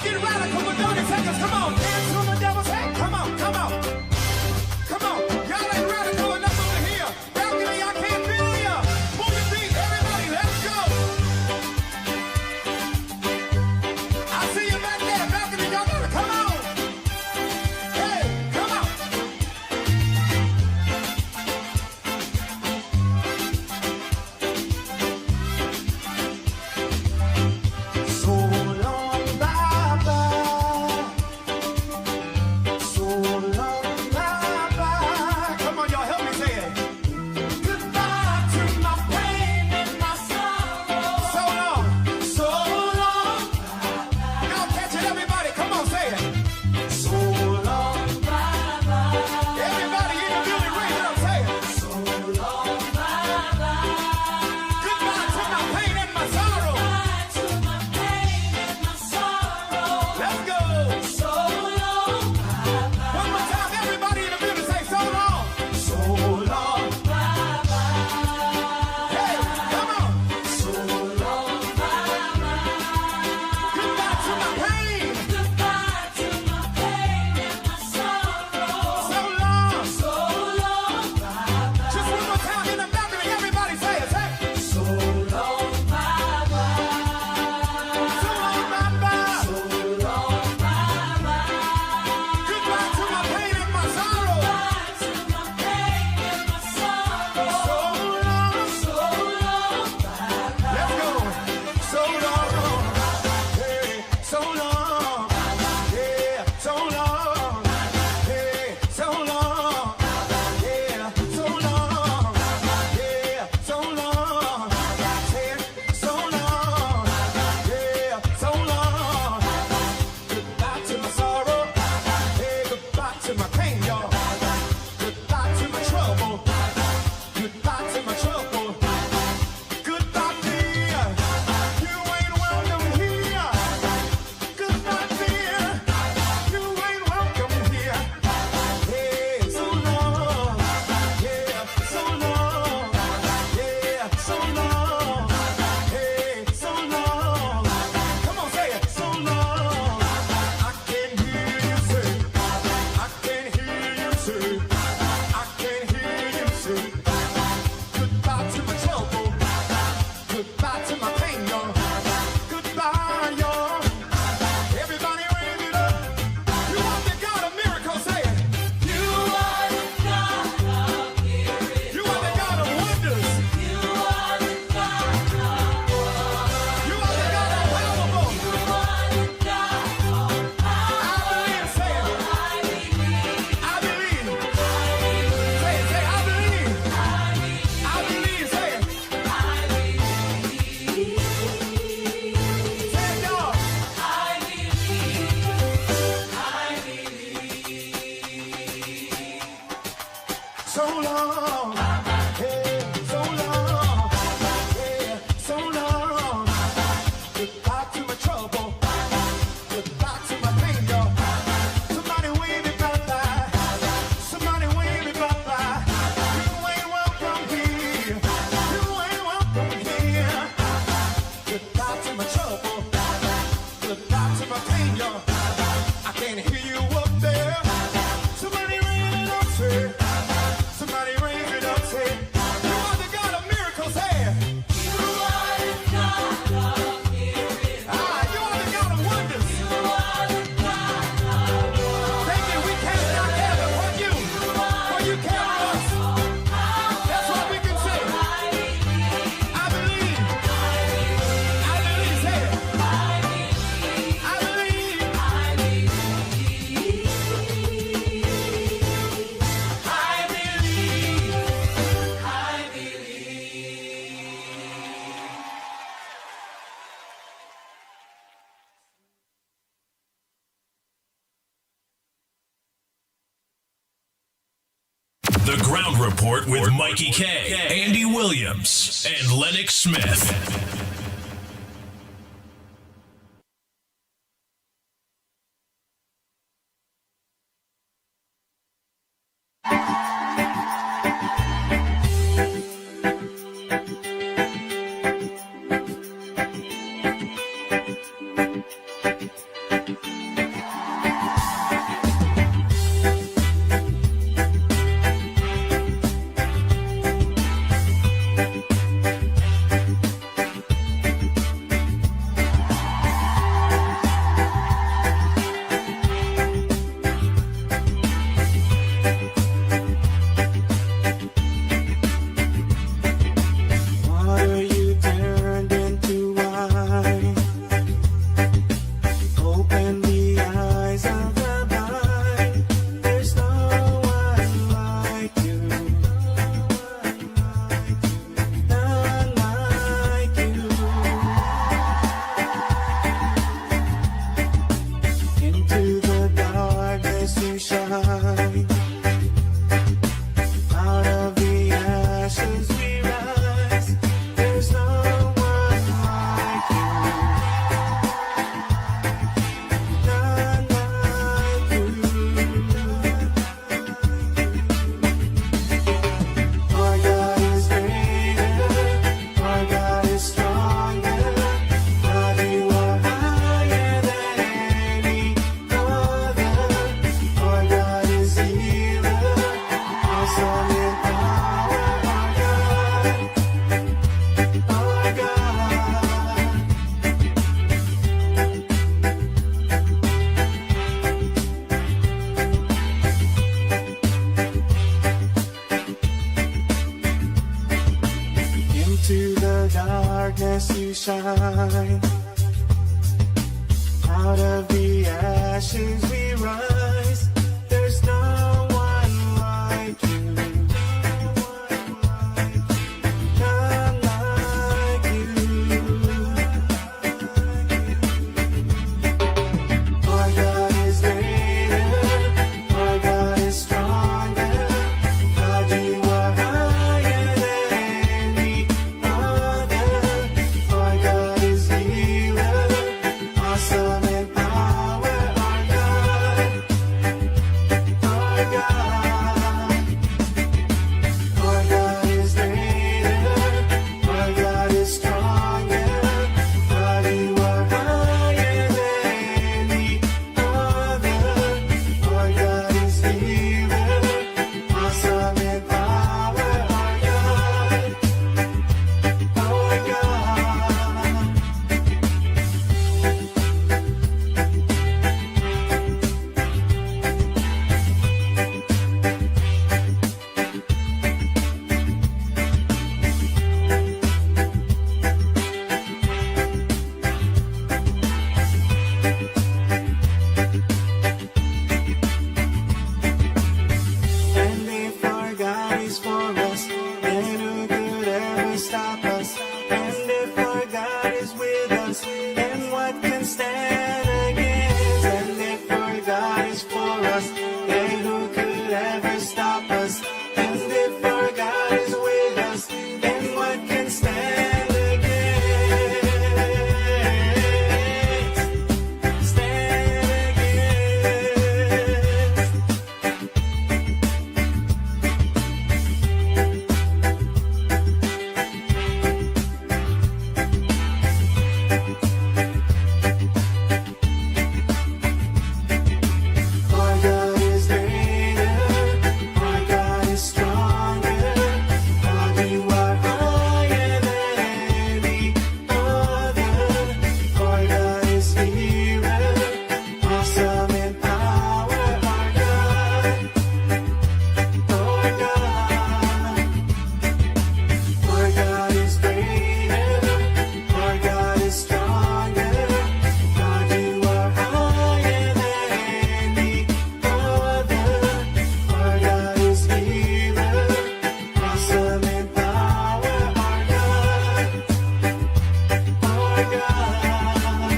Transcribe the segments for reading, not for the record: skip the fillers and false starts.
get radical with 30 seconds. Come on, dance to the devil's head. Come on, come on. Come on. Y'all ain't radical enough over here. Balcony, I can't feel ya. Move your feet, everybody, let's go. I see you back there, balcony, y'all gotta come on. Hey, come on. So long, bye-bye. So long, bye-bye. Come on, y'all, help me say it. Goodbye to my pain and my sorrow. So long, so long. Y'all catch it, everybody. Come on, say it. So long, bye-bye. Everybody in the building, raise it up, say it. So long, bye-bye. Goodbye to my pain and my sorrow. Goodbye to my pain and my sorrow. Let's go. So long, bye-bye. One more time, everybody in the building, say so long. So long, bye-bye. Hey, come on. So long, bye-bye. Goodbye to my pain. Goodbye to my pain and my sorrow. So long, bye-bye. Just one more time in the balcony, everybody say it. Say so long, bye-bye. So long, bye-bye. So long, bye-bye. Goodbye to my pain and my sorrow. Goodbye to my pain and my sorrow. So long, bye-bye. Let's go. So long, hey, so long, yeah, so long, hey, so long, yeah, so long, yeah, so long, say it, so long, yeah, so long. Goodbye to my sorrow, hey, goodbye to my pain, y'all. Goodbye to my trouble, goodbye to my trouble. Goodbye, dear, you ain't welcome here. Goodbye, dear, you ain't welcome here. Hey, so long, yeah, so long, yeah, so long, hey, so long. Come on, say it, so long. I can hear you say, I can hear you say, I can hear you say. Goodbye to my trouble. Goodbye to my pain, y'all. Goodbye, y'all. Everybody raise it up. You are the God of miracles, say it. You are the God of miracles. You are the God of wonders. You are the God of wonders. You are the God of powerful. You are the God of power. I believe, say it. I believe. Say it, say I believe. I believe, say it. Say it, y'all. So long, hey, so long, yeah, so long. Goodbye to my trouble, goodbye to my pain, y'all. Somebody wave me bye-bye, somebody wave me bye-bye. You ain't welcome here, you ain't welcome here. Goodbye to my trouble, goodbye to my pain, y'all. I can't hear you up there. Somebody raise it up, say. Somebody raise it up, say. You are the God of miracles, hey. You are the God of miracles. Ah, you are the God of wonders. You are the God of wonders. Thank you, we cast our care upon you, for you care for us. That's what we can say. I believe. I believe, say it. I believe. The Ground Report with Mikey K, Andy Williams, and Lennox Smith. Out of the ashes we rise. There's no one like you. None like you. Our God is greater. Our God is stronger. God, you are higher than the other. Our God is healer. Awesome in power. Our God. Our God. Our God is greater. Our God is stronger. God, you are higher than the other. Our God is healer. Awesome in power. Our God. Our God. And if our God is for us, then who could ever stop us? And if our God is with us, then what can stand against? And if our God is for us, then who could ever stop us? And if our God is with us, then what can stand against? Stand against. Our God is greater. Our God is stronger. God, you are higher than the other. Our God is healer. Awesome in power. Our God. Our God. Our God is greater. Our God is stronger. God, you are higher than the other. Our God is healer. Awesome in power. Our God. Our God.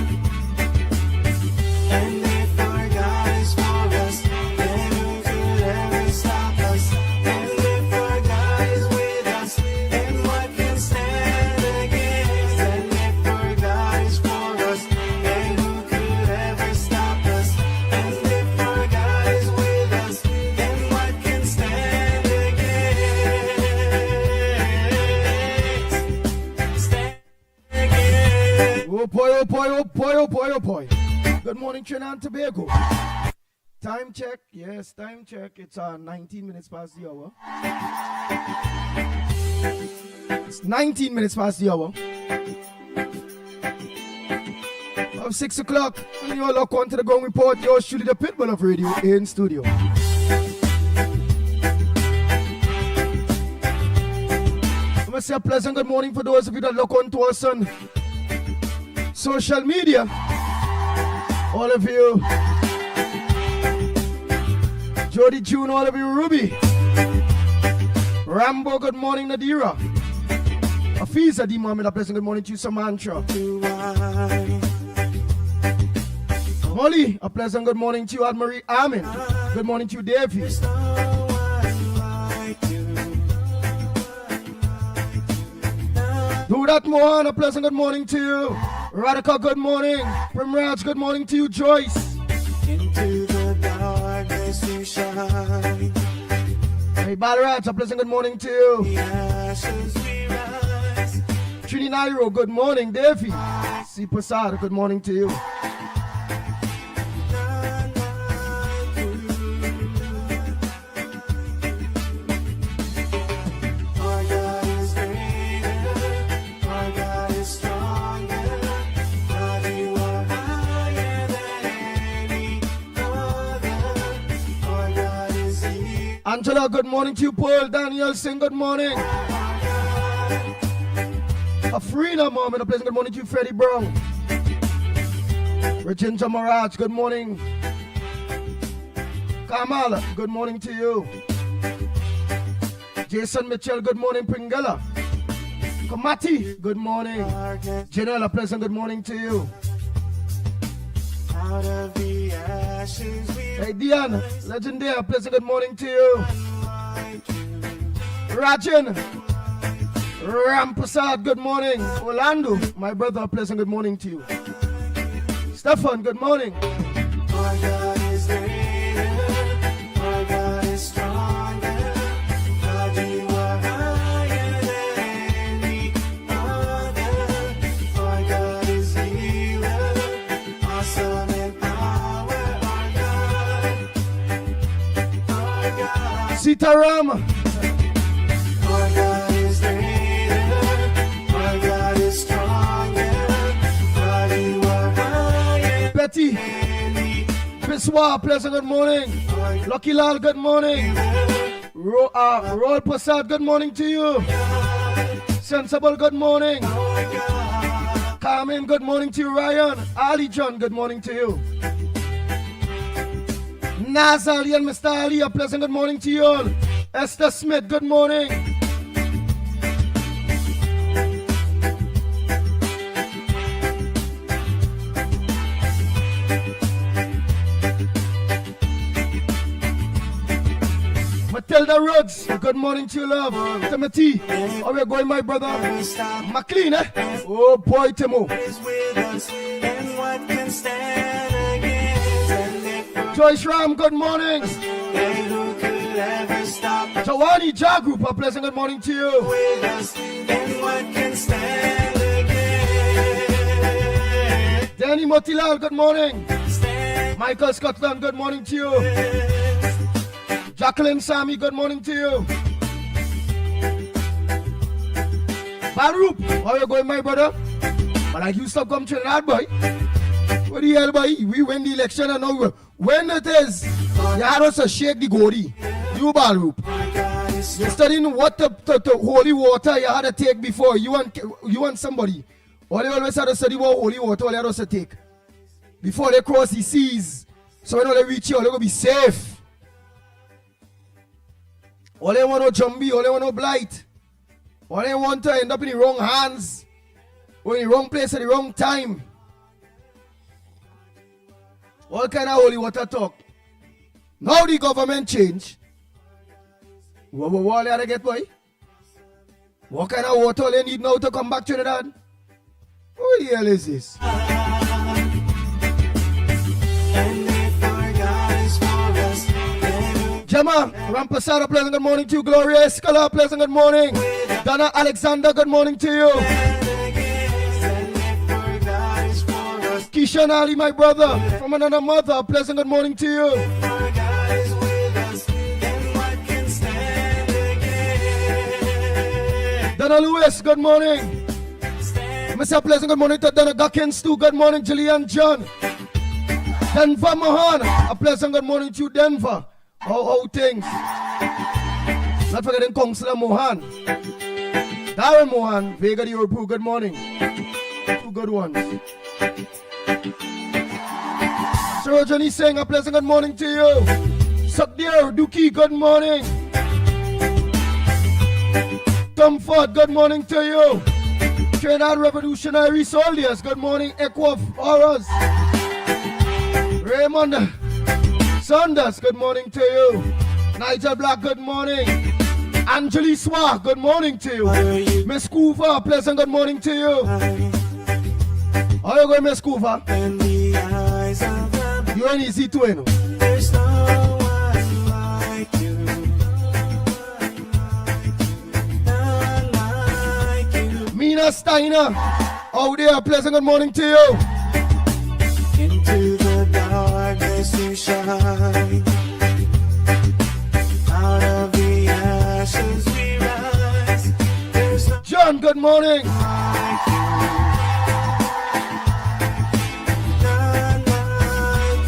And if our God is for us, then who could ever stop us? And if our God is with us, then what can stand against? And if our God is for us, then who could ever stop us? And if our God is with us, then what can stand against? Stand against. Oh boy, oh boy, oh boy, oh boy, oh boy. Good morning, Trinidad and Tobago. Time check, yes, time check. It's 19 minutes past the hour. It's 19 minutes past the hour of 6 o'clock. And you're locked on to the Going Report. You're shooting the Pitbull of radio in studio. I must say a pleasant good morning for those of you that look on to us on social media. All of you, Jody June, all of you, Ruby, Rambo, good morning, Nadira, Afiza D. Mohammed, a pleasant good morning to you, Samantha, Molly, a pleasant good morning to you, Anne-Marie Amin, good morning to you, Davey, Do That Mohan, a pleasant good morning to you, Radhika, good morning, Primraj, good morning to you, Joyce, Into the darkness you shine. hey, Balaraj, a pleasant good morning to you, The ashes we rise. Trini Nairo, good morning, Davey, C. Pasada, good morning to you. None like you. Our God is greater. Our God is stronger. God, you are higher than any other. Our God is here. Angela, good morning to you. Paul Danielson, good morning. Afrina, mom, and a pleasant good morning to you, Freddie Brown. Virginia Mirage, good morning. Kamala, good morning to you. Jason Mitchell, good morning. Pringala. Kamati, good morning. Janelle, a pleasant good morning to you. Out of the ashes we Hey Diana, legendary, a pleasant good morning to you. Rajan, Rampasad, good morning. Orlando, my brother, a pleasant good morning to you. Stefan, good morning. Our God is greater, our God is stronger. God, you are higher than any other. Our God is healer, awesome in power. Our God, Sitaram, our God is greater, our God is stronger. God, you are higher Betty, than any Biswa, pleasant good morning. Lucky Lal, good morning. Roll Prasad, good morning to you. Sensible, good morning. Carmen, good morning to you. Ryan, Ali John, good morning to you. Naz Ali and Mr. Ali, a pleasant good morning to you all. Esther Smith, good morning. Matilda Rhodes, good morning to you, love. Timothy, how are you going, my brother? McLean, eh? Oh boy, Timo. is with us, and what can stand against? And if Joyce Ram, good morning. they who could ever stop Jawani Jagroup, a pleasant good morning to you. with us, and what can stand against? Danny Motilal, good morning. Stand Michael Scotland, good morning to you. Jacqueline Sami, good morning to you. Barup, how are you going, my brother? But like you stop come Trinidad, boy. What the hell, boy? We win the election and now when it is, you had us to shake the godi. You, Barup. You're studying what the holy water you had to take before. You want somebody. All they always had to study about holy water, all they had us to take. Before they cross the seas. So when they reach you, they're going to be safe. All they want no jumbie, all they want no blight. All they want to end up in the wrong hands. Or in the wrong place at the wrong time. All kind of holy water talk. Now the government change. What they had to get, boy? What kind of water they need now to come back to Trinidad? Who the hell is this? and if our God is for us, then Gemma, Rampasada, pleasant good morning to you. Gloria Escala, pleasant good morning. Donna Alexander, good morning to you. against, and if our God is for us, Kishan Ali, my brother, from another mother, pleasant good morning to you. our God is with us, then what can stand against? Donna Lewis, good morning. Mr. Pleasant, good morning to Donna Guckins too. Good morning, Jillian John. Denver Mohan, a pleasant good morning to you, Denver. How things? Not forgetting Councillor Mohan. Darren Mohan, Vega de Europe, good morning. Two good ones. Sir Johnny Singh, a pleasant good morning to you. Sakdir Duki, good morning. Tom Ford, good morning to you. Trinidad Revolutionary Soldiers, good morning. Equaf Horrors. Raymond Saunders, good morning to you. Nigel Black, good morning. Angeli Swa, good morning to you. Miss Coover, pleasant good morning to you. How you going, Miss Coover? In the eyes of the You ain't easy to know. there's no one like you. None like you. Mina Steiner, out there, pleasant good morning to you. Into the darkness you shine. Out of the ashes we rise. There's no John, good morning. like you. None like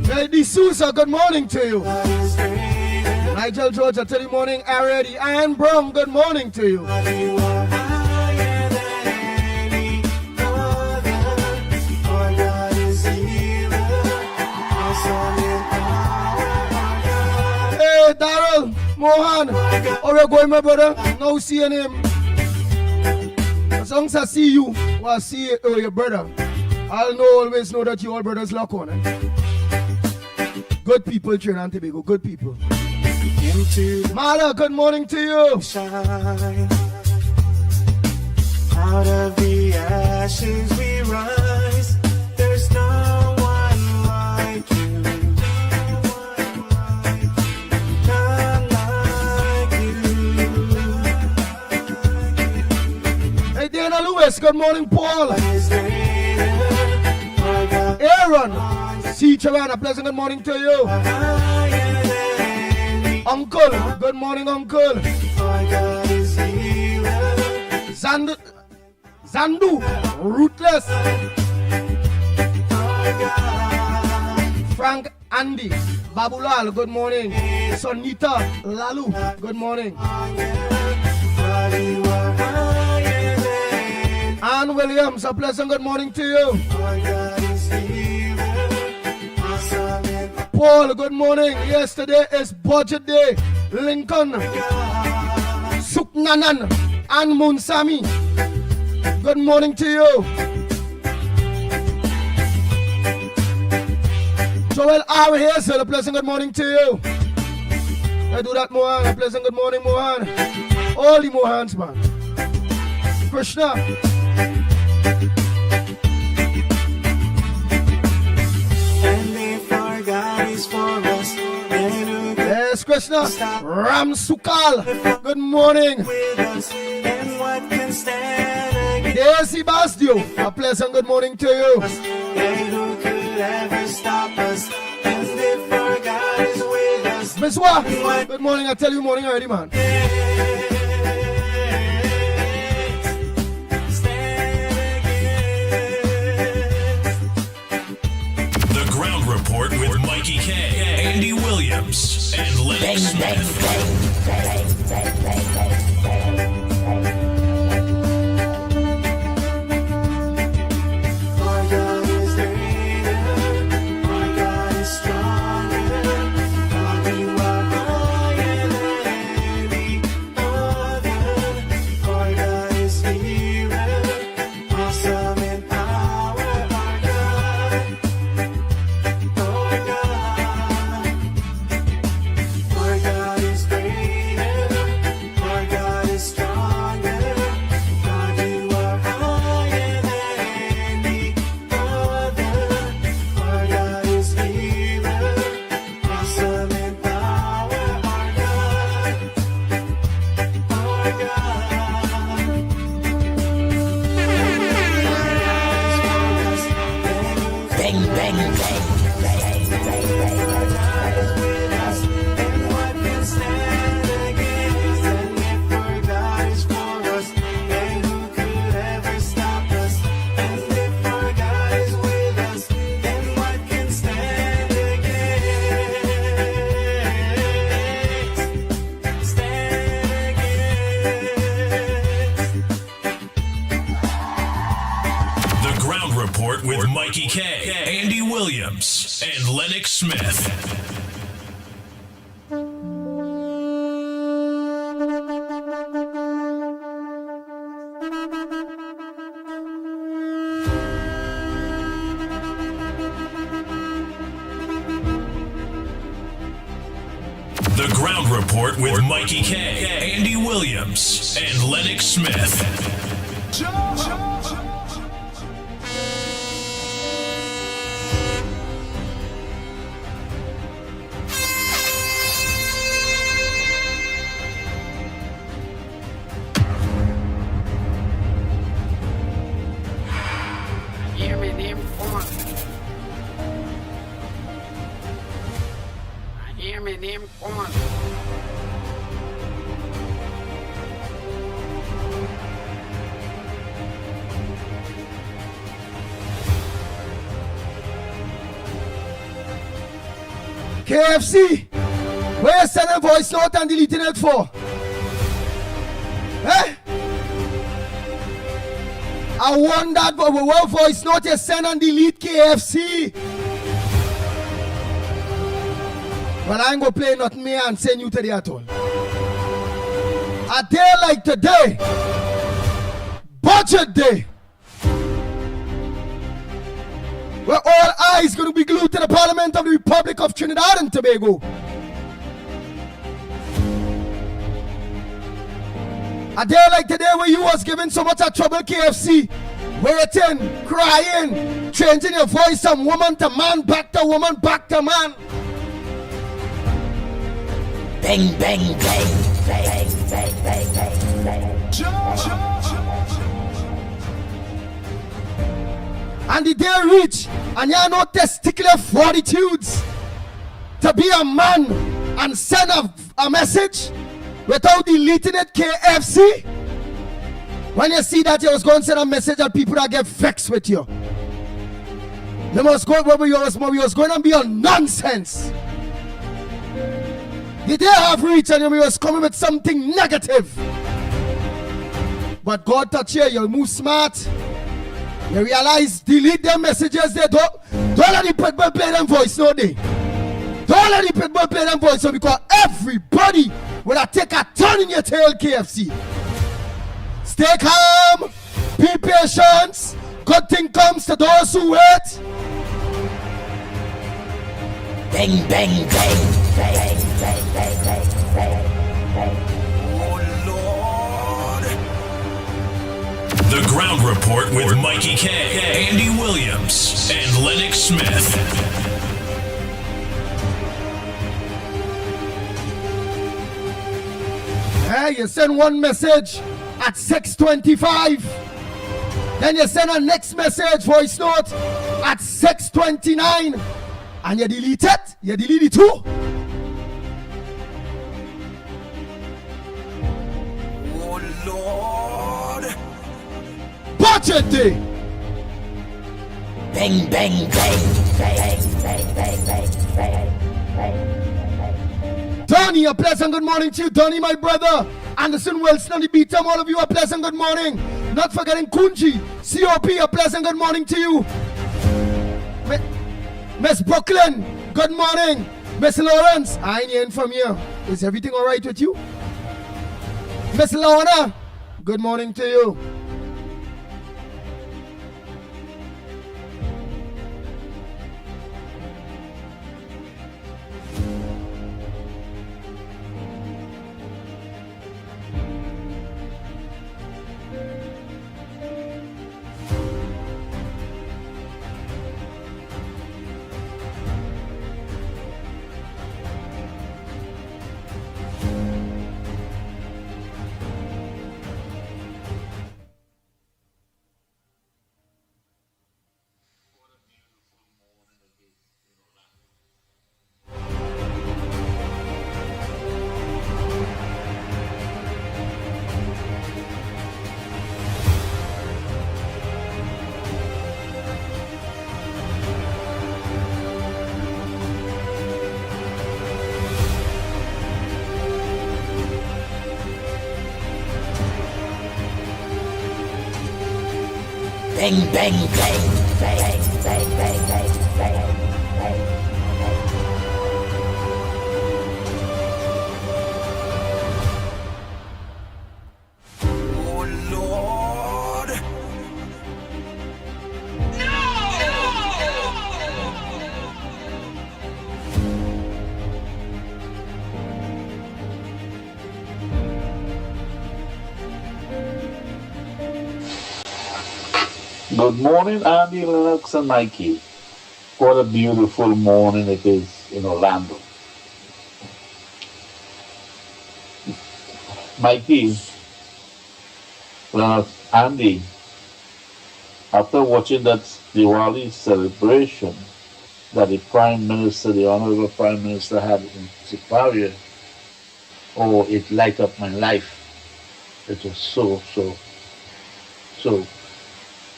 you. Lady Sousa, good morning to you. God is greater. Nigel Georgia, good morning. Already. Ann Brown, good morning to you. You are higher than any man. How you going, my brother? Now seeing him. As long as I see you, or I see your brother, I'll always know that you all brothers lock on. Good people, Trinidad and Tobago. Good people. Mala, good morning to you. Shine. Out of the ashes we rise. There's no one like you. None like you. Hey, Dana Lewis, good morning, Paul. Aaron, see Chavana, pleasant good morning to you. Uncle, good morning, Uncle. Zandu, Ruthless. Frank Andy, Babulal, good morning. Sonita Lalu, good morning. Ann Williams, a pleasant good morning to you. Paul, good morning. Yesterday is budget day. Lincoln, Suknanan, and Munsami. Good morning to you. Joel R. Hazel, a pleasant good morning to you. I do that, Mohan. A pleasant good morning, Mohan. All the Mohans, man. Krishna. Yes, Krishna. Ram Sukal. Good morning. Daisy Basdio. A pleasant good morning to you. Miss Wa. Good morning. I tell you morning already, man. Report with Mickie K, Andy Williams, and Lennox Smith. With Mickie K, Andy Williams, and Lennox Smith. The Ground Report with Mickie K, Andy Williams, and Lennox Smith. KFC, where you send a voice note and deleting it for? Eh? I want that what voice note you send and delete KFC. Well, I ain't gonna play nothing me and send you to the at all. A day like today, budget day, where all eyes going to be glued to the Parliament of the Republic of Trinidad and Tobago. A day like today where you was given so much trouble, KFC, waiting, crying, changing your voice from woman to man, back to woman, back to man. Bang, bang, bang, bang, bang, bang, bang, bang. And the day reach, and you have no testicular fortitudes to be a man and send a message without deleting it, KFC. When you see that, you was going to send a message that people that get vexed with you. You must go where you was going to be on nonsense. The day have reached and you was coming with something negative. But God touch you, you move smart. You realize, delete them messages there. Don't let the Pitbull play them voice, no day. Don't let the Pitbull play them voice, so because everybody will take a turn in your tail, KFC. Stay calm, be patient. Good thing comes to those who wait. Bang, bang, bang, bang, bang, bang, bang, bang, bang. The Ground Report with Mickie K, Andy Williams, and Lennox Smith. Hey, you send one message at 6:25. Then you send a next message, voice note, at 6:29. And you delete it. You delete it too. Oh Lord. Budget day. Bang, bang, bang, bang, bang, bang, bang, bang, bang. Donnie, a pleasant good morning to you. Donnie, my brother. Anderson Wilson on the beat. All of you, a pleasant good morning. Not forgetting Kunji. COP, a pleasant good morning to you. Miss Brooklyn, good morning. Miss Lawrence, I ain't hearing from you. Is everything all right with you? Miss Lorna, good morning to you. Bang, bang, bang, bang, bang, bang, bang, bang, bang. Oh Lord. Good morning, Andy, Lennox, and Mickie. What a beautiful morning it is in Orlando. Mickie, Lennox, Andy, after watching that Diwali celebration that the Prime Minister, the Honorable Prime Minister had in Superior, oh, it lighted up my life. It was so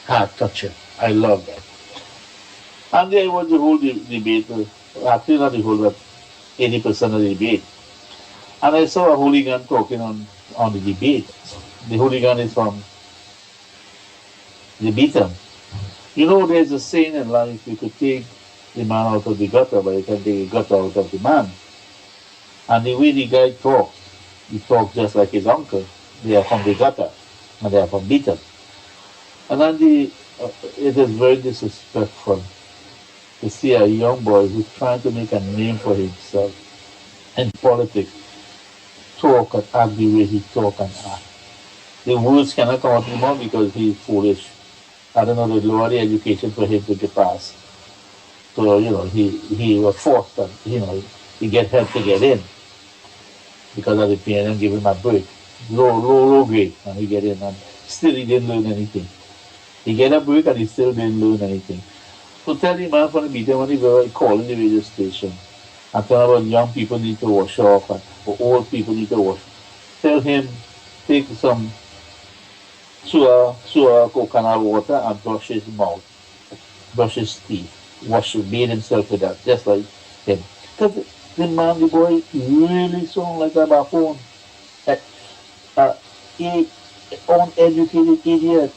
heart-touching. I love that. And there was the whole debate, actually not the whole, but 80% of the debate. And I saw a hooligan talking on the debate. The hooligan is from the beaten. You know, there's a saying in life, you could take the man out of the gutter, but you can take the gutter out of the man. And the way the guy talked, he talks just like his uncle. They are from the gutter, and they are from Beaton. And then it is very disrespectful to see a young boy who's trying to make a name for himself in politics talk and act the way he talk and act. The words cannot come out of his mouth because he's foolish. I don't know, they lower the education for him to get past. So, he was forced and, he get help to get in because of the PNM give him a break. Low grade, and he get in and still he didn't learn anything. He get a break and he still didn't learn anything. So tell the man from the meeting when he was calling the radio station and tell about young people need to wash off and old people need to wash. Tell him take some sour coconut water and brush his mouth, brush his teeth, bathe himself with that, just like him. Because the boy really sound like a baboon. He uneducated idiot.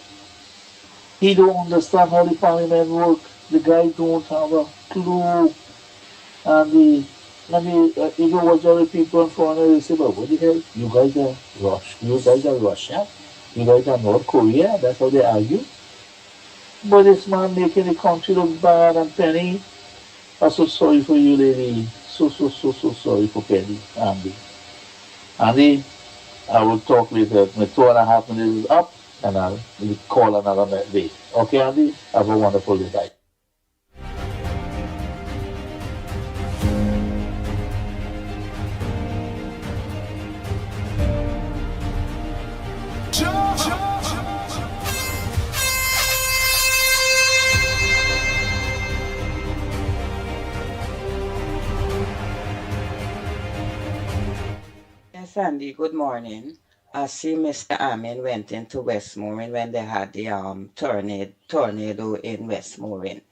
He don't understand how the parliament work. The guy don't have a clue. And he go watch other people in front of him and say, but what the hell? You guys are Russia? You guys are North Korea? That's how they argue. But this man making the country look bad, and Penny, I'm so sorry for you, lady. So sorry for Penny, Andy. Andy, I will talk later. My 2.5 minutes is up, and I'll call another day. Okay, Andy? Have a wonderful day. Bye. Sandy, good morning. I see Mr. Amin went into Westmoreland when they had the tornado in Westmoreland.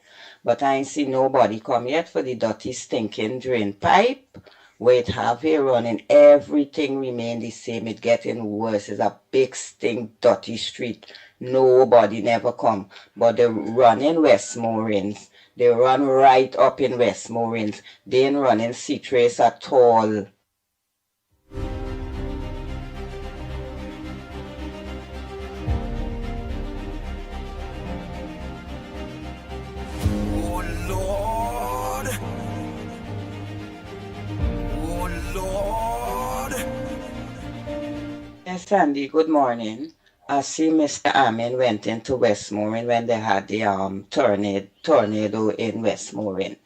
But I ain't see nobody come yet for the dirty stinking drain pipe. Wait, have here running, everything remain the same. It getting worse. It's a big stink, dirty street. Nobody never come. But they run in Westmoreland. They run right up in Westmoreland. They ain't running C-Trace at all. Yes, Sandy, good morning. I see Mr. Amin went into Westmoreland when they had the tornado in Westmoreland.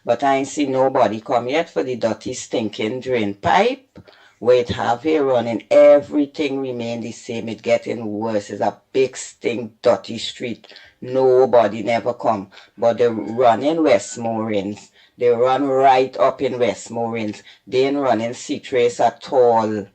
But I ain't see nobody come yet for the dirty stinking drain pipe. Wait, have here running, everything remain the same. It getting worse. It's a big stink, dirty street. Nobody never come. But they run in Westmoreland. They run right up in Westmoreland. They ain't running C-Trace at all.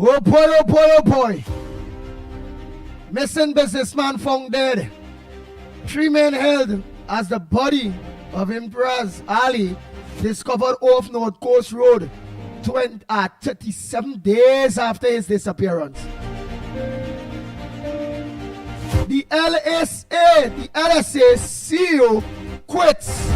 Oh boy, oh boy, oh boy. Missing businessman found dead. 3 men held as the body of Imtiaz Ali discovered off North Coast Road 37 days after his disappearance. The LSA CEO quits.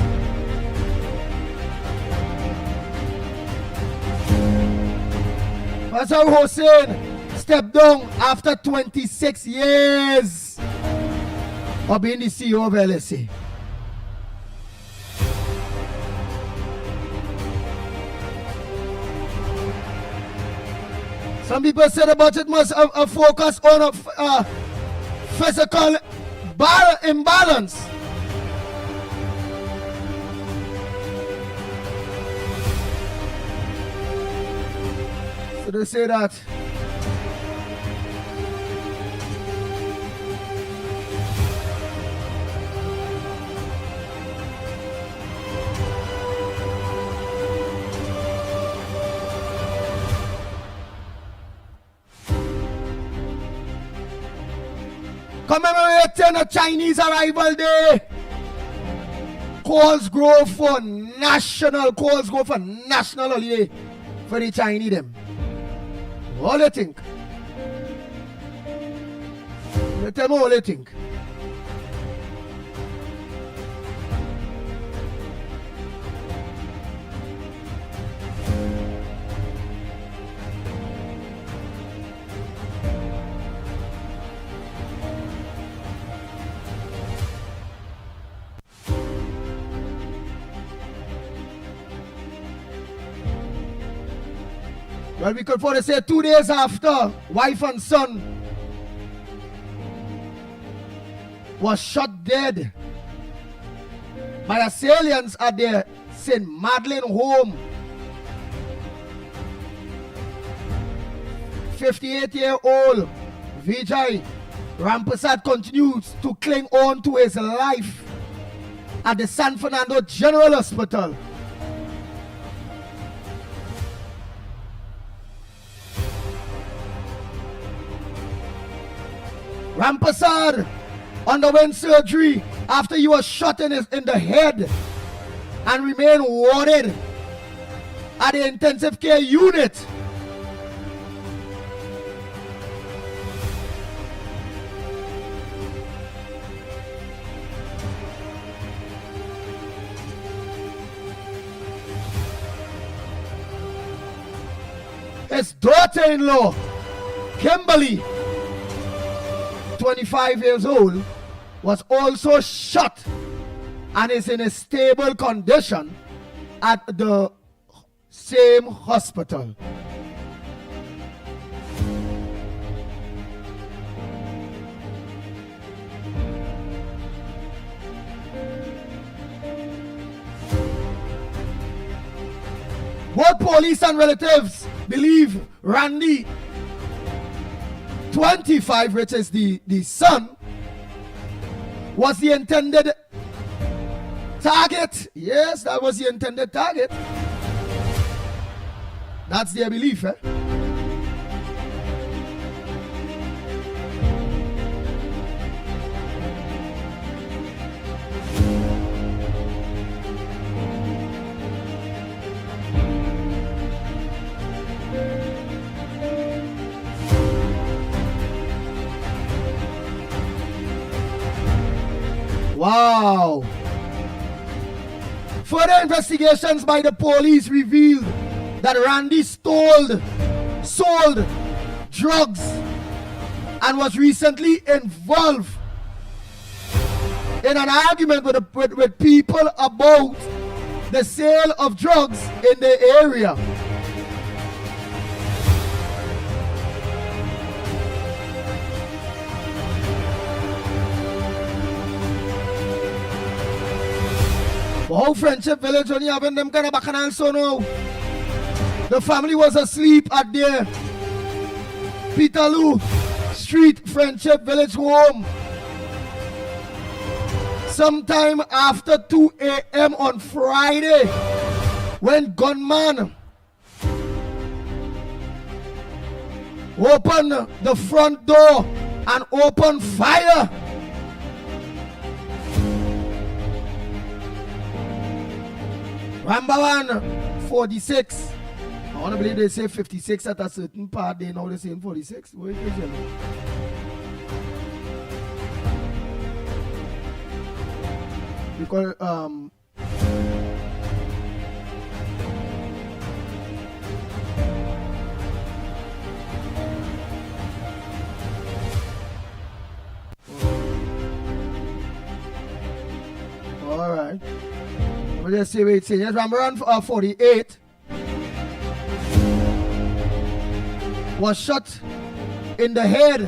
Pastor Hussein stepped down after 26 years of being the CEO of LSA. Some people say the budget must focus on a physical imbalance. So they say that commemorating the Chinese arrival day. Calls grow for national holiday for the Chinese them. What do you think? Tell me what you think. Well, we could probably say 2 days after wife and son was shot dead by assailants at their St. Madeleine home. 58-year-old Vijay Rampasad continues to cling on to his life at the San Fernando General Hospital. Rampasad underwent surgery after he was shot in the head and remained warded at the intensive care unit. His daughter-in-law, Kimberly, 25 years old, was also shot and is in a stable condition at the same hospital. Both police and relatives believe Randy, 25, which is the son, was the intended target. Yes, that was the intended target. That's their belief, eh? Wow. Further investigations by the police revealed that Randy sold drugs and was recently involved in an argument with people about the sale of drugs in the area. How Friendship Village only having them kind of bacchanal so now. The family was asleep at their Peterloo Street Friendship Village home sometime after 2 a.m. on Friday when gunmen opened the front door and opened fire. Rambaran 46. I want to believe they say 56 at a certain part. They know they say 46. Where is it? Because all right. Let me just see what it's saying. Yes, Rambaran 48 was shot in the head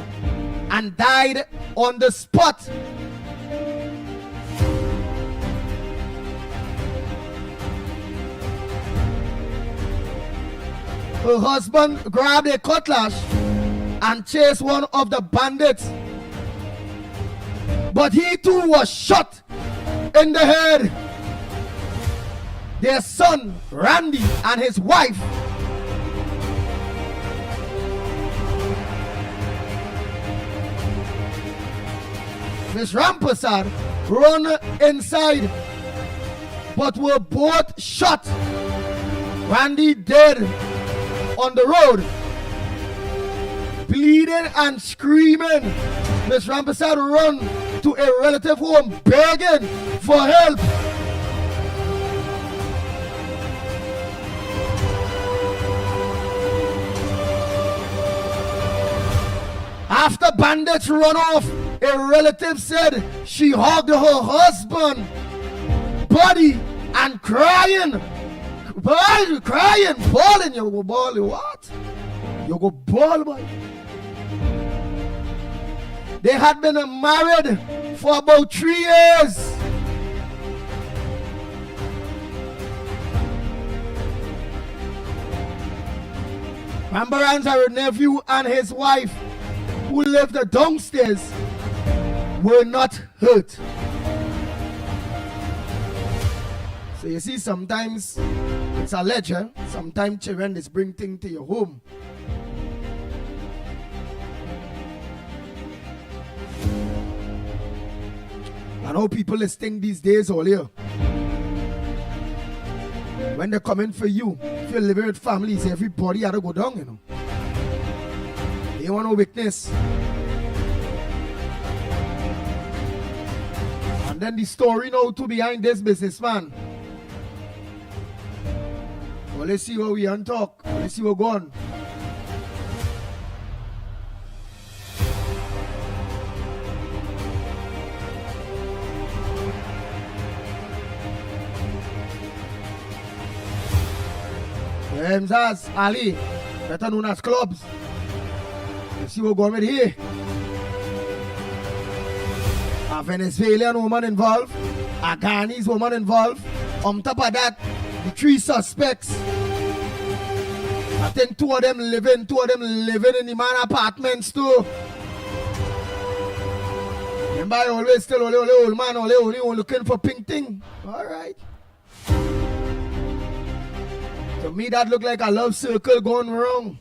and died on the spot. Her husband grabbed a cutlass and chased one of the bandits, but he too was shot in the head. Their son Randy and his wife Miss Rampasad run inside but were both shot. Randy dead on the road, bleeding and screaming. Miss Rampasad run to a relative home begging for help. After bandits run off, a relative said she hugged her husband body and crying, bawling. You go bawling what? You go bawl, boy. They had been married for about 3 years. Rambaran's nephew and his wife, who lived downstairs, were not hurt. So you see, sometimes it's a ledger. Sometimes children just bring things to your home. I know people listening these days all here. When they're coming for you, if you're living with families, everybody had to go down, you know. They want no weakness. And then the story now to behind this businessman. Well, let's see what we on talk. Let's see what go on. Mzaz Ali, better known as Clubs. Let's see what go on with here. A Venezuelan woman involved, a Ghanese woman involved. On top of that, the 3 suspects. I think 2 of them living in the man apartments too. Remember, I always tell old man, only looking for pink thing. All right. To me, that look like a love circle gone wrong.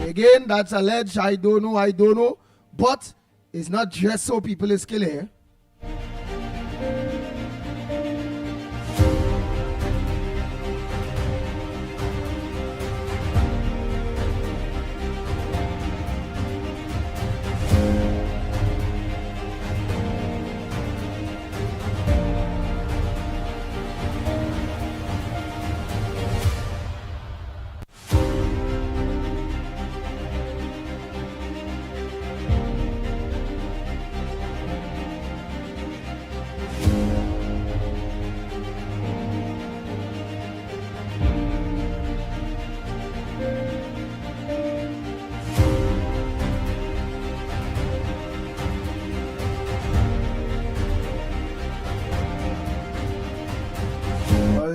Again, that's alleged. I don't know. But it's not just so people is killed here.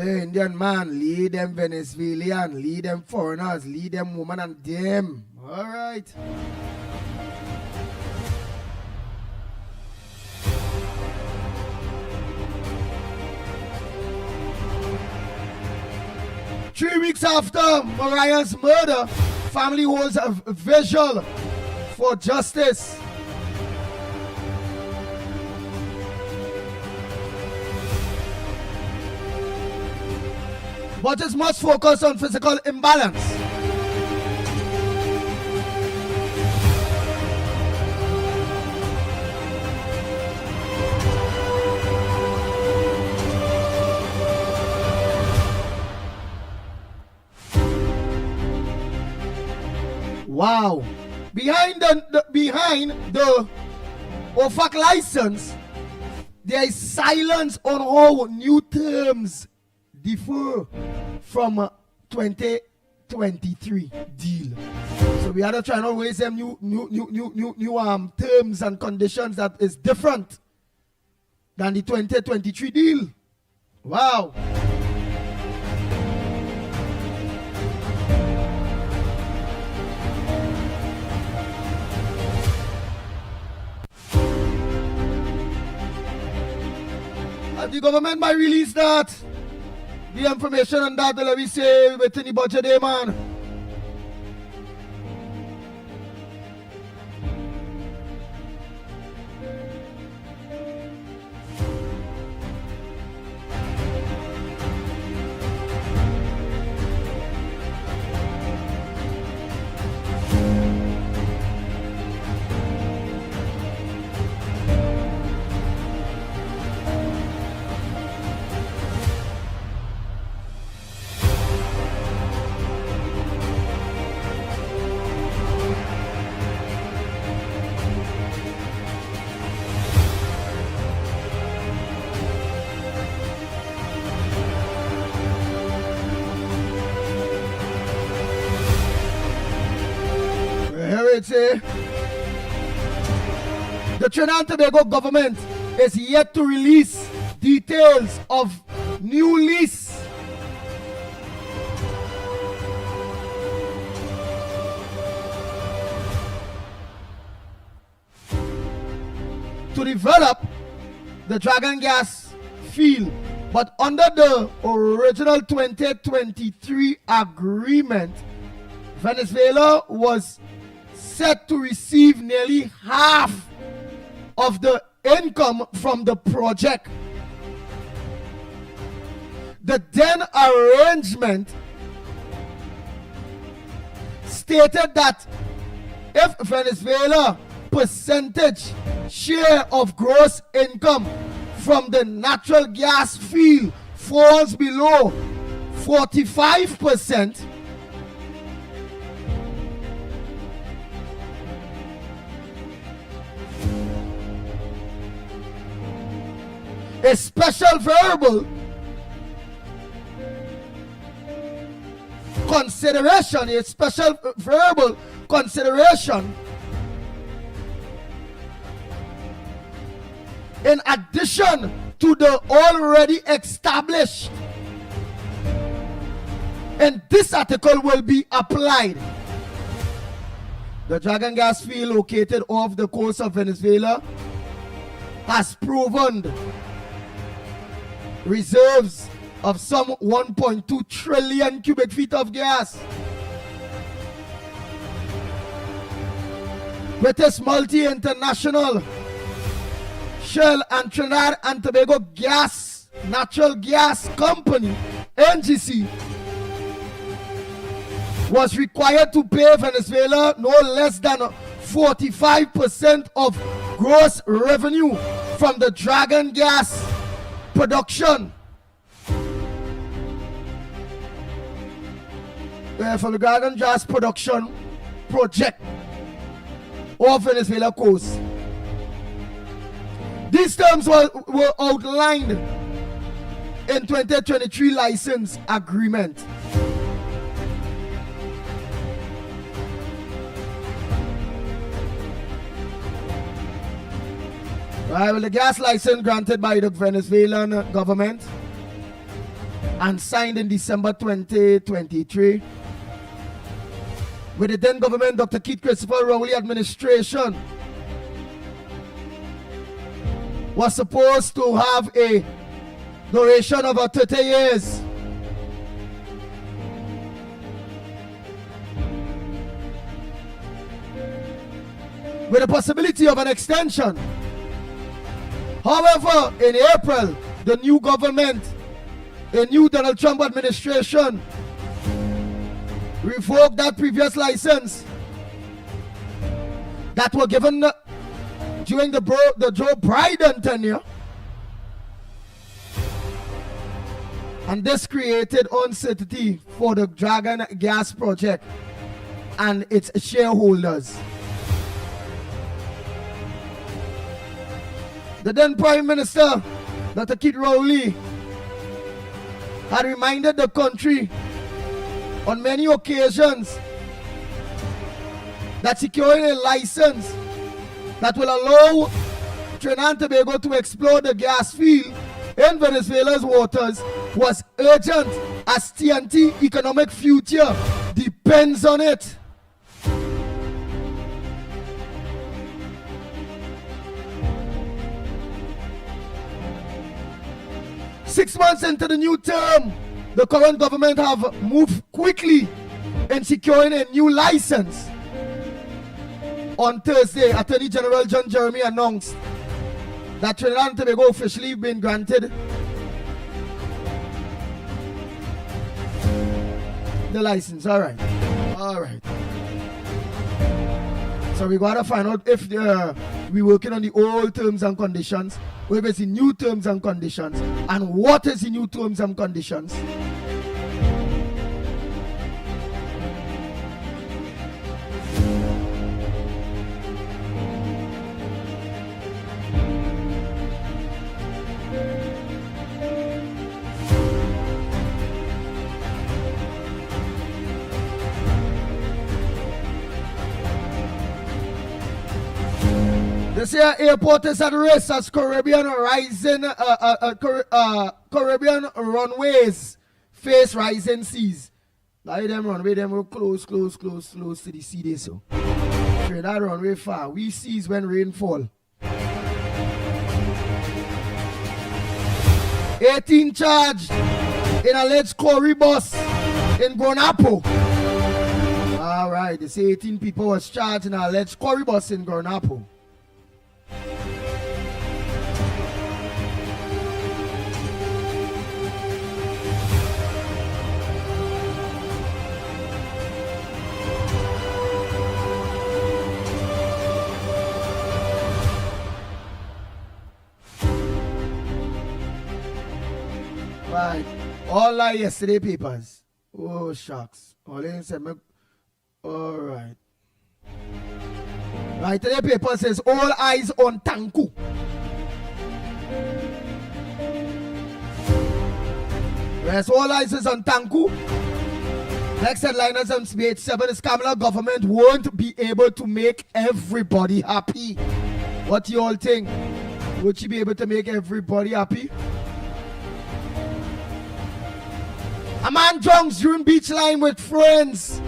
Indian man, lead them Venezuelan, lead them foreigners, lead them woman and them. All right. Three weeks after Mariah's murder, family holds a vigil for justice. Budgets must focus on physical imbalance. Wow. Behind the OFAC license, there is silence on how new terms differ from 2023 deal. So we are not trying to raise them new terms and conditions that is different than the 2023 deal. Wow. The government might release that. The information on that, let me say, within the budget day, man. The Trinidad and Tobago government is yet to release details of new lease. To develop the Dragon Gas field, but under the original 2023 agreement, Venezuela was set to receive nearly half of the income from the project. The then arrangement stated that if Venezuela percentage share of gross income from the natural gas field falls below 45%, a special verbal consideration in addition to the already established. And this article will be applied. The Dragon Gas field located off the coast of Venezuela has proven reserves of some 1.2 trillion cubic feet of gas. British multi-international Shell and Trinidad and Tobago Natural Gas Company, NGC, was required to pay Venezuela no less than 45% of gross revenue from the Dragon Gas production. For the Dragon Gas production project off Venezuela coast. These terms were outlined in 2023 license agreement. Right, well, the gas license granted by the Venezuelan government and signed in December 2023 with the then government Dr. Keith Christopher Rowley administration was supposed to have a duration of about 30 years. With the possibility of an extension. However, in April, the new government a new Donald Trump administration revoked that previous license that were given during the Joe Biden tenure. And this created uncertainty for the Dragon Gas Project and its shareholders. The then Prime Minister, Dr. Keith Rowley, had reminded the country on many occasions that securing a license that will allow Trinidad and Tobago to explore the gas field in Venezuela's waters was urgent, as TNT economic future depends on it. Six months into the new term, the current government have moved quickly in securing a new license. On Thursday, Attorney General John Jeremy announced that Trinidad and Tobago officially been granted the license. All right. So we gotta find out if we working on the old terms and conditions, or if it's the new terms and conditions, and what is the new terms and conditions. This here airport is at risk as Caribbean runways face rising seas. Like them runway, them will close to the sea there, so. Straight that runway far. We seas when rain fall. 18 charged in alleged quarry bus in Gornapo. Alright, they say 18 people was charged in an alleged quarry bus in Gornapo. Right. All like yesterday papers. Oh, shucks. All in said, all right. Right, today paper says all eyes on Tanku. Yes, all eyes is on Tanku. Next headliners on page 7 is Kamala government won't be able to make everybody happy. What you all think? Would she be able to make everybody happy? A man drunks during beach line with friends.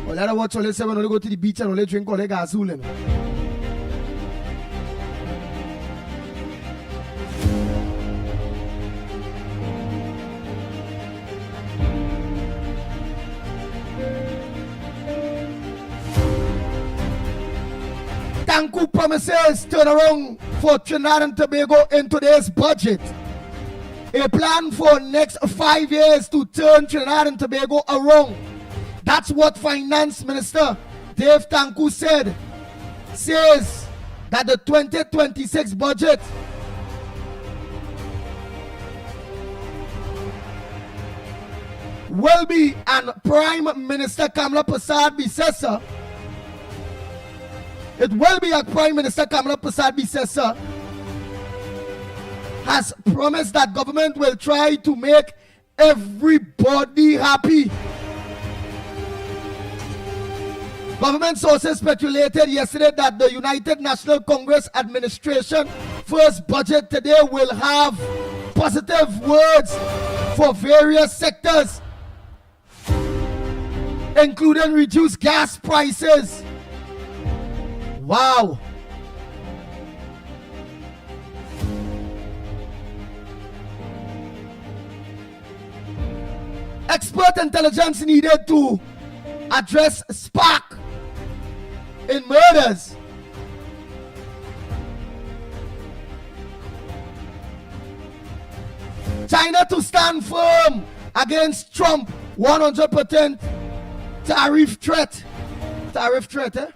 Well, that's what you say when you go to the beach and only drink all the gasoline. Tanku promises turnaround for Trinidad and Tobago in today's budget. A plan for next 5 years to turn Trinidad and Tobago around. That's what Finance Minister Dave Tanku said. Says that the 2026 budget will be, and Prime Minister Kamala Prasad Bissessa, it will be a Prime Minister Kamala Prasad Bissessa has promised that government will try to make everybody happy. Government sources speculated yesterday that the United National Congress administration first budget today will have positive words for various sectors, including reduced gas prices. Wow. Expert intelligence needed to address spark in murders. China to stand firm against Trump 100% tariff threat. Tariff threat, eh?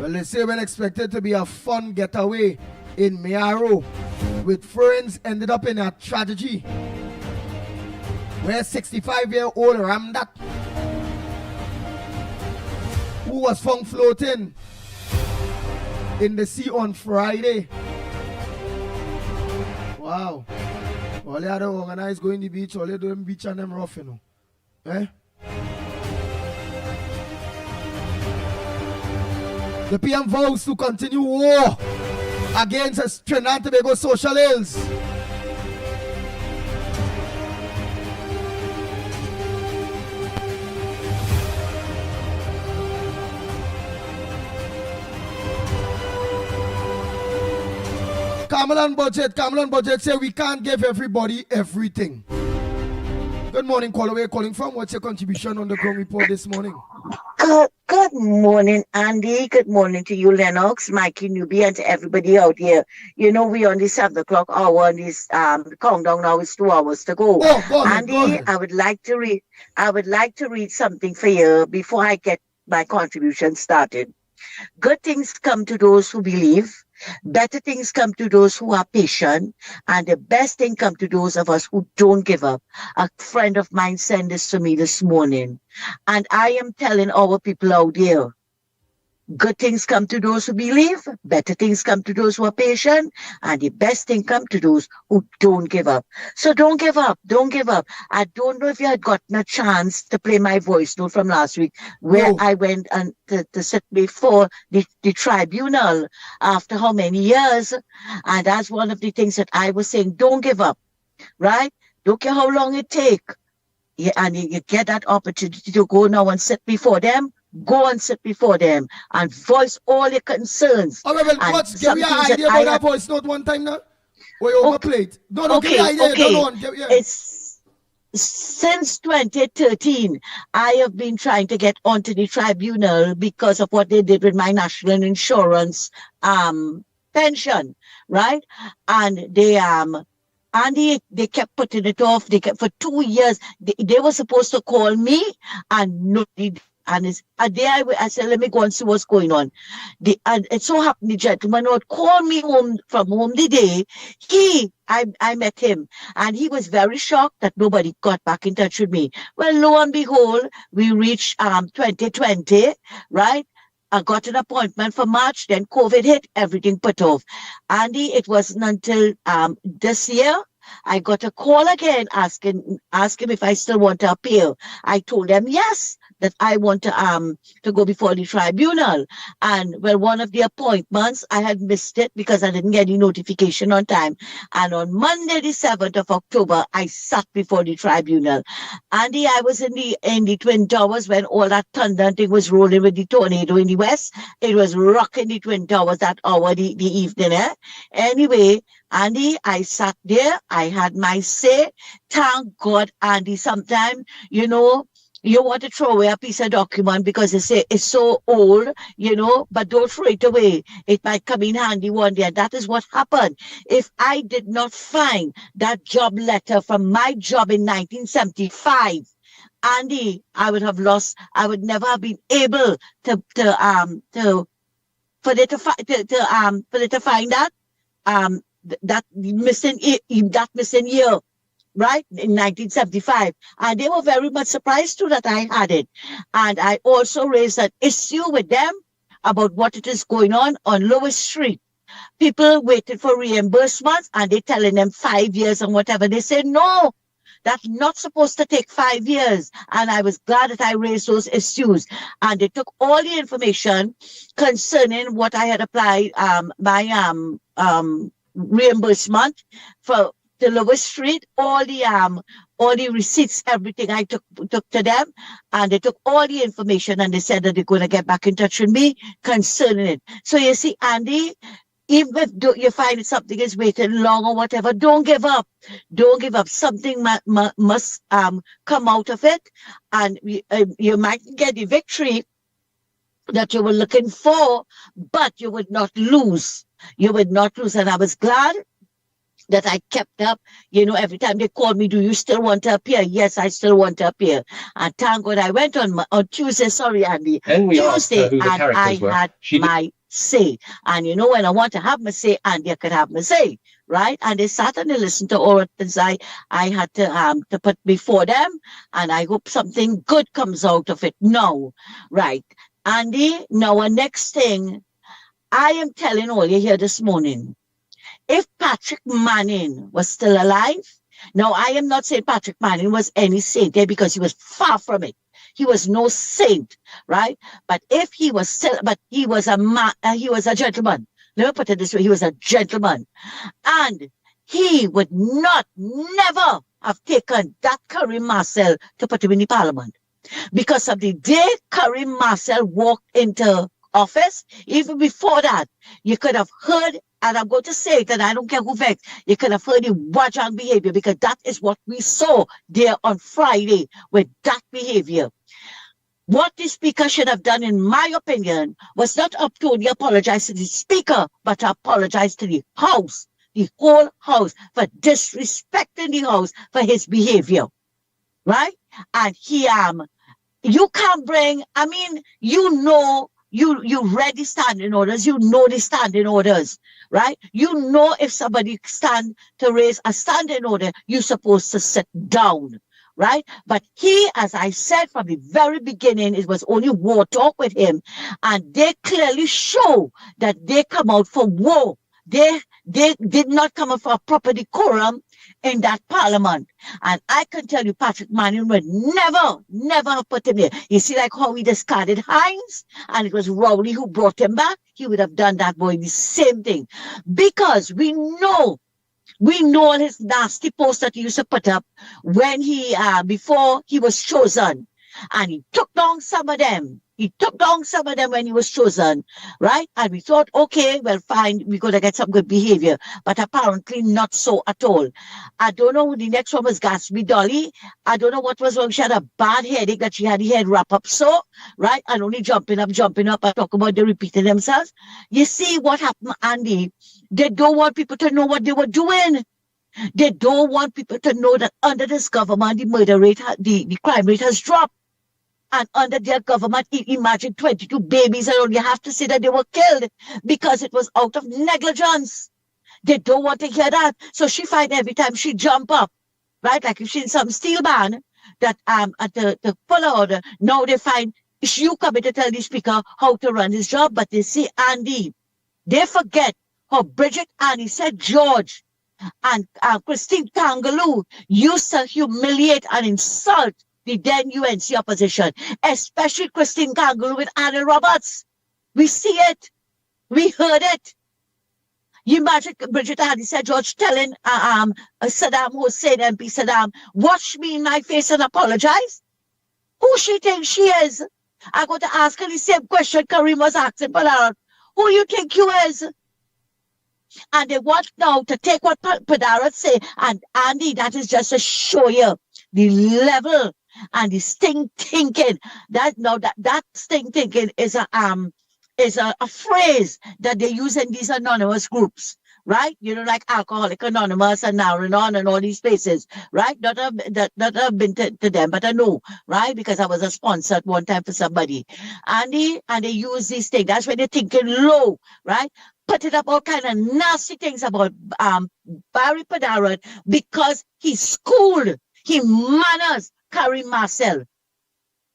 Well, they say when expected to be a fun getaway in Miaro, with friends ended up in a tragedy where 65-year-old Ramdat, who was found floating in the sea on Friday. Wow. All they had to organize going to the beach, all they doing beach and them rough, you know. Eh? The PM vows to continue war against Trinidad and Tobago social ills. Cameron Budget say we can't give everybody everything. Good morning, caller. Where you calling from? What's your contribution on the ground report this morning? Good morning, Andy. Good morning to you, Lennox, Mickie, Newbie, and to everybody out here. You know, we on the 7 o'clock hour, and this countdown now is 2 hours to go. Oh, go ahead, Andy, go ahead. I would like to read something for you before I get my contribution started. Good things come to those who believe. Better things come to those who are patient, and the best thing come to those of us who don't give up. A friend of mine sent this to me this morning, and I am telling our people out there, good things come to those who believe, better things come to those who are patient, and the best thing come to those who don't give up. So don't give up. Don't give up. I don't know if you had gotten a chance to play my voice note from last week, where I went and to sit before the tribunal after how many years. And that's one of the things that I was saying, don't give up, right? Don't care how long it takes. Yeah, and you get that opportunity to go now and sit before them. Go and sit before them and voice all your concerns. All right, well, give me an idea about that voice note one time now. Or you overplayed. No, give me an idea. Okay. Go on. It's since 2013, I have been trying to get onto the tribunal because of what they did with my national insurance pension, right? And they kept putting it off. For 2 years. They were supposed to call me, and nobody. And a day I said, let me go and see what's going on. And it so happened the gentleman would call me home from home the day. I met him, and he was very shocked that nobody got back in touch with me. Well, lo and behold, we reached 2020, right? I got an appointment for March, then COVID hit, everything put off. Andy, it wasn't until this year I got a call again asking him if I still want to appeal. I told them yes, that I want to go before the tribunal. And well, one of the appointments, I had missed it because I didn't get any notification on time. And on Monday, the 7th of October, I sat before the tribunal. Andy, I was in the Twin Towers when all that thunder and thing was rolling with the tornado in the west. It was rocking the Twin Towers that hour, the evening. Anyway, Andy, I sat there. I had my say. Thank God, Andy. Sometimes, you know, you want to throw away a piece of document because they say it's so old, you know, but don't throw it away. It might come in handy one day. And that is what happened. If I did not find that job letter from my job in 1975, Andy, I would have lost. I would never have been able to find that missing year. Right, in 1975. And they were very much surprised too that I had it. And I also raised an issue with them about what it is going on Lewis Street. People waited for reimbursements and they're telling them 5 years and whatever. They say, no, that's not supposed to take 5 years. And I was glad that I raised those issues. And they took all the information concerning what I had applied, my reimbursement for the Lewis Street, all all the receipts, everything I took to them, and they took all the information, and they said that they're going to get back in touch with me concerning it. So you see, Andy, even if you find something is waiting long or whatever, don't give up. Don't give up. Something must come out of it, and you might get the victory that you were looking for, but you would not lose. You would not lose, and I was glad that I kept up. Every time they called me, do you still want to appear? Yes, I still want to appear. And thank God I went on Tuesday, sorry, Andy. And we asked her Tuesday, who the and characters I were. had my say. And when I want to have my say, Andy, I could have my say, right? And they sat and they listened to all the things I had to put before them. And I hope something good comes out of it now, right? Andy, now our next thing, I am telling all you here this morning, if Patrick Manning was still alive, now I am not saying Patrick Manning was any saint there, because he was far from it. He was no saint, right? But if he was still, but he was a man, he was a gentleman. Let me put it this way: he was a gentleman, and he would never have taken that Curry Marcel to put him in the parliament, because of the day Curry Marcel walked into office. Even before that, you could have heard, and I'm going to say it, and I don't care who vexed, you could have heard the wajang behavior, because that is what we saw there on Friday with that behavior. What the speaker should have done, in my opinion, was not up to only apologize to the speaker, but to apologize to the house, the whole house, for disrespecting the house for his behavior, right? And you can't bring, you read the standing orders, the standing orders, right? If somebody stand to raise a standing order, you're supposed to sit down, right? But he, as I said from the very beginning, it was only war talk with him, and they clearly show that they come out for war. They did not come out for a proper decorum in that parliament. And I can tell you, Patrick Manning would never have put him there. You see, like how he discarded Hines, and it was Rowley who brought him back. He would have done that boy the same thing, because we know all his nasty posts that he used to put up when he before he was chosen, and he took down some of them. He took down some of them when he was chosen, right? And we thought, okay, well, fine, we're going to get some good behavior. But apparently not so at all. I don't know who the next one was, Gatsby Dolly. I don't know what was wrong. She had a bad headache that she had the head wrap up so, right? And only jumping up. I talk about they repeating themselves. You see what happened, Andy? They don't want people to know what they were doing. They don't want people to know that under this government, the murder rate, the crime rate has dropped. And under their government, imagine 22 babies, and you have to say that they were killed because it was out of negligence. They don't want to hear that. So she find every time she jump up, right? Like if she's in some steel band, that at the full order, now they find you coming to tell the speaker how to run his job, but they see Andy. They forget how Bridget Annie said George and Christine Kangaloo used to humiliate and insult the then UNC opposition, especially Christine Kangaroo with Anna Roberts. We see it. We heard it. You imagine Bridget Andy said George telling Saddam Hussein, MP Saddam, watch me in my face and apologize. Who she thinks she is? I'm going to ask her the same question Kareem was asking Padarat. Who you think you is? And they want now to take what Padarat say, and Andy, that is just to show you the level and the stink thinking. That stink thinking is a phrase that they use in these anonymous groups, right? Like Alcoholic Anonymous and Al-Anon and all these places, right? Not have been to them, but I know, right? Because I was a sponsor at one time for somebody. And they use these things. That's when they're thinking low, right? Put it up all kind of nasty things about Barry Padarat, because he schooled, he manners Karim Marcel,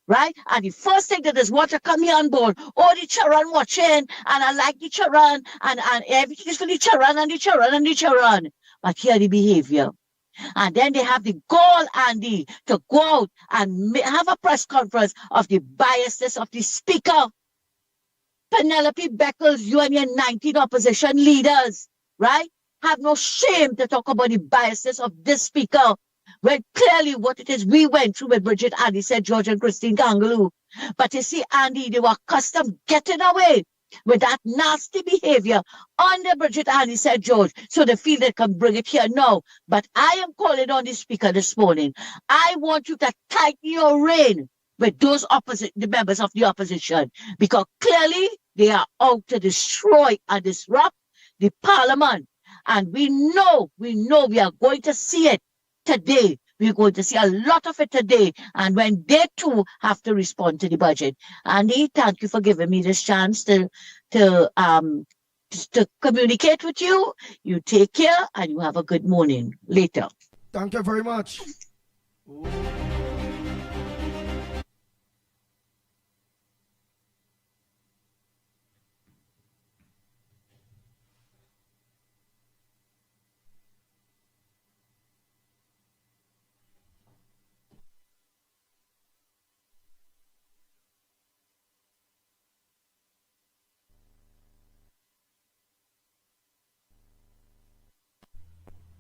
right? And the first thing that is water come here on board. Oh, the Charan watching, and I like the Charan, and everything is for the Charan and the Charan and the Charan. But here the behavior. And then they have the gall, Andy, to go out and have a press conference of the biasness of the speaker. Penelope Beckles, you and your 19 opposition leaders, right? Have no shame to talk about the biasness of this speaker. When clearly what it is we went through with Bridget, Andy said George and Christine Gangaloo. But you see, Andy, they were accustomed getting away with that nasty behavior under Bridget, Andy said George, so they feel they can bring it here now. But I am calling on the speaker this morning. I want you to tighten your rein with those the members of the opposition, because clearly they are out to destroy and disrupt the parliament. And we know we are going to see it today. We're going to see a lot of it today. And when they too have to respond to the budget. Andy, thank you for giving me this chance to communicate with you. You take care and you have a good morning. Later. Thank you very much.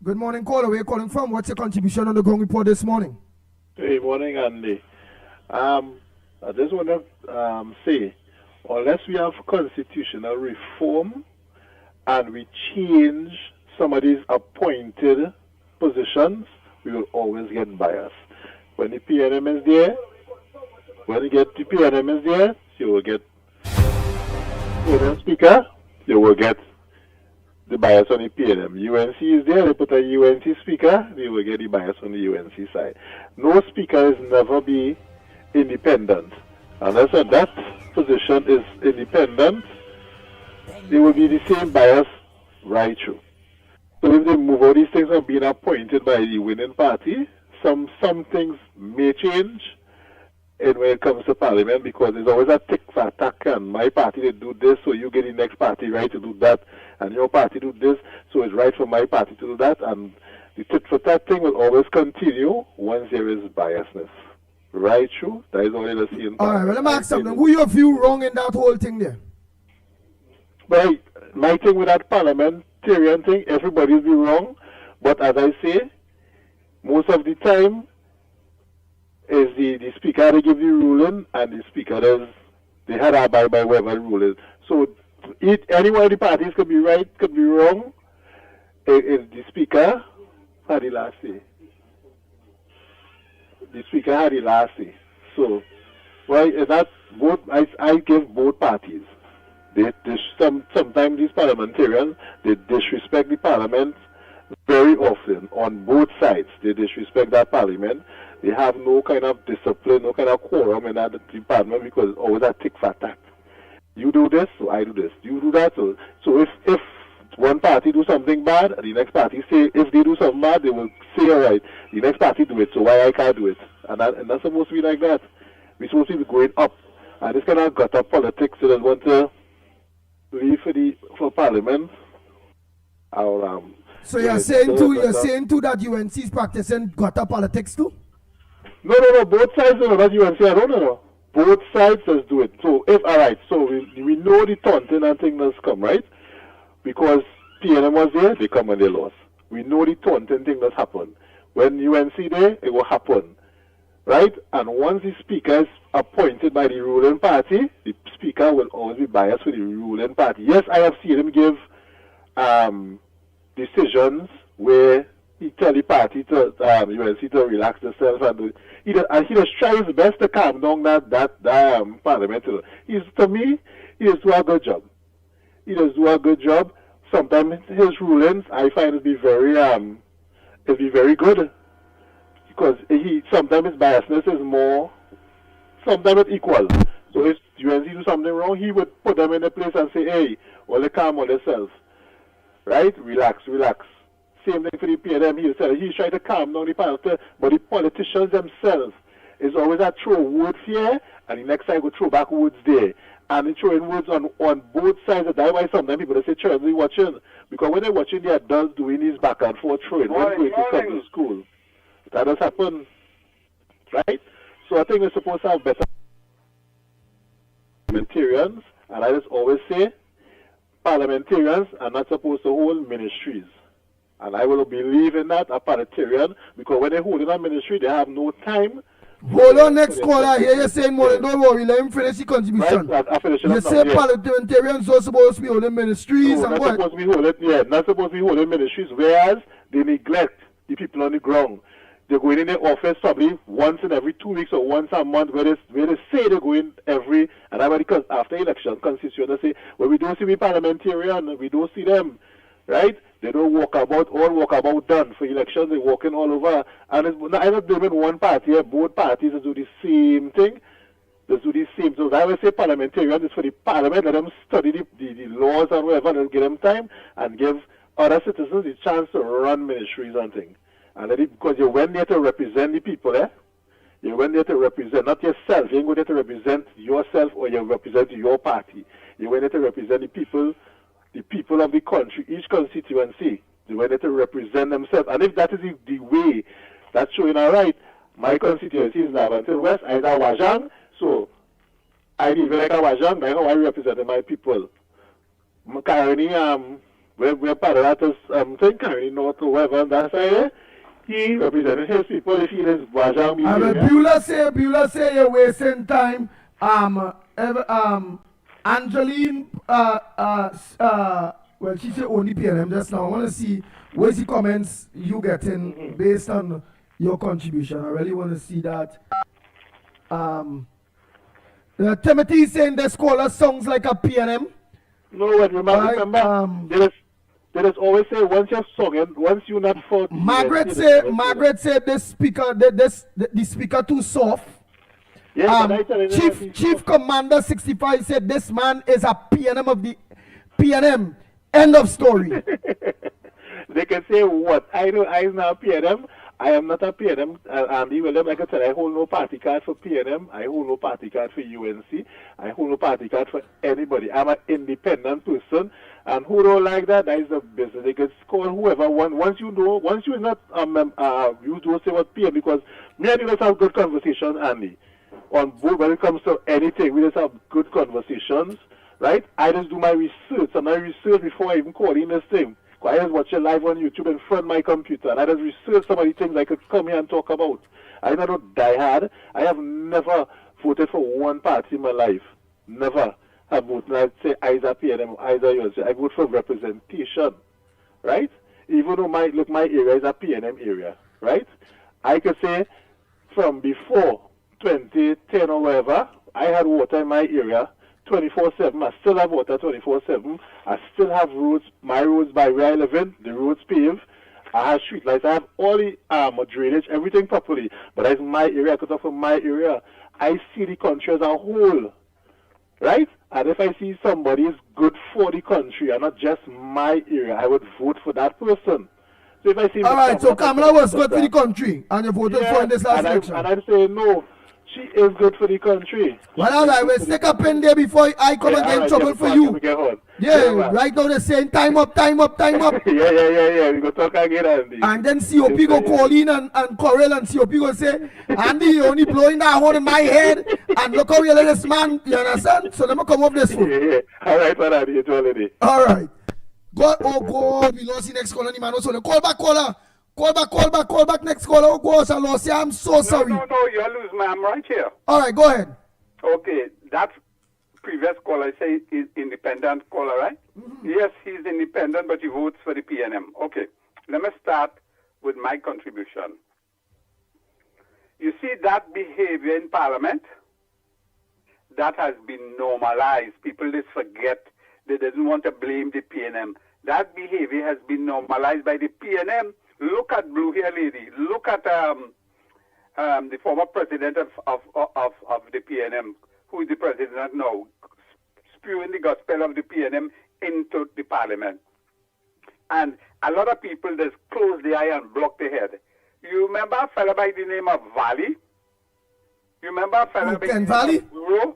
Good morning, caller. Where are you calling from? What's your contribution on the ground report this morning? Hey, morning, Andy. I just want to say, unless we have constitutional reform and we change some of these appointed positions, we will always get bias. When the PNM is there, you will get the speaker, you will get the bias on the PNM. UNC is there, they put a UNC speaker, they will get the bias on the UNC side. No speaker is never be independent. Unless that position is independent, there will be the same bias right through. So if they move all these things are being appointed by the winning party, some things may change and when it comes to parliament, because there's always a tick for tack, and my party they do this, so you get the next party right to do that, and your party do this, so it's right for my party to do that, and the tit for tat thing will always continue once there is biasness. Right through, that is all you're seeing. All right, well, let me ask something. Who you view wrong in that whole thing there? Well, my thing with that parliamentarian thing, everybody's be wrong, but as I say, most of the time, is the speaker they give the ruling, and the speaker does they had to abide by whatever the rule is. So any one of the parties could be right, could be wrong. If the speaker had the last say. The speaker had the last say. So that both I give both parties. Sometimes these parliamentarians they disrespect the parliament very often on both sides. They disrespect that parliament. They have no kind of discipline, no kind of quorum in that department because it's always a tick for tack. You do this, so I do this. You do that, so if one party do something bad, the next party say if they do something bad, they will say all right. The next party do it, so why I can't do it? And that's supposed to be like that. We're supposed to be going up, and this kind of gutter politics. So they want to leave for parliament. So you're saying too that UNC is practicing gutter politics too? No. Both sides do that. UNC, I don't know. Both sides just do it. So we know the taunting and thing that's come, right? Because PNM was there, they come and they lost. We know the taunting thing that's happened. When UNC there, it will happen, right? And once the speaker is appointed by the ruling party, the speaker will always be biased for the ruling party. Yes, I have seen him give decisions where he tell the party to UNC to relax themselves and he does try his best to calm down that parliament. To me, he does do a good job. He does do a good job. Sometimes his rulings I find it be very good because sometimes his biasness is more, sometimes it's equal. So if UNC do something wrong, he would put them in a place and say, hey, well they calm on themselves. Right? Relax. Same thing for the PNM. He's trying to calm down the party, but the politicians themselves is always a throw words here, and the next side go throw back words there. And they're throwing words on both sides. That's why sometimes people say, children are watching. Because when they're watching the adults doing these back and forth throwing, when they're going to come to school, that does happen. Right? So I think we're supposed to have better parliamentarians, and I just always say, parliamentarians are not supposed to hold ministries. And I will believe in that, a parliamentarian, because when they hold in a ministry, they have no time. Hold on, next caller. Here you're saying more. Don't worry, let him finish the contribution. Right, I finish it You up say now, parliamentarians are supposed to be holding ministries No, and not what? supposed to be holding, not supposed to be holding ministries, whereas they neglect the people on the ground. They go in their office probably once in every 2 weeks or once a month, where they say they go in every, and everybody, because after election, constituents say, well, we don't see the parliamentarian, we don't see them, right? They don't walk about, all walk about done for elections, they're walking all over, and it's not, I'm not blaming one party, both parties do the same thing. They do the same. So I would say parliamentarian is for the parliament, let them study the laws and whatever, and give them time and give other citizens the chance to run ministries and things. And let it, because you went there to represent the people, eh? You went there to represent, not yourself. You ain't going there to represent yourself or you represent your party. You went there to represent the people of the country, each constituency. They went there to represent themselves. And if that is the way that's showing all right, my constituency is Navantil West, I know Wajang, so I live like a Wajang, I know I represent my people. Currently, we're part of that thing, currently North or whatever, and that's why he represented his people if he is Wajang. Beulah say you're wasting time. Angeline, well, she said only PNM just now. I want to see where's the comments you getting based on your contribution. I really want to see that. Timothy is saying this caller sounds like a PNM. No, remember, they just always say once you're singing, once you're not for. Margaret said this speaker, the speaker too soft. Yes, Chief Commander 65 said this man is a PNM of the PNM. End of story. They can say what? I know I'm not a PNM. I am not a PNM. Andy William, like I said, I hold no party card for PNM. I hold no party card for UNC. I hold no party card for anybody. I'm an independent person. And who don't like that, that is a business. They can call whoever want. Once you're not, you don't say what PM, because me and you just have good conversation, Andy. On board when it comes to anything, we just have good conversations, right? I just do my research, and I research before I even call in this thing. I just watch it live on YouTube in front of my computer, and I just research some of the things I could come here and talk about. I'm not a diehard. I have never voted for one party in my life. Never have voted. I'd say either PNM, either yours. I vote for representation, right? Even though my area is a PNM area, right? I could say from before 2010 or whatever, I had water in my area 24/7. I still have water 24/7. I still have roads, my roads by where I live in, the roads paved. I have street lights. I have all the drainage, everything properly. But that's my area, because of my area, I see the country as a whole, right? And if I see somebody is good for the country and not just my area, I would vote for that person. So if I see all right, so Kamala was good for the country, and you voted for in this last election. And I'd say no. She is good for the country. Well, all right, we'll stick up in there before I come and get in trouble for you. Right now they're saying time up. Yeah. We go talk again, Andy. And then COP go call in and quarrel, and COP go say, Andy, you're only blowing that hole in my head, and look how you let this man, you understand? So let me come up this one. Yeah. All right, man, Andy, it's already. All right. God, oh God, we lost the next caller, man. Also, call back, caller. Call back, next caller. Oh, gosh, I lost you. I'm so sorry. No, you're losing, man. I'm right here. All right, go ahead. Okay, that previous caller say is independent caller, right? Mm-hmm. Yes, he's independent, but he votes for the PNM. Okay, let me start with my contribution. You see that behavior in Parliament? That has been normalized. People just forget. They doesn't want to blame the PNM. That behavior has been normalized by the PNM. Look at Blue Hair Lady. Look at the former president of the PNM, who is the president now, spewing the gospel of the PNM into the parliament. And a lot of people just close the eye and block the head. You remember a fellow by the name of Valley? You remember a fellow by the name of Guru?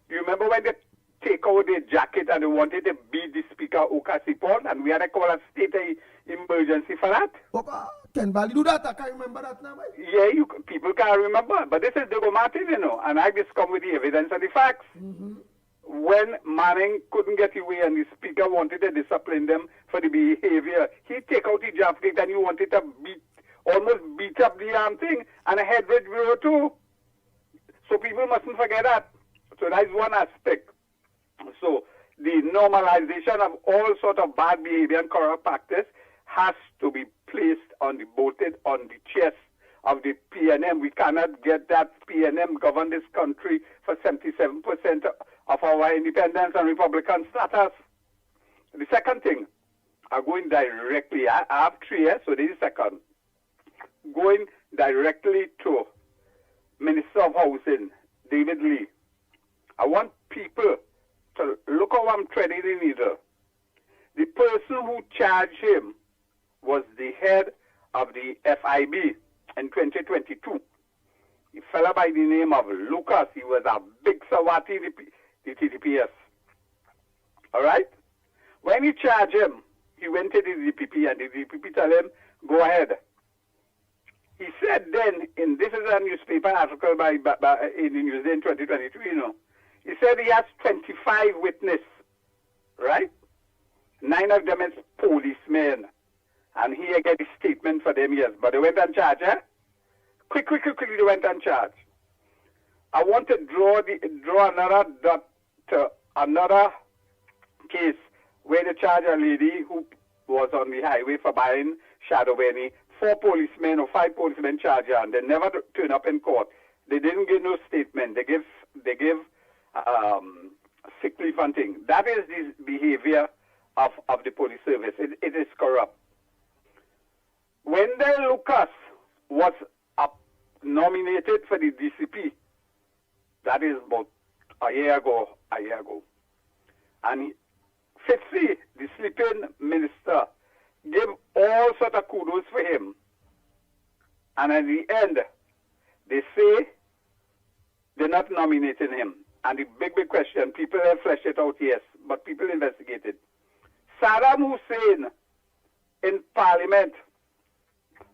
You remember when they take out their jacket and they wanted to beat the speaker, Okasipon, and we had to call a state emergency for that? Can Valley do that? I can't remember that now. Yeah, people can't remember. But this is Dogo Martin, you know, and I just come with the evidence and the facts. Mm-hmm. when Manning couldn't get away and the speaker wanted to discipline them for the behavior, he take out the jacket and he wanted to almost beat up the thing, and a Headbridge Bureau too. So people mustn't forget that. So that is one aspect. So the normalization of all sort of bad behavior and corrupt practice has to be placed on the bolted on the chest of the PNM. We cannot get that PNM govern this country for 77% of our independence and Republican status. The second thing, I'm going directly, I have 3 years, so this is second. Going directly to Minister of Housing, David Lee. I want people to look how I'm treading in either. The person who charged him was the head of the FIB in 2022. A fella by the name of Lucas. He was a big Sawati, the TTPS. All right? When he charged him, he went to the DPP and the DPP told him, go ahead. He said then, this is a newspaper article in the Newsday in 2023, you know. He said he has 25 witnesses, right? 9 of them is policemen. And he get a statement for them, yes. But they went on charge, eh? Quickly, they went on charge. I want to draw another dot to another case where they charge a lady who was on the highway for buying shadow benny. 4 policemen or 5 policemen charge her, and they never turn up in court. They didn't give no statement. They give sick leave and thing. That is the behavior of the police service. It is corrupt. When Lucas was nominated for the DCP, that is about a year ago, and Fitzy, the sleeping minister, gave all sort of kudos for him. And at the end, they say they're not nominating him. And the big question, people have fleshed it out, yes, but people investigated. Saddam Hussein in Parliament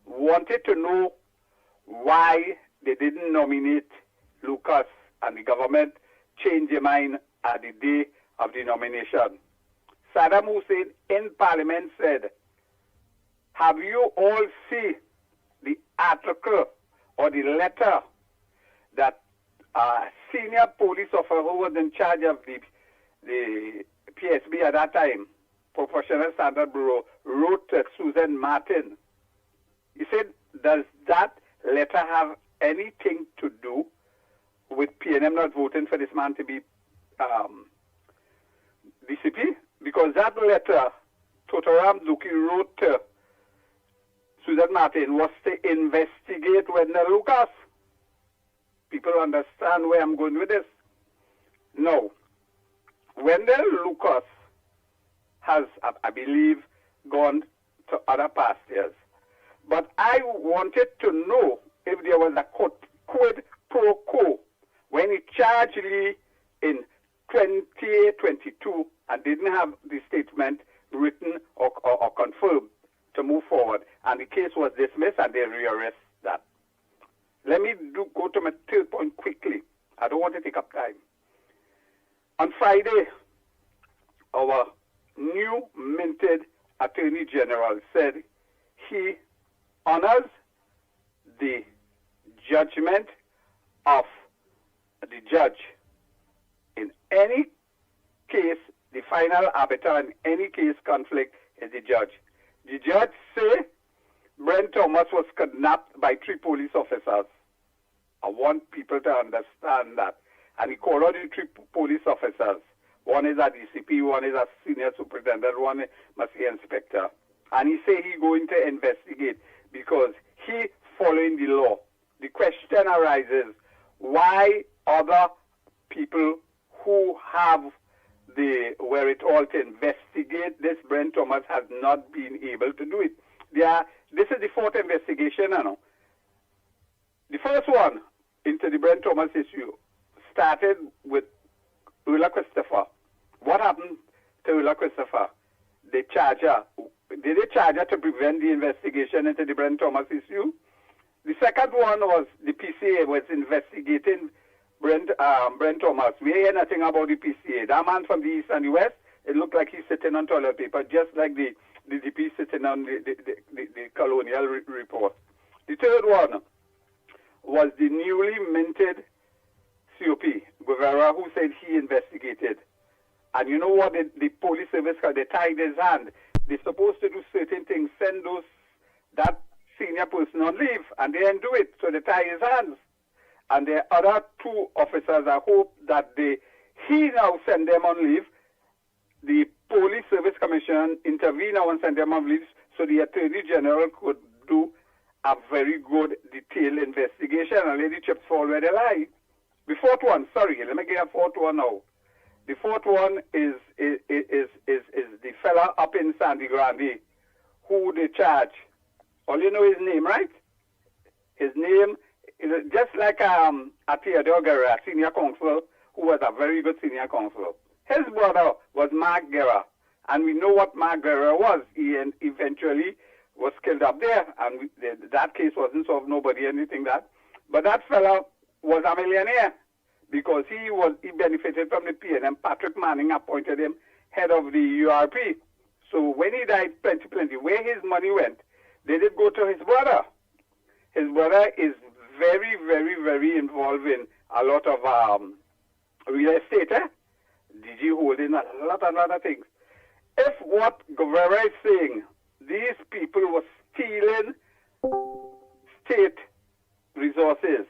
wanted to know why they didn't nominate Lucas, and the government changed their mind at the day of the nomination. Saddam Hussein in Parliament said, have you all seen the article or the letter that a senior police officer who was in charge of the PSB at that time, Professional Standard Bureau, wrote to Susan Martin? He said, does that letter have anything to do with PNM not voting for this man to be DCP? Because that letter, Totaram Duki wrote to Susan Martin was to investigate Wendell Lucas. People understand where I'm going with this. No. Wendell Lucas has, I believe, gone to other pastures. But I wanted to know if there was a quid pro quo when he charged Lee in 2022 and didn't have the statement written or confirmed to move forward. And the case was dismissed and they rearrest that. Let me go to my third point quickly. I don't want to take up time. On Friday, our new minted Attorney General said he honors the judgment of the judge. In any case, the final arbiter in any case conflict is the judge. The judge say Brent Thomas was kidnapped by 3 police officers. I want people to understand that. And he called out the 3 police officers. One is a DCP, one is a senior superintendent, one must be inspector. And he say he going to investigate because he following the law. The question arises, why other people who have the wherewithal to investigate this, Brent Thomas has not been able to do it. This is the 4th investigation, you know. The first one into the Brent Thomas issue started with Ulla Christopher. What happened to Ulla Christopher? They charge her. Did they charge her to prevent the investigation into the Brent Thomas issue? The second one was the PCA was investigating Brent Thomas. We hear nothing about the PCA. That man from the east and the west, it looked like he's sitting on toilet paper, just like the DP sitting on the colonial report. The third one was the newly minted COP, Guevara, who said he investigated. And you know what? The police service, they tied his hand. They're supposed to do certain things, send that senior person on leave, and they didn't do it, so they tie his hands. And the other two officers, I hope that he now send them on leave. The Police Service Commission intervene now and send them on leave, so the Attorney General could do a very good detailed investigation and let the chips fall where they lie. The fourth one, sorry, let me get a fourth one now. The fourth one is the fella up in Sandy Grande who they charge. All you know his name, right? His name is just like a Theodore Guerra, a senior counsel, who was a very good senior counsel. His brother was Mark Guerra, and we know what Mark Guerra was. He eventually was killed up there, and that case wasn't solved, nobody, anything that. But that fella was a millionaire, because he benefited from the PNM. Patrick Manning appointed him head of the URP. So when he died 2020, where his money went, they did go to his brother. His brother is very, very, very involved in a lot of real estate, DG holding a lot of things. If what Guevara is saying, these people were stealing state resources,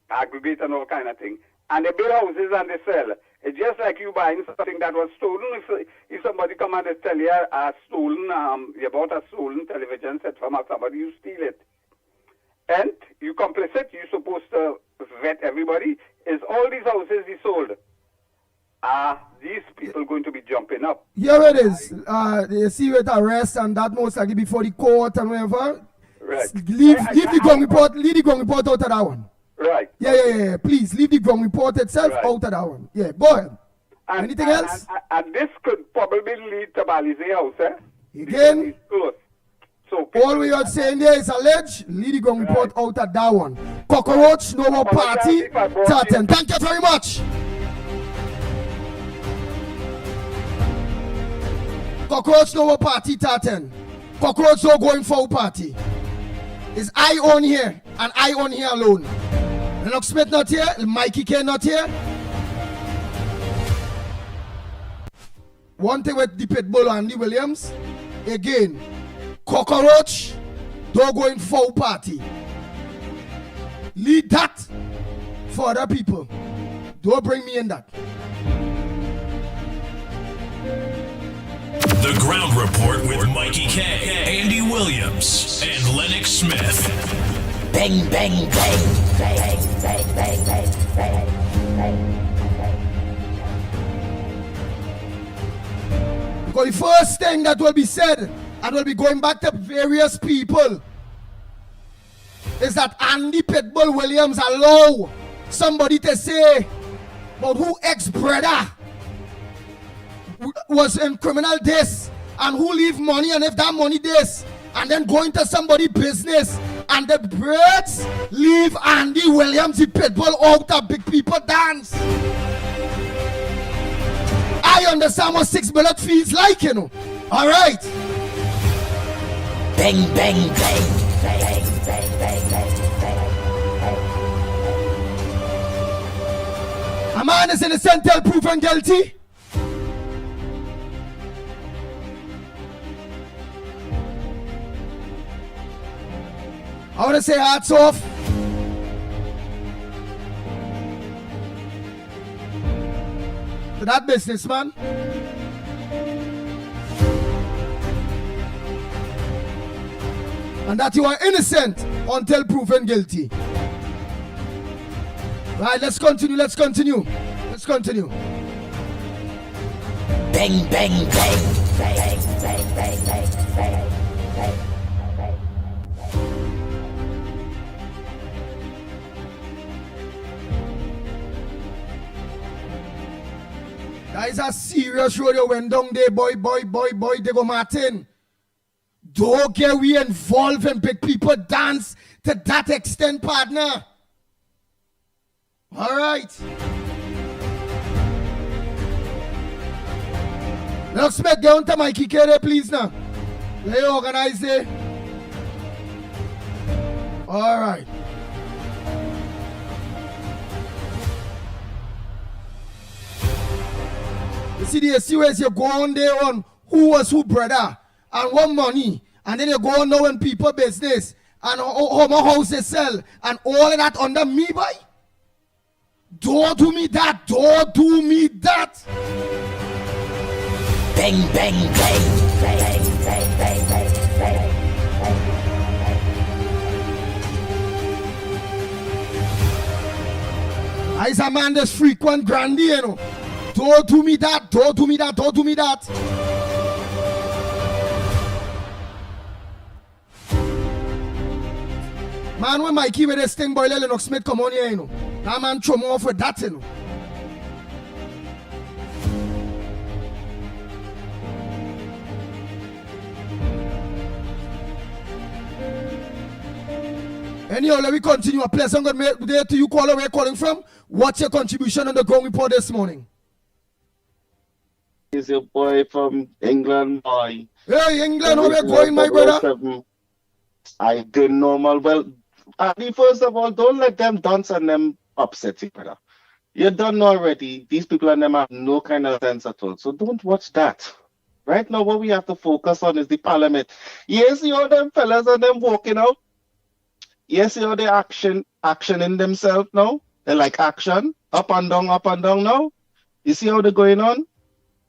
aggregate and all kind of thing, and they build houses and they sell. It's just like you buying something that was stolen. If somebody come and they tell you you bought a stolen television set from somebody, you steal it. And you complicit, you're supposed to vet everybody. Is all these houses he sold? Are these people going to be jumping up? Here it is. You see with arrest and that most likely before the court and whatever. Right. Leave the ground report out of that one. Right. Yeah. Please leave the ground report itself out of that one. Yeah, go ahead. Anything else? And this could probably lead to Balize House, Again, so all we are saying there is alleged. Leave the ground report out of that one. Cockroach, no more party. Tartan. Thank you very much. Cockroach, no more party, Tartan. Cockroach, no going for party. It's I on here, and I on here alone. Lennox Smith not here, Mickie Kerr not here. One thing with the Pitbull and Andy Williams, again, cockroach, don't go in full party. Lead that for other people. Don't bring me in that. The Ground Report with Mickie Kerr, Andy Williams, and Lennox Smith. Bang, bang, bang, bang, bang, bang, bang, bang, bang. Because the first thing that will be said, and will be going back to various people, is that Andy Pitbull Williams allow somebody to say about who ex-brother was in criminal this and who leave money, and if that money this, and then go into somebody's business, and the birds leave Andy Williams, the Pitbull, out of big people dance. I understand what 6 bullet feels like, you know. All right. Bang, bang, bang, bang, bang, bang, bang, bang. A man is innocent till proven guilty. I want to say hats off to that businessman. And that you are innocent until proven guilty. Right, let's continue. Bang, bang, bang, bang, bang, bang, bang, bang, bang. That is a serious rodeo went down there, boy, they go Martin. Don't get we involved in big people dance to that extent, partner. All right. Let's make down to Mickie Kerr, please now. Let you organize it. All right. You see the series you go on there on who was who brother and what money, and then you go on now in people business and how my house they sell and all of that under me, boy. Don't do me that. Don't do me that. Bang, bang, bang. Bang, bang, bang, bang, bang, bang. I's a man that's frequent grandy, you know. Don't do me that. Don't do me that. Don't do me that. Man, when Mickie with this thing, boy, Lennox Smith come on here, you know. That man throw me off with that, you know. Anyhow, let me continue. A pleasant good day to you, caller. Where you calling from? What's your contribution on the ground report this morning? Is your boy from England, boy. Hey, England, how you going, my brother? I did normal. Well, Andy, first of all, don't let them dance and them upset you, brother. You're done already. These people and them have no kind of sense at all. So don't watch that. Right now, what we have to focus on is the parliament. Yes, you know them fellas and them walking out. Yes, you know they action in themselves now. They like action. Up and down now. You see how they're going on?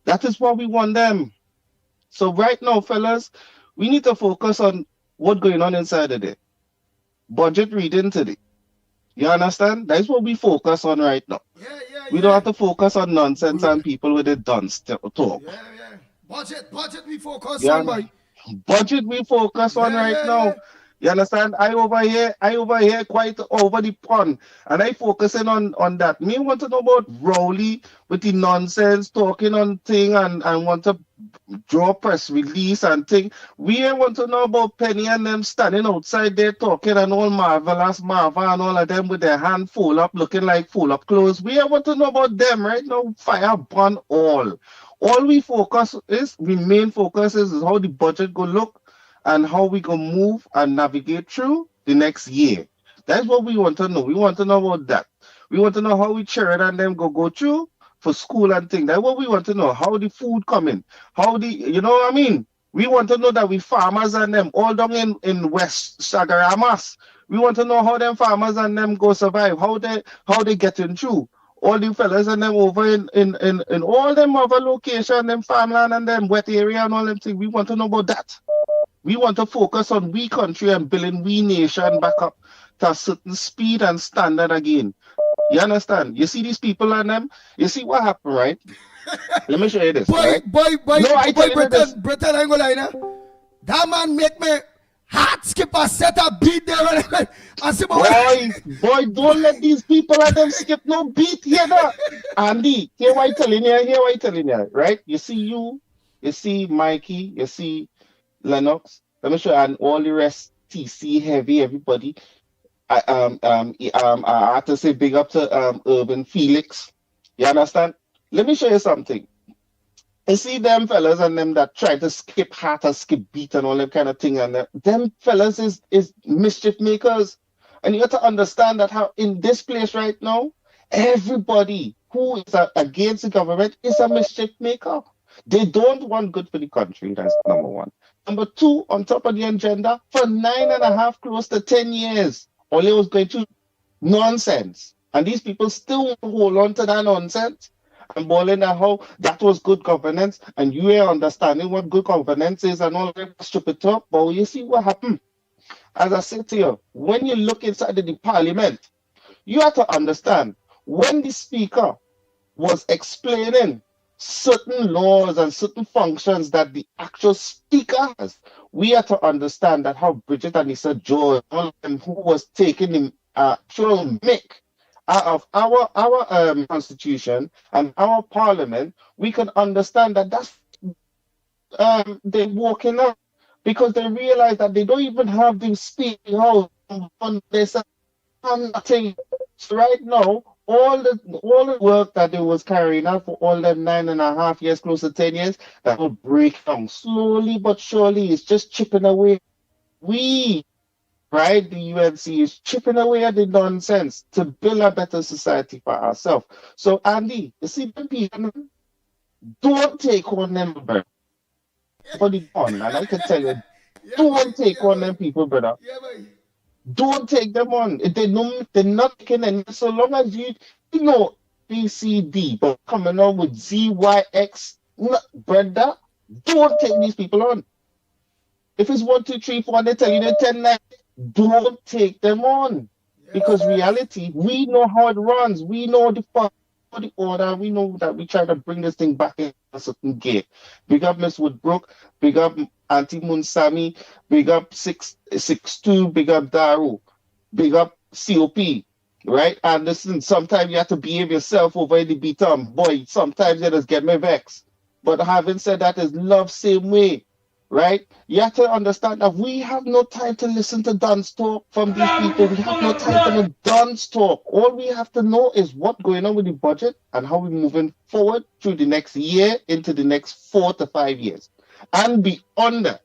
That is what we want them. So right now, fellas, we need to focus on what's going on inside of there. Budget reading today. You understand? That's what we focus on right now. We don't have to focus on nonsense and people with a dunce talk. Budget we focus on, boy. Budget we focus on right now. You understand? I over here quite over the pond. And I focusing on that. Me want to know about Rowley with the nonsense, talking on thing and want to draw press release and thing. We want to know about Penny and them standing outside there talking and all marvelous Marva and all of them with their hand full up, looking like full up clothes. We want to know about them right now. Fire burn all. All we main focus is how the budget go look and how we can move and navigate through the next year. That's what we want to know. We want to know about that. We want to know how we children and them go through for school and things. That's what we want to know. How the food coming. You know what I mean? We want to know that we farmers and them all down in West Sagaramas. We want to know how them farmers and them go survive. How they getting through. All the fellas and them over in all them other location, them farmland and them wet area and all them things. We want to know about that. We want to focus on we country and building we nation back up to a certain speed and standard again. You understand? You see these people and them? You see what happened, right? Let me show you this. Boy, Britain, I'm gonna lie. That man make me heart skip a set a beat there. I say, boy, don't let these people and them skip no beat here. Andy, here what I telling you, right? You see Mickie, you see Lennox, let me show you, and all the rest, TC, Heavy, everybody. I have to say big up to Urban Felix. You understand? Let me show you something. You see them fellas and them that try to skip heart or skip beat and all that kind of thing, and them fellas is mischief makers. And you have to understand that how in this place right now, everybody who is against the government is a mischief maker. They don't want good for the country. That's number one. Number two, on top of the agenda, for 9.5, close to 10 years, Ole was going to nonsense. And these people still hold on to that nonsense and balling at how that was good governance. And you are understanding what good governance is and all that stupid talk. But you see what happened? As I said to you, when you look inside the parliament, you have to understand when the speaker was explaining certain laws and certain functions that the actual speaker has, we have to understand that how Bridget and Lisa George, all of them who was taking the actual make out of our constitution and our parliament, we can understand that that's they're walking up because they realize that they don't even have the speaking out on this nothing. So right now, all the work that they was carrying out for all them 9.5 years, close to 10 years, that will break down slowly but surely. It's just chipping away. We, right, the UNC is chipping away at the nonsense to build a better society for ourselves. So Andy, you see the people, don't take on them, brother. For the gun, and I can tell you, don't take on them people, brother. Yeah, boy. Don't take them on. They're not making any. So long as you know BCD, but coming on with ZYX, brother, don't take these people on. If it's 1, 2, 3, 4, and they tell you they're 10, 9, don't take them on. Because reality, we know how it runs. We know the order. We know that we try to bring this thing back in a certain gear. Big up Miss Woodbrook. Big up Auntie Munsami. Big up 662. Big up Daru. Big up COP. Right? And listen, sometimes you have to behave yourself over in the beat. Boy, sometimes you just get me vexed. But having said that, is love same way. Right? You have to understand that we have no time to listen to dance talk from these people. We have no time for the dance talk. All we have to know is what's going on with the budget and how we're moving forward through the next year into the next 4 to 5 years. And beyond that,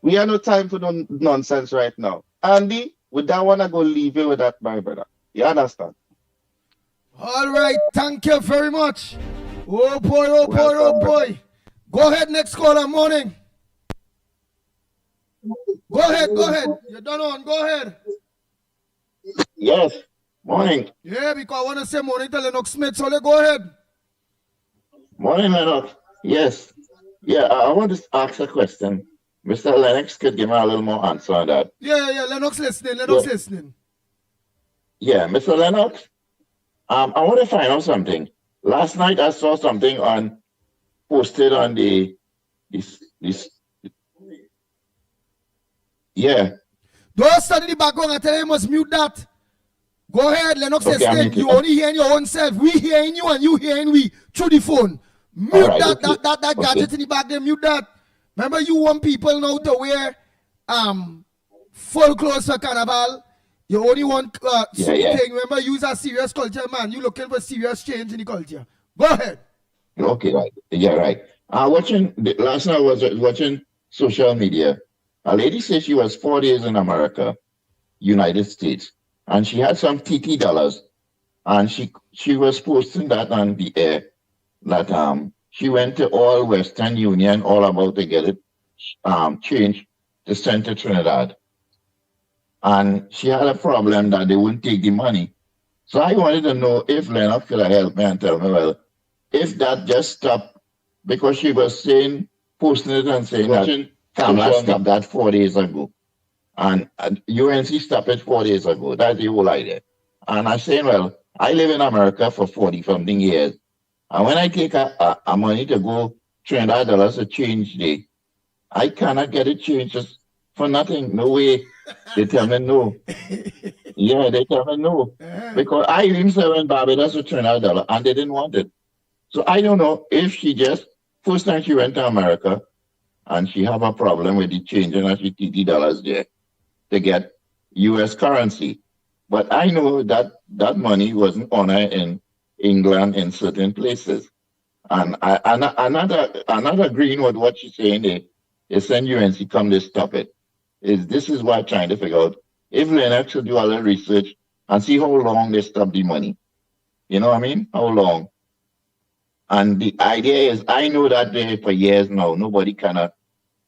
we have no time for no nonsense right now. Andy, with that one, I'm going to leave you with that, my brother. You understand? All right, thank you very much. Oh boy, oh boy, Welcome, oh boy. Go ahead, next caller, morning. Go ahead. You're done on, go ahead. Yes, morning. Yeah, because I want to say morning to Lennox Smith, so go ahead. Morning, Lennox. Yes. Yeah, I want to ask a question. Mr. Lennox could give me a little more answer on that. Yeah, Lennox listening, listening. Yeah, Mr. Lennox, I want to find out something. Last night I saw something posted on this. Yeah. Don't study the background. I tell you, you must mute that. Go ahead, Lennox. Okay, You only hearing your own self. We hearing you and you hearing we through the phone. Mute right, that gadget in the back there. Mute that. Remember, you want people now to wear full clothes for carnival. You only want thing. Remember, use a serious culture, man. You looking for serious change in the culture. Go ahead. Okay, right. Yeah, right. Last night I was watching social media. A lady said she was 4 days in America, United States, and she had some TT dollars, and she was posting that on the air that she went to all Western Union, all about to get it changed to send to Trinidad, and she had a problem that they wouldn't take the money. So I wanted to know if Lennox could help me and tell me, well, if that just stopped, because she was posting it and saying that Kamala stopped that 4 days ago. And UNC stopped it 4 days ago. That's the whole idea. And I'm saying, well, I live in America for 40-something years. And when I take a money to go $300 to change day, I cannot get it changed just for nothing. No way. They tell me no. Yeah, they tell me no. Because I even said in Barbados for $300 and they didn't want it. So I don't know if she just, first time she went to America, and she have a problem with the changing of the TT dollars there to get U.S. currency. But I know that that money wasn't honored in England in certain places. And I'm not agreeing with what she's saying. They send UNC come to stop it. This is what I'm trying to figure out. If Lennox should do a little research and see how long they stop the money. You know what I mean? How long? And the idea is, I know that there for years now, nobody cannot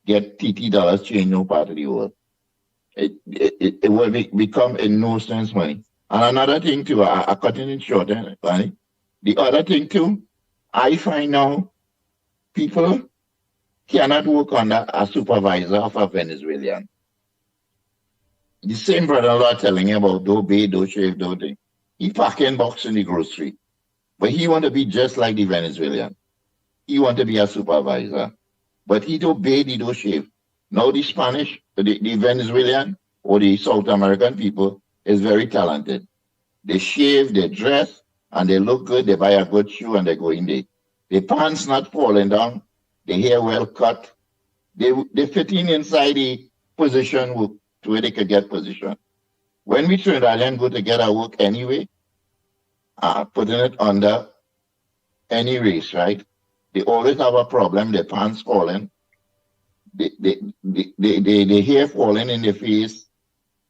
get TT dollars changed no part of the world. It will become a no sense money. And another thing too, I cutting it short, Bonnie. The other thing too, I find now people cannot work under a supervisor of a Venezuelan. The same brother-in-law telling you about don't bathe, don't shave, don't thing. He packing box in the grocery. But he want to be just like the Venezuelan. He want to be a supervisor. But he don't bathe, he don't shave. Now the Spanish, the Venezuelan or the South American people is very talented. They shave, they dress, and they look good. They buy a good shoe and they go in there. The pants not falling down. The hair well cut. They fit in inside the position to where they could get position. When we Trinidadian go to get our work anyway, putting it under any race, right? They always have a problem, their pants falling, they hair falling in their face.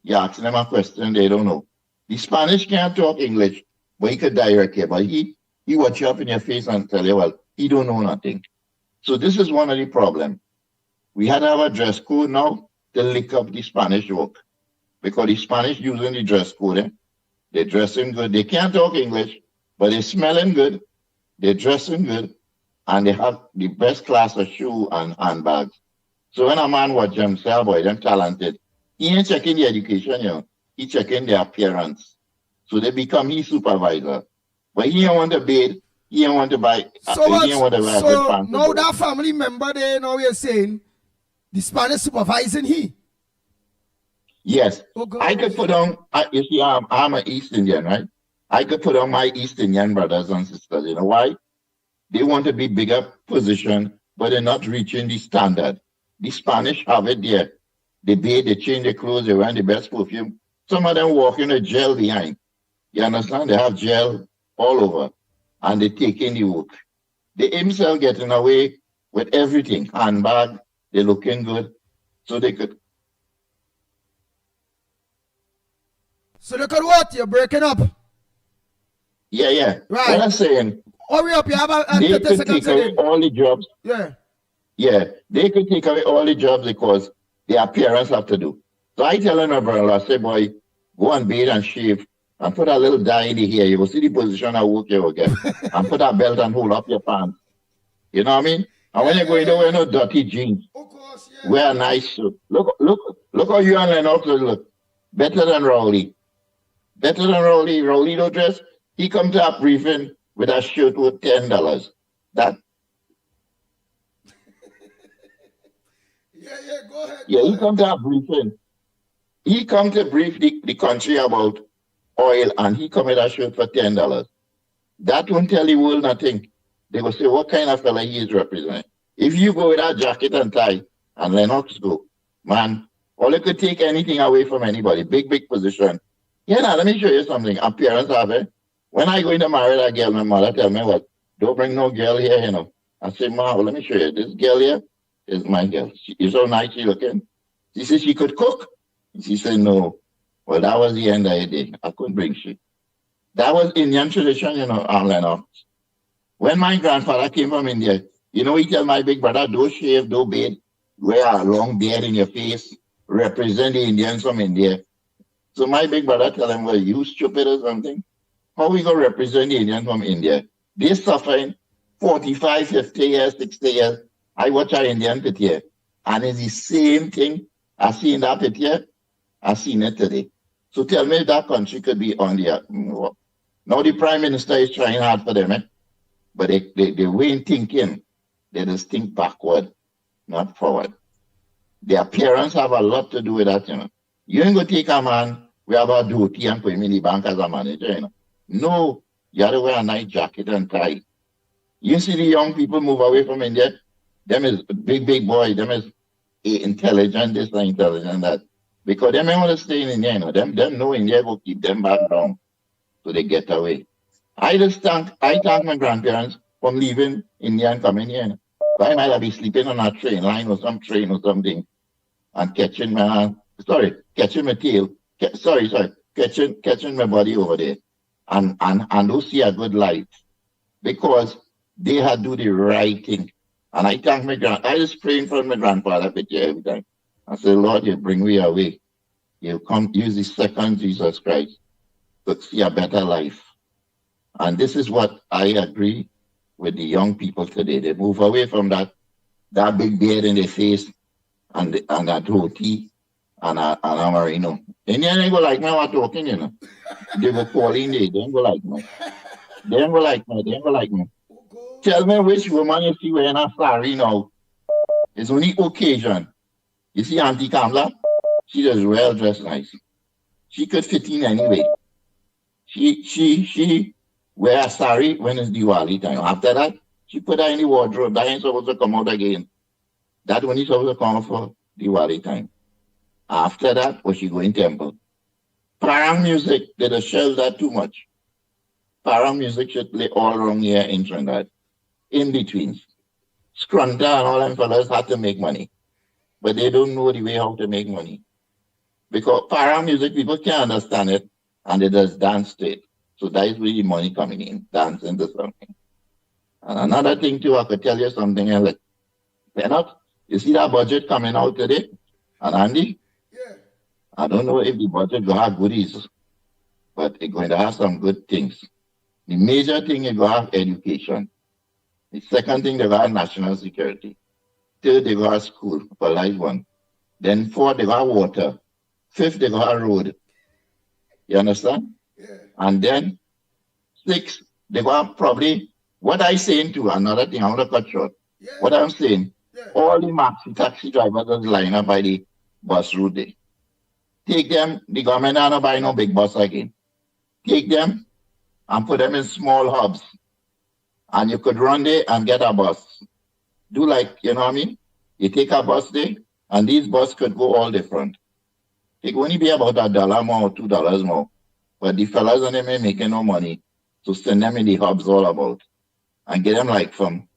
You ask them a question, they don't know. The Spanish can't talk English, but he could direct you. But he watch you up in your face and tell you, well, he don't know nothing. So this is one of the problems. We had to have a dress code now to lick up the Spanish work. Because the Spanish using the dress code, they're dressing good. They can't talk English, but they're smelling good, they're dressing good, and they have the best class of shoe and handbags. So when a man watch them, say, boy, them talented, he ain't checking the education, he checking their appearance. So they become his supervisor. But he don't want to bathe, he don't want to buy, he don't want to wear good pants. Now that family member there, now you're saying, the Spanish supervising he? Yes. I could put on, you see, I'm an East Indian, right? I could put on my East Indian brothers and sisters. You know why? They want to be bigger position, but they're not reaching the standard. The Spanish have it there. They bathe, they change their clothes, they wear the best perfume. Some of them walk in a gel behind. You understand? They have gel all over, and they take in the work. They themselves getting away with everything. Handbag, they're looking good, so they could. So look at what? You're breaking up. Yeah. Right. What I'm saying. Hurry up, you have they could take away all the jobs. Yeah, they could take away all the jobs because their appearance have to do. So I tell my brother-in-law, I say, boy, go and bathe and shave and put a little dye in the hair. You will see the position of work you will get. And put a belt and hold up your pants. You know what I mean? And when you go, you don't wear no dirty jeans. Of course, Wear a nice suit. Look how you and Lennox look. Better than Rowley. Rowley don't dress. He comes to a briefing with a shirt worth $10. That. Go ahead. He come to a briefing. He come to brief the country about oil, and he come with a shirt for $10. That won't tell the world nothing. They will say what kind of fella he is representing. If you go with a jacket and tie, and Lennox go, man, all you could take anything away from anybody. Big position. Now let me show you something. Appearance of it. When I go in to marry that girl, my mother tell me, what, don't bring no girl here, I say, Ma, well, let me show you. This girl here is my girl. She's so nice she looking. She said she could cook. She said, no. Well, that was the end of the day. I couldn't bring shit. That was Indian tradition, Lennox. When my grandfather came from India, he tell my big brother, don't shave, don't bathe, wear a long beard in your face, represent the Indians from India. So my big brother tell him, well, you stupid or something? How we going to represent the Indians from India? They're suffering 45, 50 years, 60 years. I watch our Indian picture, and it's the same thing I see in that picture, I seen it today. So tell me if that country could be on the now the Prime Minister is trying hard for them, but they ain't thinking. They just think backward, not forward. The appearance have a lot to do with that, You ain't going to take a man we have a duty and put him in the bank as a manager, No, you have to wear a nice jacket and tie. You see the young people move away from India, them is big boy, them is intelligent, this and intelligent that. Because them ain't want to stay in India, Them know India will keep them back down. So they get away. I thank my grandparents from leaving India and coming here. So I might have been sleeping on a train line or some train or something and catching my tail. Catching my body over there and don't see a good life because they had do the right thing. And I thank I just praying for my grandfather picture every time. I say, Lord, you bring me away. You come use the second Jesus Christ to see a better life. And this is what I agree with the young people today. They move away from that big beard in their face and that roti and a merino. Indian ain't go like me what talking, They go calling they ain't go like me. They ain't go like me. Tell me which woman you see wearing a sari now. It's only occasion. You see Auntie Kamla? She does well dressed nice. She could fit in anyway. She wear a sari when it's Diwali time. After that, she put her in the wardrobe. That ain't supposed to come out again. That one is supposed to come out for Diwali time. After that, was she going temple? Parang music, they just shelve that too much. para music should play all around here in Trinidad. In between. Scrunta and all them fellas have to make money. But they don't know the way how to make money. Because para music, people can't understand it, and they just dance to it. So that is where the money coming in, dancing to something. And another thing too, I could tell you something else. Lennox, you see that budget coming out today? And Andy? Yeah. I don't know if the budget will have goodies, but it's going to have some good things. The major thing is going to have education. The second thing, they got national security. Third, they got school for life one. Then fourth, they got water. Fifth, they got road. You understand? Yeah. And then six, they got probably, what I saying to another thing, I want to cut short. Yeah. What I'm saying, Yeah. all the maxi taxi drivers that line up by the bus route there. Take them, the government not buy no big bus again. Take them and put them in small hubs. And you could run there and get a bus. Do like, you know what I mean? You take a bus there, and these buses could go all different. It could only be about $1 more or $2 more. But the fellas on them ain't making no money to send them in the hubs all about. And get them like from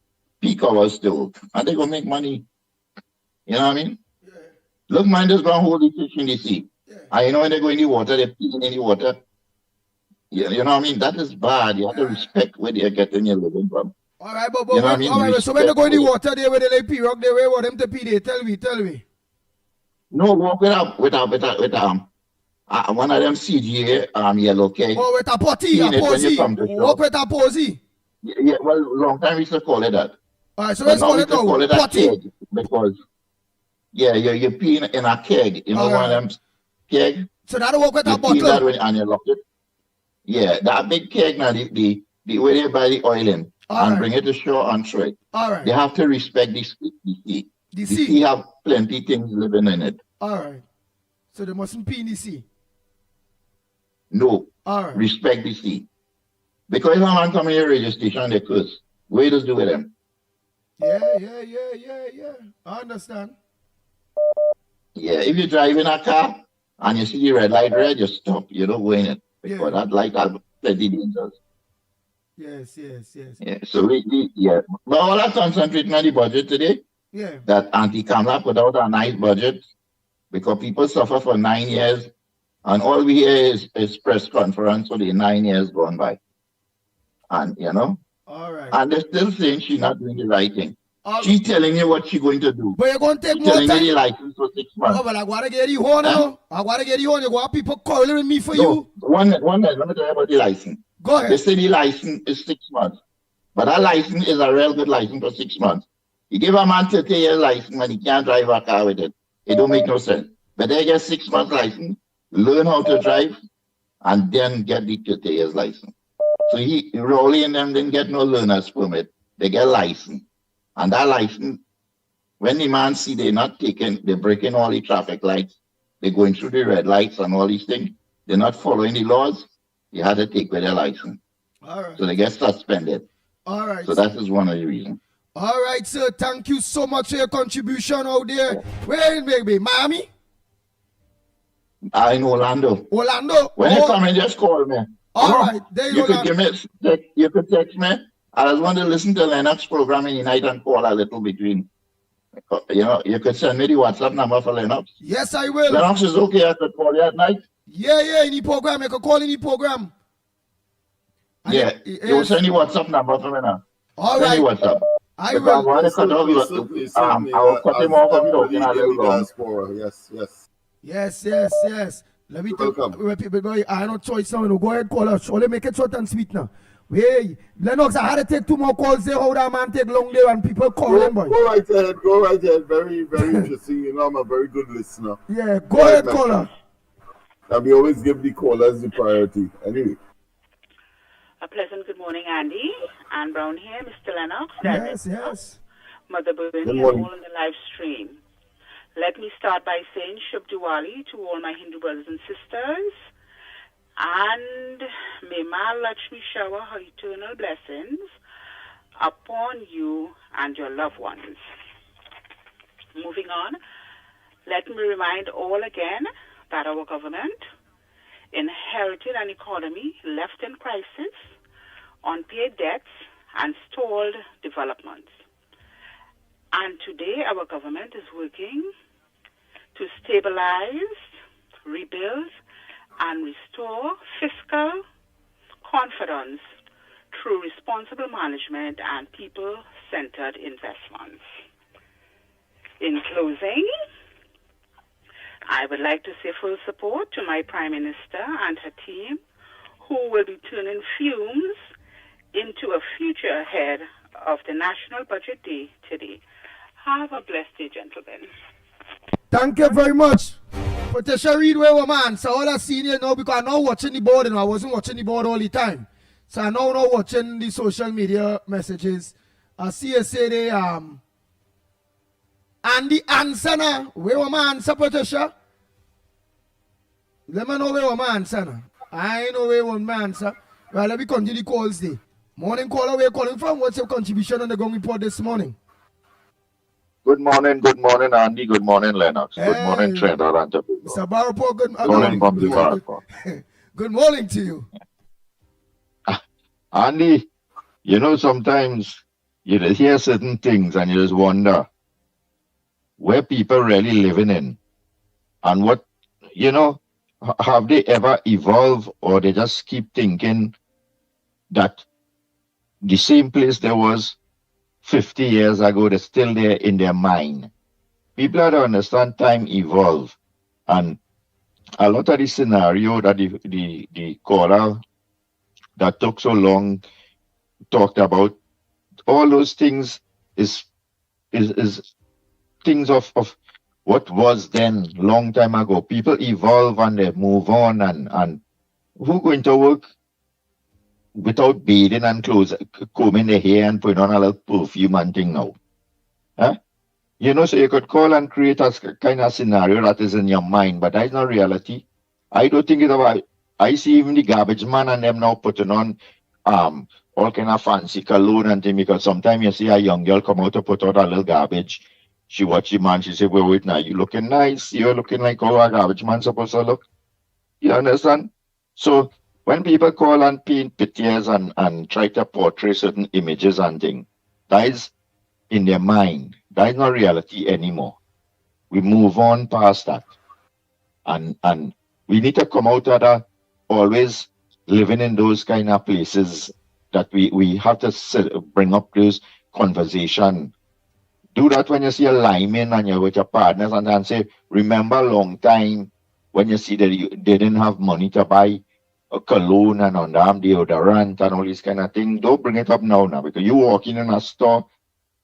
peak hours to, and they gonna make money. You know what I mean? Yeah. Look, man, just gonna hold the fish in the sea. Yeah. And you know when they go in the water, they're peeing in the water. You know what I mean? That is bad. You have to respect where they're getting your living from. All right, but You know what I mean? all right, so when they go in the water, they where they like pirogue, they where them to pee there. Tell me. No, walk with one of them CGA yellow keg. Oh, with a potty, a Clean it when you come to posy. shop. Walk with a posy. Yeah, well, long time we used to call it that. All right, so But let's now call we it used to call now. it a Potty. keg because you pee in a keg. You know All one right. of them keg. So that walk with You a pee that bottle. way and you lock it. Yeah, that big keg now, the way they buy the oil in All and right. bring it to shore and throw it. All right. They have to respect the sea. The The sea. sea have plenty things living in it. All right. So they mustn't pee in the sea. No, All right. respect the sea. Because if a man come in your radio station and they curse, what you just do with them? Yeah. I understand. Yeah, if you drive in a car and you see the red light red, you stop. You don't go in it. Because Yeah. that light has plenty dangerous. Yes. Yeah, so yeah. But all that concentrating on the budget today, Yeah. that anti-Kamala put out a nice budget because people suffer for 9 years and all we hear is press conference for the 9 years gone by. And, All right. and they're still saying she's not doing the right thing. All She's telling you what she's going to do. But you're going to take She's more telling time. you the license for 6 months. Oh, but I want to get you on now. I want to get you on. You want people calling me for No, you. one minute, let me tell you about the license. Go They ahead. say the license is 6 months. But that license is a real good license for 6 months. You give a man 30 years license and he can't drive a car with it. It don't make no sense. But they get 6 months license, learn how to drive, and then get the 30 years license. So Rowley and them didn't get no learner's permit. They get license. And that license, when the man see they're breaking all the traffic lights, they're going through the red lights and all these things, they're not following the laws, you had to take away their license. All right. So they get suspended. All right. So that is one of the reasons. All right, sir. Thank you so much for your contribution out there. Where, baby? Miami? In Orlando. Orlando? When you come in, just call me. All right. There You could you could text me. I just want to listen to Lennox program in the night and call a little between. You could send me the WhatsApp number for Lennox. Yes, I will. Lennox is okay. I could call you at night. Yeah, in the program. You can call in the program. And Yeah. You will send the WhatsApp number for me now. All Send the right. WhatsApp. I Because will. I want to cut off I will cut him off and talking a little long. Yes. Let me tell you, I have no choice now. Go ahead, call us. Only make it short and sweet now. Hey, Lennox, I had to take 2 more calls there. How that man take long there and people call him, boy. Go right ahead. Very, very interesting. I'm a very good listener. Yeah, go ahead, caller. And we always give the callers the priority. Anyway. A pleasant good morning, Andy. Ann Brown here, Mr. Lennox. Yes. Mother Bernie, Good and morning. all in the live stream. Let me start by saying Shub Diwali to all my Hindu brothers and sisters. And may Ma Lakshmi shower her eternal blessings upon you and your loved ones. Moving on, let me remind all again that our government inherited an economy left in crisis unpaid debts, and stalled developments. And today our government is working to stabilize, rebuild, and restore fiscal confidence through responsible management and people-centered investments. In closing, I would like to say full support to my Prime Minister and her team, who will be turning fumes into a future ahead of the National Budget Day today. Have a blessed day, gentlemen. Thank you very much. Patricia Reed, where we man. So all I seen here now because I'm not watching the board and I wasn't watching the board all the time. So I'm now not watching the social media messages. I see you say they and the answer now. Where we man answer, Patricia? Let me know where we man answer now. I know where one man answer. Well, let me continue the calls there. Morning caller, where you calling from? What's your contribution on the Gong Report this morning? Good morning, Andy. Good morning, Lennox. Hey. Good morning, Trinidad and Tobago. Mr. Barpo, good morning from the Barpo. Good morning to you. Andy, you know, sometimes you hear certain things and you just wonder where people really living in and what, you know, have they ever evolved or they just keep thinking that the same place there was 50 years ago, they're still there in their mind. People have to understand time evolve. And a lot of the scenario that the caller that took so long talked about, all those things is things of what was then long time ago. People evolve and they move on and who going to work without bathing and clothes, combing their hair and putting on a little perfume and thing now? Huh? You know, so you could call and create a kind of scenario that is in your mind, but that's not reality. I don't think it's about, I see even the garbage man and them now putting on all kind of fancy cologne and thing, because sometimes you see a young girl come out to put out a little garbage. She watch the man, she say, well, wait now, you looking nice, you're looking like how a garbage man supposed to look. You understand? So when people call and paint pictures and try to portray certain images and things, that is in their mind. That is not reality anymore. We move on past that. And we need to come out of that always living in those kind of places that we have to bring up those conversation. Do that when you see a lineman and you're with your partners and say, remember a long time when you see that they didn't have money to buy a cologne and underarm deodorant and all these kind of things. Don't bring it up now because you walk in a store,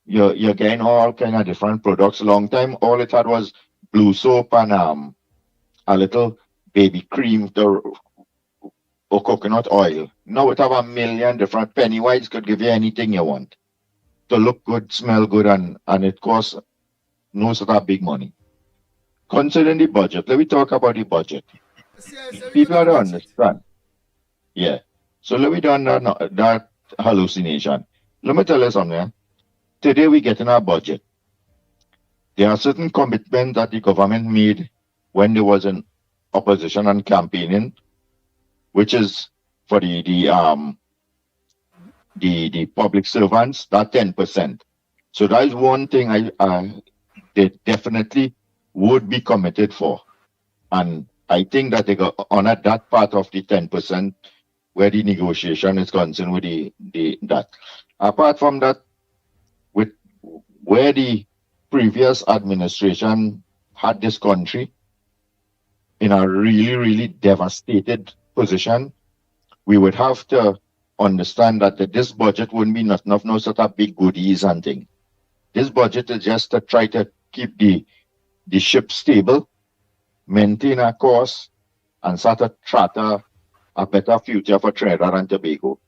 you're getting all kind of different products. Long time, all it had was blue soap and a little baby cream or coconut oil. Now it have a million different. Pennywise could give you anything you want to look good, smell good, and it costs no sort of big money. Considering the budget, let me talk about the budget. People don't understand. Yeah. So let me do that hallucination. Let me tell you something. Today we get in our budget. There are certain commitments that the government made when there was an opposition and campaigning, which is for the public servants, that 10%. So that is one thing they definitely would be committed for. And I think that they got honored that part of the 10% where the negotiation is concerned with that. Apart from that, with where the previous administration had this country in a really, really devastated position, we would have to understand that this budget wouldn't be nothing of no sort of big goodies and thing. This budget is just to try to keep the ship stable, maintain a course, and sort of charter a better future for Trinidad and Tobago.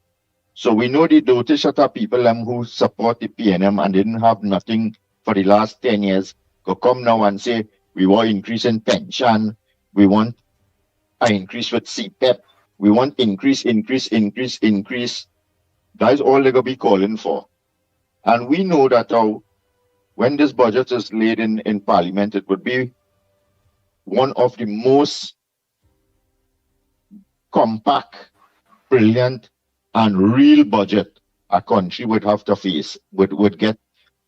So we know the dirty sort of people who support the PNM and didn't have nothing for the last 10 years could come now and say, we want increase in pension, we want an increase with CPEP, we want increase. That is all they're going to be calling for. And we know that when this budget is laid in Parliament, it would be one of the most compact, brilliant, and real budget a country would have to face, would get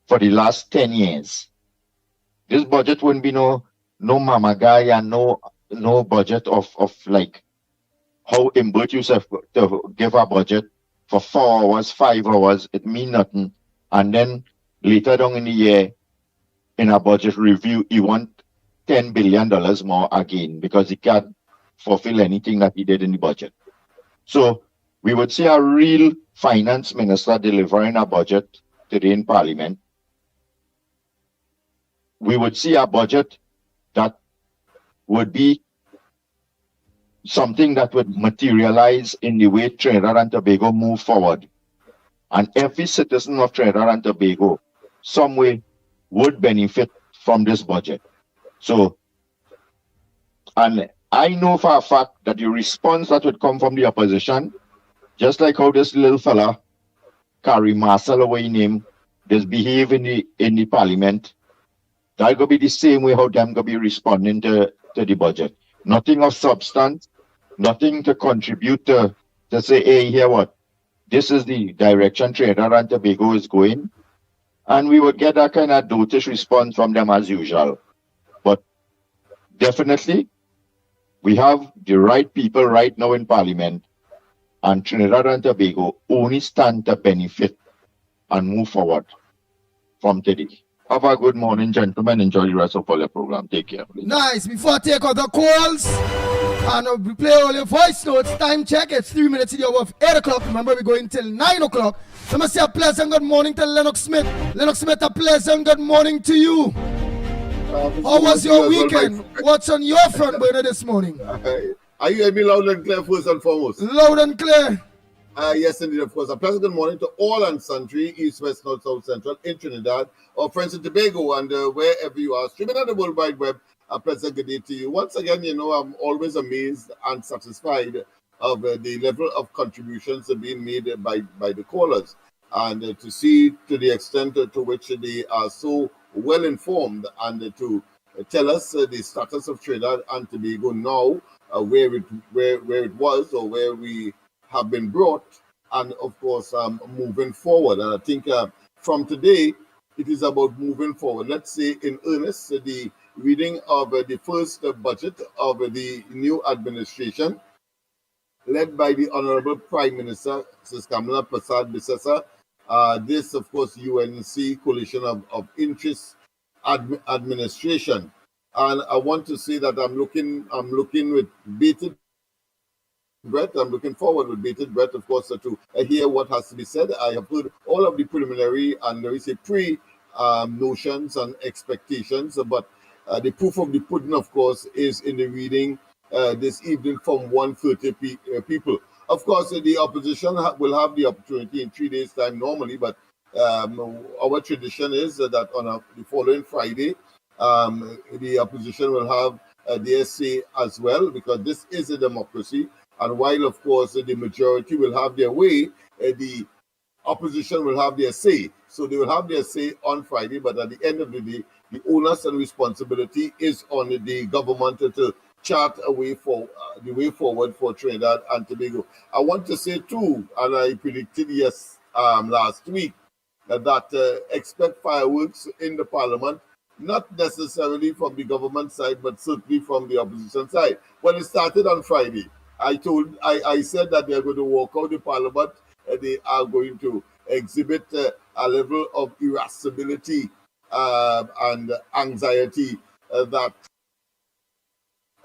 for the last 10 years. This budget wouldn't be no mama guy and no budget of like how Imbert used to give a budget for 4 hours, 5 hours, it mean nothing. And then later down in the year, in a budget review, he want $10 billion more again because he can't fulfill anything that he did in the budget. So we would see a real finance minister delivering a budget today in Parliament. We would see a budget that would be something that would materialize in the way Trinidad and Tobago move forward. And every citizen of Trinidad and Tobago, some way, would benefit from this budget. So, and I know for a fact that the response that would come from the opposition, just like how this little fella, Carrie Marcel, away name, just behave in the Parliament, that going to be the same way how them going to be responding to the budget. Nothing of substance, nothing to contribute to say, hey, here what? This is the direction Trinidad and Tobago is going. And we would get that kind of dotish response from them as usual. But definitely, we have the right people right now in Parliament, and Trinidad and Tobago only stand to benefit and move forward from today. Have a good morning, gentlemen. Enjoy the rest of all your program. Take care. Please. Nice. Before I take other calls, and we play all your voice notes, time check. It's 3 minutes in the hour of 8 o'clock. Remember, we're going till 9 o'clock. So I must say a pleasant good morning to Lennox Smith. Lennox Smith, a pleasant good morning to you. How was your weekend? What's on your front burner this morning? Are you hearing me loud and clear first and foremost? Loud and clear. Yes, indeed, of course. A pleasant good morning to all and sundry, East, West, North, South, Central, in Trinidad, or friends in Tobago, and wherever you are, streaming on the World Wide Web. A pleasant good day to you. Once again, I'm always amazed and satisfied of the level of contributions being made by the callers, and to see to the extent to which they are so well informed, and to tell us the status of Trinidad and Tobago now, where it was or where we have been brought, and of course moving forward. And I think from today it is about moving forward. Let's say in earnest the reading of the first budget of the new administration led by the Honorable Prime Minister Ms. Kamala Prasad Bissessa. This of course UNC coalition of interest administration, and I want to say that I'm looking with bated breath. I'm looking forward with bated breath, of course, to hear what has to be said. I have heard all of the preliminary and notions and expectations, but the proof of the pudding, of course, is in the reading this evening from 130 people. Of course, the opposition will have the opportunity in 3 days' time normally, but our tradition is that on the following Friday, the opposition will have their say as well, because this is a democracy. And while, of course, the majority will have their way, the opposition will have their say. So they will have their say on Friday, but at the end of the day, the onus and responsibility is on the government to chart a way for the way forward for Trinidad and Tobago. I want to say too, and I predicted last week, that expect fireworks in the Parliament, not necessarily from the government side, but certainly from the opposition side. When it started on Friday, I said that they are going to walk out the Parliament, and they are going to exhibit a level of irascibility and anxiety that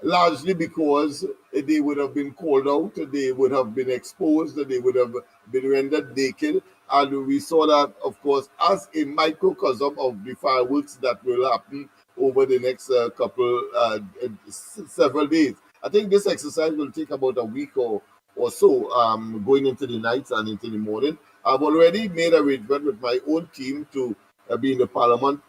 largely because they would have been called out, they would have been exposed, they would have been rendered naked. And we saw that, of course, as a microcosm of the fireworks that will happen over the next several days. I think this exercise will take about a week or so, going into the night and into the morning. I've already made arrangement with my own team to be in the Parliament,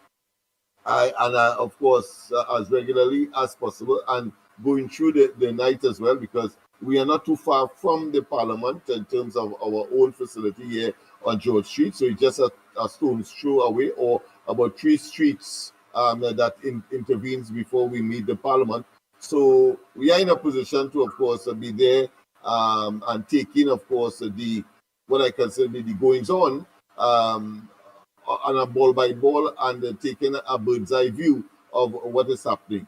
of course, as regularly as possible, and going through the night as well, because we are not too far from the Parliament in terms of our own facility here on George Street. So it's just a stone's throw away, or about 3 streets that intervenes before we meet the Parliament. So we are in a position to, of course, be there and taking, of course, the what I consider the goings on a ball by ball and taking a bird's eye view of what is happening.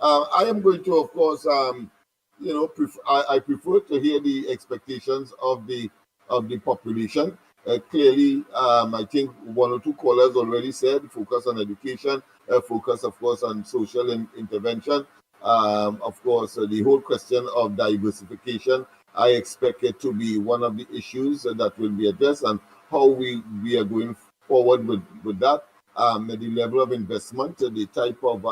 I am going to, of course, I prefer to hear the expectations of the population. Clearly, I think one or two callers already said focus on education, focus, of course, on social intervention. Of course, the whole question of diversification, I expect it to be one of the issues that will be addressed, and how we are going forward with that. The level of investment, the type of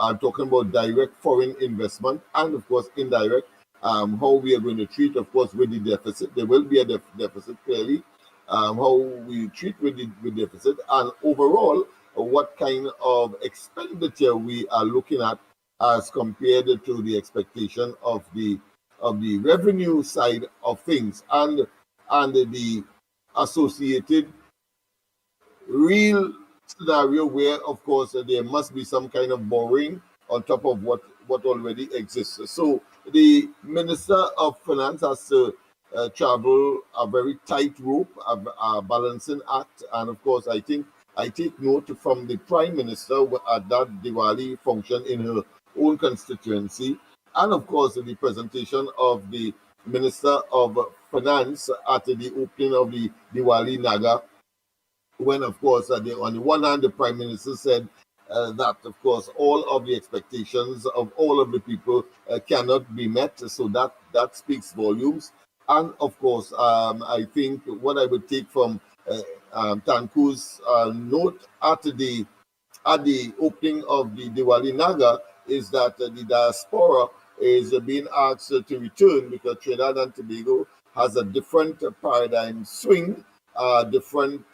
I'm talking about direct foreign investment and, of course, indirect. How we are going to treat, of course, with the deficit. There will be a deficit, clearly. How we treat with the deficit, and overall, what kind of expenditure we are looking at as compared to the expectation of the revenue side of things, and the associated real scenario where, of course, there must be some kind of borrowing on top of what already exists. So the Minister of Finance has to travel a very tight rope, a balancing act, and of course, I take note from the Prime Minister at that Diwali function in her own constituency, and of course, the presentation of the Minister of Finance at the opening of the Diwali Naga, when, of course, on the one hand, the Prime Minister said that, of course, all of the expectations of all of the people cannot be met. So that speaks volumes. And, of course, I think what I would take from Tanku's note at the opening of the Diwali Naga is that the diaspora is being asked to return, because Trinidad and Tobago has a different paradigm swing, a different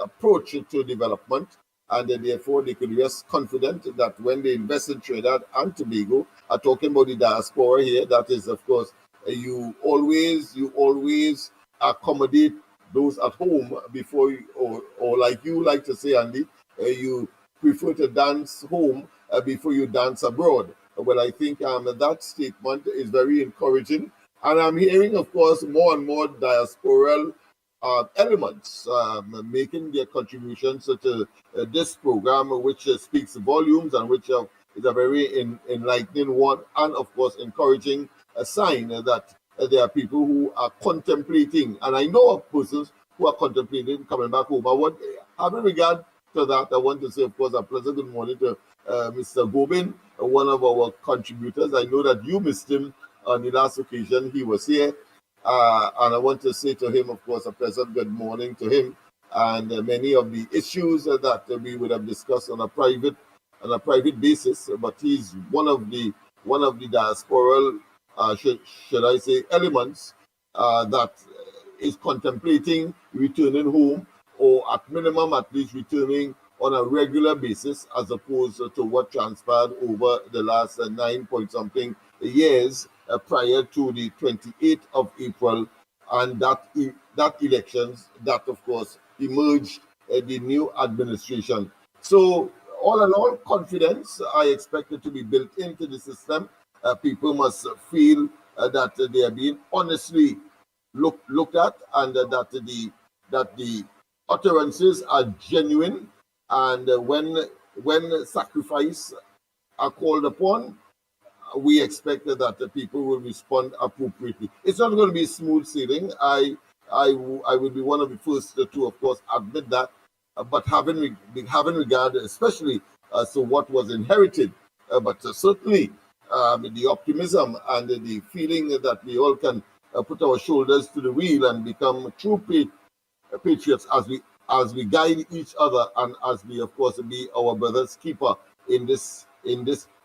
approach to development, and therefore they could rest confident that when they invest in Trinidad and Tobago, are talking about the diaspora here, that is, of course, you always accommodate those at home before you, or like you like to say, Andy, you prefer to dance home before you dance abroad. Well, I think that statement is very encouraging, and I'm hearing, of course, more and more diasporal elements making their contributions to this program, which speaks volumes and which is a very enlightening one, and of course encouraging a sign that there are people who are contemplating, and I know of persons who are contemplating coming back home. Having regard to that, I want to say, of course, a pleasant good morning to Mr. Gobin, one of our contributors. I know that you missed him on the last occasion he was here. And I want to say to him, of course, a pleasant good morning to him, and many of the issues that we would have discussed on a private basis. But he's one of the diasporal, should I say, elements that is contemplating returning home, or at minimum, at least returning on a regular basis, as opposed to what transpired over the last 9 point something years prior to the 28th of April, and that elections that, of course, emerged the new administration. So all in all, confidence I expect it to be built into the system. People must feel that they are being honestly looked at, and that the utterances are genuine, and when sacrifice are called upon, we expect that the people will respond appropriately. It's not going to be smooth sailing. I will be one of the first to, of course, admit that. But having regard, especially to what was inherited, but certainly the optimism and the feeling that we all can put our shoulders to the wheel and become true patriots as we guide each other, and as we, of course, be our brother's keeper in this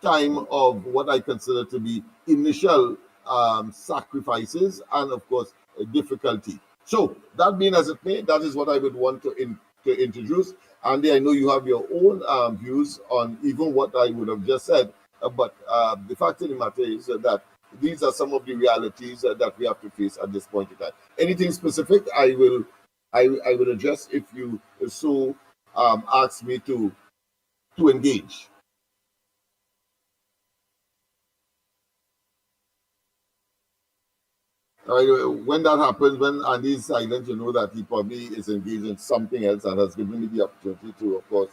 time of what I consider to be initial sacrifices and, of course, difficulty. So that being as it may, that is what I would want to introduce. Andy, I know you have your own views on even what I would have just said, but the fact of the matter is that these are some of the realities that we have to face at this point in time. Anything specific, I will address if you so ask me to engage. When that happens, when Andy is silent, you know that he probably is engaged in something else and has given me the opportunity to, of course,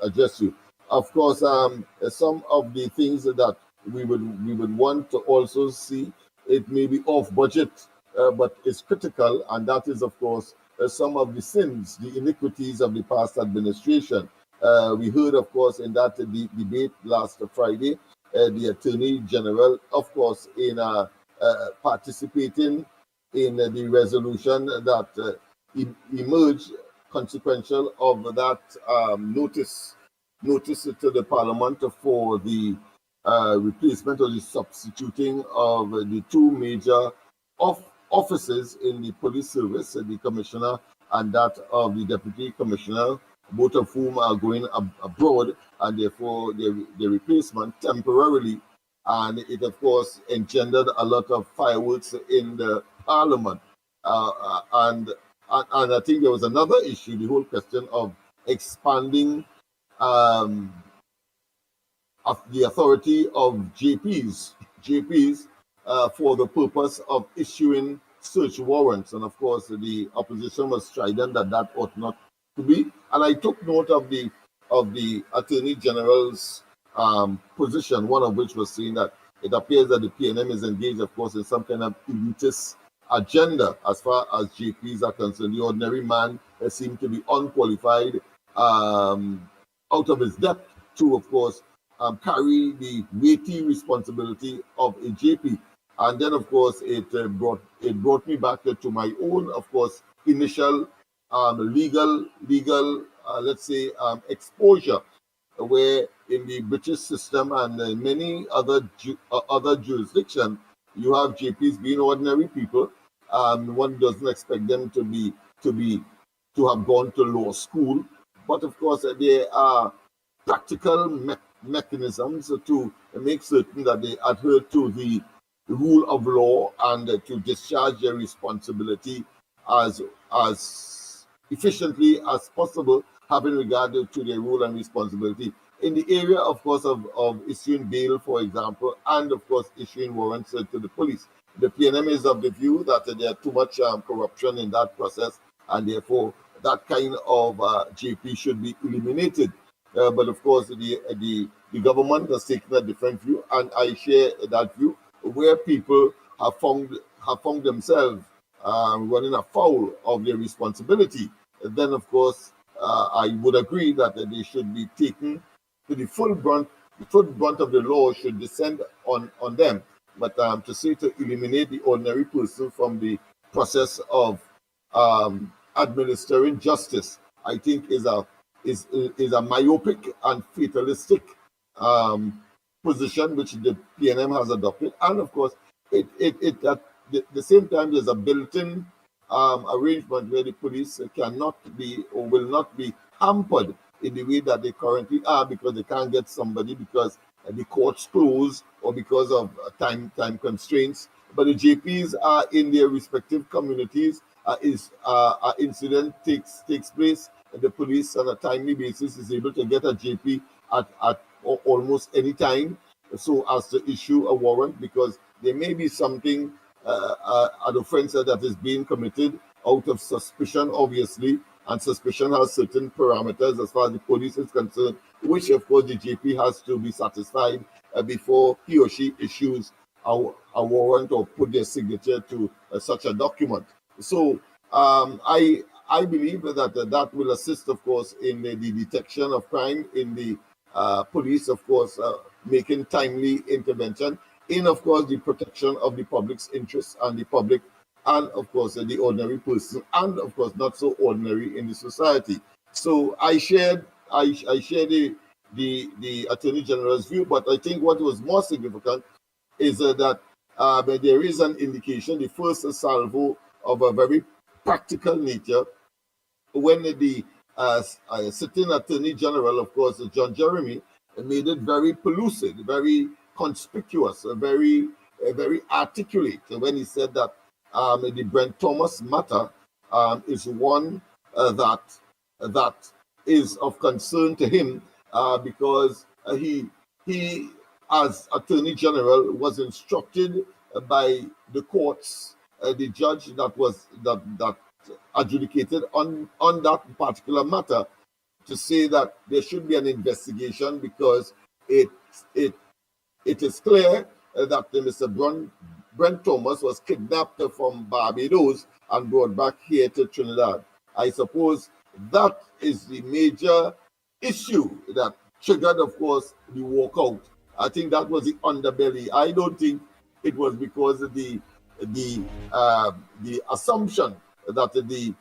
address you. Of course, some of the things that we would want to also see, it may be off budget, but it's critical, and that is, of course, some of the sins, the iniquities of the past administration. We heard, of course, in that debate last Friday, the Attorney General, of course, in participating in the resolution that emerged consequential of that notice to the Parliament for the replacement or the substituting of the two major offices in the police service, the Commissioner and that of the Deputy Commissioner, both of whom are going abroad, and therefore the replacement temporarily. And it, of course, engendered a lot of fireworks in the Parliament. And I think there was another issue, the whole question of expanding of the authority of JPs for the purpose of issuing search warrants. And of course, the opposition was strident that ought not to be. And I took note of the Attorney General's position, one of which was saying that it appears that the PNM is engaged, of course, in some kind of elitist agenda as far as JPs are concerned. The ordinary man seemed to be unqualified, out of his depth to, of course, carry the weighty responsibility of a JP. And then, of course, it brought me back to my own, of course, initial legal let's say, exposure, where in the British system and many other jurisdictions, you have JPs being ordinary people. One doesn't expect them to have gone to law school, but of course there are practical mechanisms to make certain that they adhere to the rule of law and to discharge their responsibility as efficiently as possible, having regard to their role and responsibility in the area, of course, of issuing bail, for example, and of course issuing warrants to the police. The PNM is of the view that there are too much corruption in that process, and therefore that kind of JP should be eliminated. But of course, the government has taken a different view, and I share that view, where people have found themselves running afoul of their responsibility. Then, of course, I would agree that they should be taken to the full brunt of the law should descend on them. But to say to eliminate the ordinary person from the process of administering justice, I think is a myopic and fatalistic position which the PNM has adopted. And of course, it at the same time, there's a built-in arrangement where the police cannot be or will not be hampered in the way that they currently are, because they can't get somebody because the courts close or because of time constraints. But the JPs are in their respective communities. Incident takes place, and the police on a timely basis is able to get a JP at almost any time, so as to issue a warrant, because there may be something an offense that is being committed out of suspicion, obviously, and suspicion has certain parameters as far as the police is concerned, which of course the JP has to be satisfied before he or she issues a warrant or put their signature to such a document. So I believe that will assist, of course, in the detection of crime, in the police, of course, making timely intervention, in, of course, the protection of the public's interests and the public, and, of course, the ordinary person, and, of course, not so ordinary in the society. So I share the Attorney General's view, but I think what was more significant is that there is an indication, the first salvo of a very practical nature, when the sitting Attorney General, of course, John Jeremy, made it very pellucid, very conspicuous, very articulate when he said that the Brent Thomas matter is one that is of concern to him because he as Attorney General was instructed by the courts, the judge that adjudicated on that particular matter, to say that there should be an investigation because it is clear that Mr. Brent Thomas was kidnapped from Barbados and brought back here to Trinidad. I suppose that is the major issue that triggered, of course, the walkout. I think that was the underbelly. I don't think it was because of the assumption that the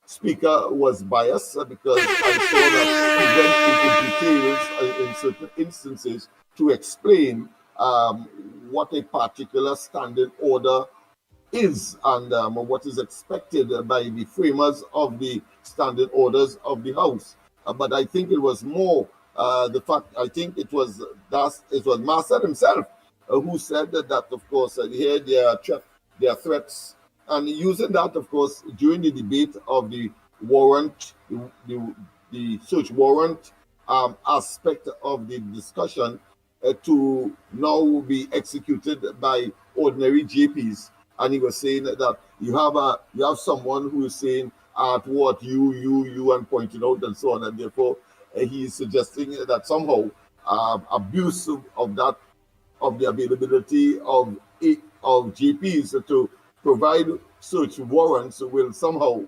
speaker was biased, because I saw that he went into details in certain instances to explain what a particular standing order is and what is expected by the framers of the standing orders of the House. But I think it was more the fact. I think it was Master himself who said that of course, here there are threats, and using that, of course, during the debate of the warrant, the search warrant aspect of the discussion to now be executed by ordinary JPs. And he was saying that you have someone who is saying what you and pointing out and so on, and therefore he is suggesting that somehow abuse of the availability of GPs to provide search warrants will somehow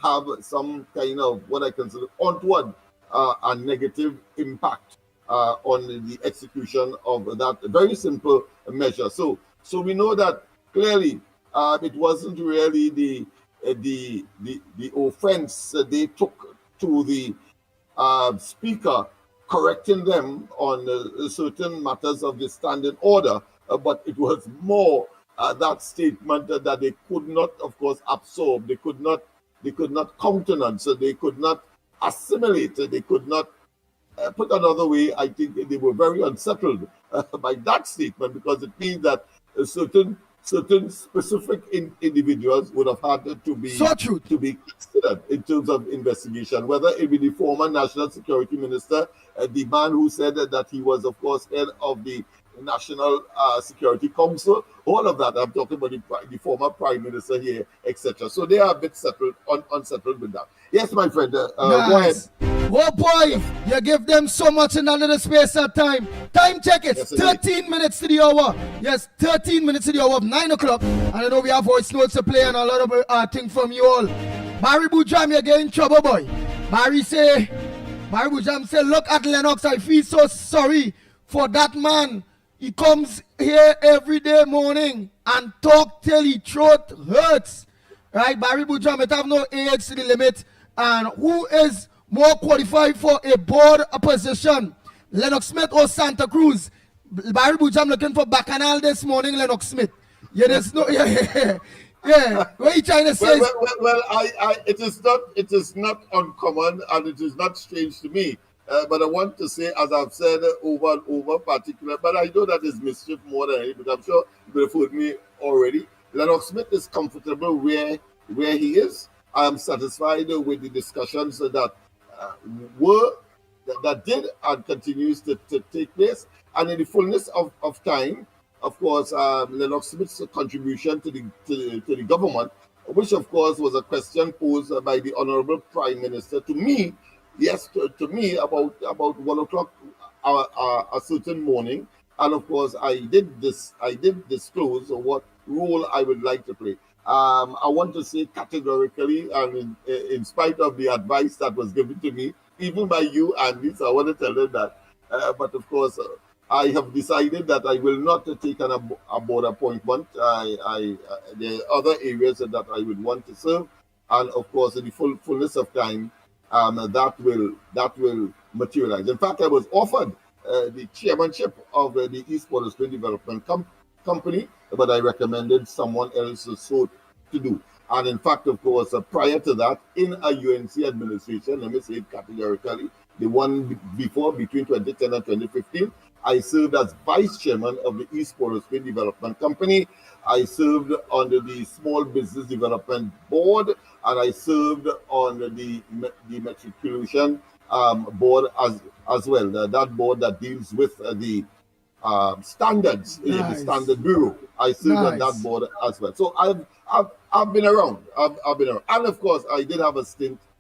have some kind of what I consider untoward and negative impact on the execution of that very simple measure. So we know that clearly it wasn't really the offense they took to the speaker correcting them on certain matters of the standing order, but it was more that statement that they could not, of course, absorb. They could not countenance. They could not assimilate. They could not. Put another way, I think they were very unsettled by that statement, because it means that certain specific individuals would have had to be considered in terms of investigation, whether it be the former National Security Minister, the man who said that he was, of course, head of the National Security Council, all of that. I'm talking about the former Prime Minister here, etc. So they are a bit unsettled with that. Yes, my friend, go ahead. Oh boy, you give them so much in a little space of time. Time check, it's 13 minutes to the hour. Yes, 13 minutes to the hour of 9 o'clock. And I know we have voice notes to play and a lot of things from you all. Barry Bujam, you're getting in trouble, boy. Barry Bujam say, look at Lennox, I feel so sorry for that man. He comes here every day morning and talk till his throat hurts. Right, Barry Bujam, it have no age to the limit. And who is more qualified for a board position, Lennox Smith or Santa Cruz? Barry Bujam looking for Bacchanal this morning, Lennox Smith. Yeah, there's no, yeah. What are you trying to say? Well, it is not uncommon and it is not strange to me. But I want to say, as I've said over and over, particular, but I know that is mischief more than anything, but I'm sure you've heard me already. Lennox Smith is comfortable where he is. I am satisfied with the discussions that did and continues to take place. And in the fullness of time, of course, Lennox Smith's contribution to the government, which of course was a question posed by the Honorable Prime Minister to me. Yes, to me about 1 o'clock a certain morning, and of course I did disclose what role I would like to play. I want to say categorically, and in spite of the advice that was given to me, even by you, Andy, so I want to tell them that. But of course, I have decided that I will not take a board appointment. There are other areas that I would want to serve, and of course, in the fullness of time, that will materialize. In fact, I was offered the chairmanship of the East Port of Spain Development Company, but I recommended someone else so to do. And in fact, of course, prior to that, in a UNC administration, let me say it categorically, the one before, between 2010 and 2015, I served as vice chairman of the East Port of Spain Development Company. I served under the Small Business Development Board, and I served on the matriculation board as well. That board that deals with the standards in the Standard Bureau. I served on that board as well. So I've been around. I've been around. And of course, I did have a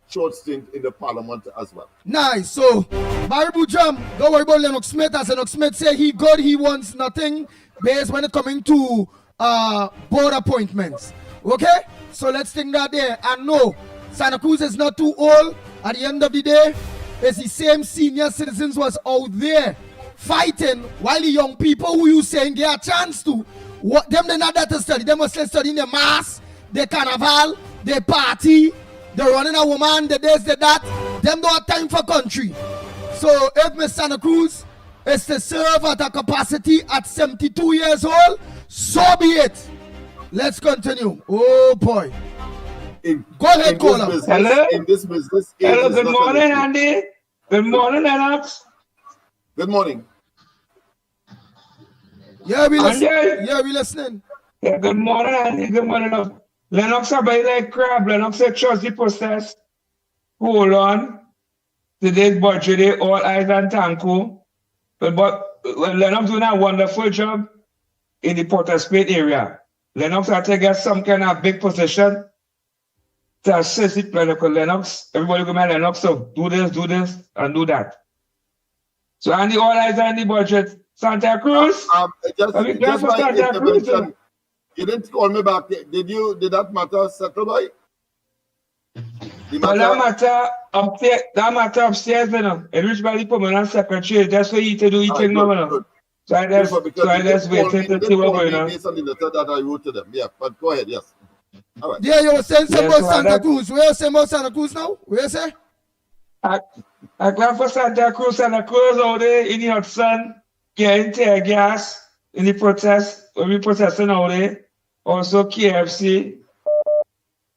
short stint in the Parliament as well. Nice. So, Barry Bujam, don't worry about Lennox Smith. As Lennox Smith say, he wants nothing based when it coming to board appointments. Okay? So let's think that there. And no, Santa Cruz is not too old. At the end of the day, it's the same senior citizens was out there fighting while the young people who you saying get a chance to. Them they not that to study. They must study in the mass, the carnival, the party, the running a woman, the this, the that. Them don't have time for country. So if Miss Santa Cruz is to serve at a capacity at 72 years old, so be it. Let's continue. Oh boy. Go ahead, caller. Hello. In this business. Hello. Good morning, Andy. Good morning, Lennox. Good morning. Yeah, we listening. Yeah, we listening. Yeah, good morning, Andy. Good morning. Lennox are by like crab. Lennox said trust the process. Hold on. Today's budget, all eyes on Tanko. But Lennox doing a wonderful job in the Port of Spain area. Lennox had to get some kind of big position to assist the political Lennox. Everybody go to Lennox, so do this, and do that. So, Andy, all eyes on the budget. Santa Cruz? Just my intervention. You didn't call me back. Did that matter settle, boy? That matter upstairs, you know. It reached by the permanent secretary. That's what you to do. You take no, you know. So I just waiting to see what's going on. Based on the letter that I wrote to them. Yeah, but go ahead, yes. All right. Yeah, you were saying something about Santa Cruz. Where you saying about Santa Cruz now? Where you say? I glad for Santa Cruz out there in the hot sun, getting tear gas in the protest. We protesting out there. Also KFC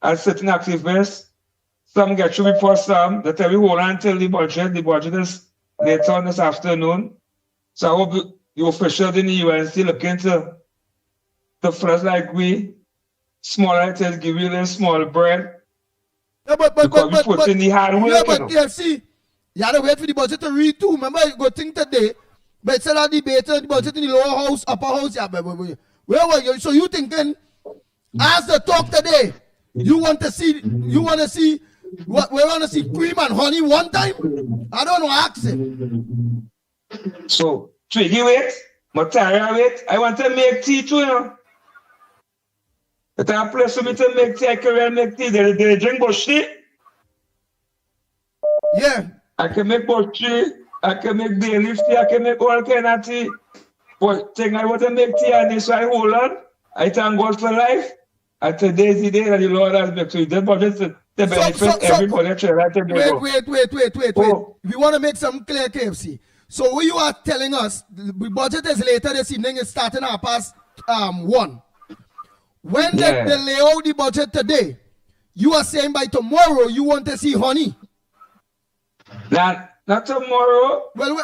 and certain activists. Some get through before some. They tell we hold on until the budget. The budget is later on this afternoon. So I hope the officials in the UNC look into the first like we, small items, give you the small bread. Yeah, but we put in the hard work. Yeah, but KFC, you had to wait for the budget to read too. Remember, you go think today, but it's a debate, the budget in the lower house, upper house. Yeah, but where were you? So you thinking, as the talk today, you want to see what we want to see cream and honey one time? I don't know, ask it. So Twiggy wait, Mataria wait. I want to make tea too, you know. It's a place for me to make tea. I can make tea. They drink bush tea. Yeah. I can make bush tea. I can make bay leaf tea. I can make all kind of tea. But thing I want to make tea and this, so I hold on. I thank God for life. And today's the day that the Lord has made. So the budget to benefit everybody. Wait. Oh. We want to make some clear, KFC. So what you are telling us, the budget is later this evening, it's starting at past 1. When they lay out the budget today, you are saying by tomorrow you want to see honey. Not tomorrow. Well,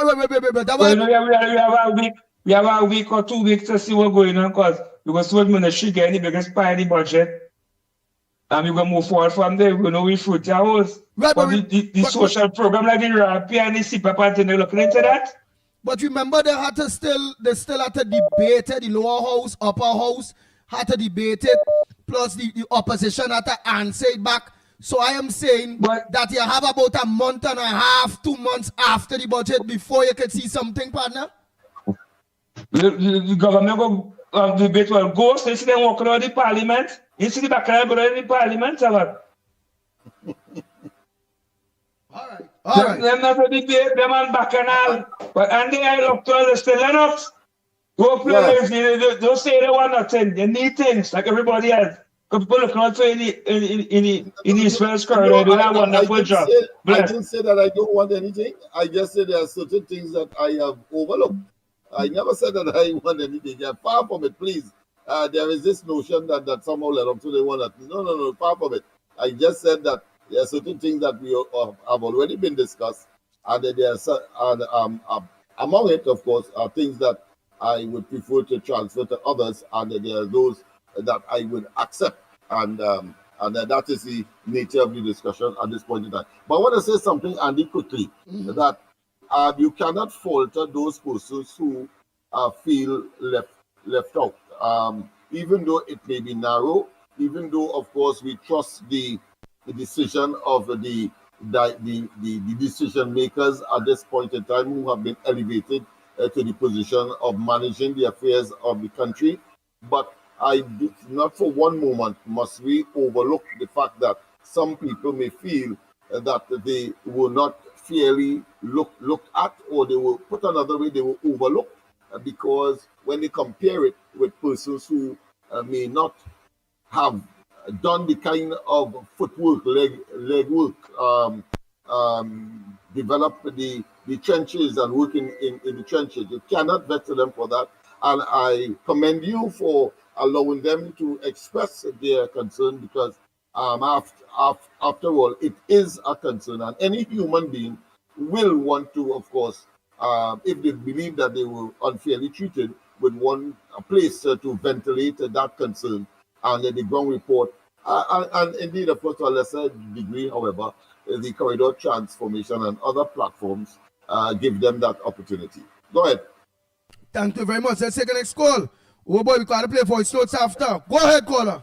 we have a week or 2 weeks to see what's going on because we're going to ministry get the biggest pie in the budget. And we're going to move forward from there. We're going to wait fruit hours. Right, but the social program like the RAP and the CPAP party, they're looking into that. But remember, they still had to debate it. The lower house, upper house had to debate it. Plus, the opposition had to answer it back. So I am saying that you have about a month and a half, 2 months after the budget before you can see something, partner. The government will debate will go, so you see them walking around the parliament. You see the background going around the parliament, or what? All right. Them not a debate, them on bacchanal. But and they are up to understand Lennox. Go play with don't say they want nothing. They need things like everybody else. People look out for in the Israel's corridor. They do a wonderful job. I didn't say that I don't want anything. I just said there are certain things that I have overlooked. I never said that I want anything. Yeah, far from it, please. There is this notion that somehow led up to the one that no, far from it. I just said that there are certain things that we have already been discussed, and there are among it, of course, are things that I would prefer to transfer to others, and there are those that I would accept, and that is the nature of the discussion at this point in time. But I want to say something, Andy, quickly, that you cannot falter those persons who feel left out. Even though it may be narrow, even though of course we trust the decision of the decision makers at this point in time who have been elevated to the position of managing the affairs of the country, but not for one moment must we overlook the fact that some people may feel that they were not fairly looked at, or they were, put another way, they were overlooked because when they compare it with persons who may not have done the kind of footwork, leg work, develop the trenches and working in the trenches. You cannot vex them for that. And I commend you for allowing them to express their concern because after all, it is a concern. And any human being will want to, of course, if they believe that they were unfairly treated, would want a place to ventilate that concern. And the ground report, and indeed, of course, to a lesser degree, however, the corridor transformation and other platforms give them that opportunity. Go ahead. Thank you very much. Let's take the next call. Oh boy, we got to play voice notes after. Go ahead, caller.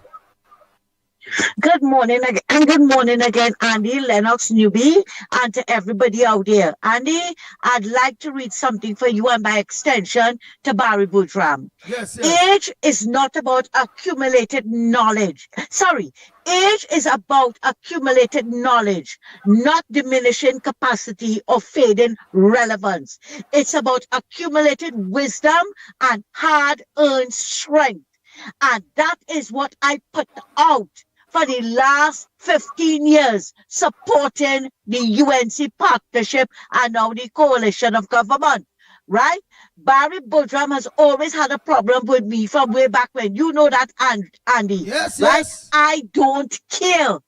Good morning again. Good morning again, Andy, Lennox, newbie, and to everybody out there. Andy, I'd like to read something for you and by extension to Barry Boudram. Yes. Age is not about accumulated knowledge. Sorry. Age is about accumulated knowledge, not diminishing capacity or fading relevance. It's about accumulated wisdom and hard-earned strength. And that is what I put out for the last 15 years, supporting the UNC partnership and now the coalition of government, right? Barry Boudram has always had a problem with me from way back when. You know that, Andy. Yes, right? yes. I don't care.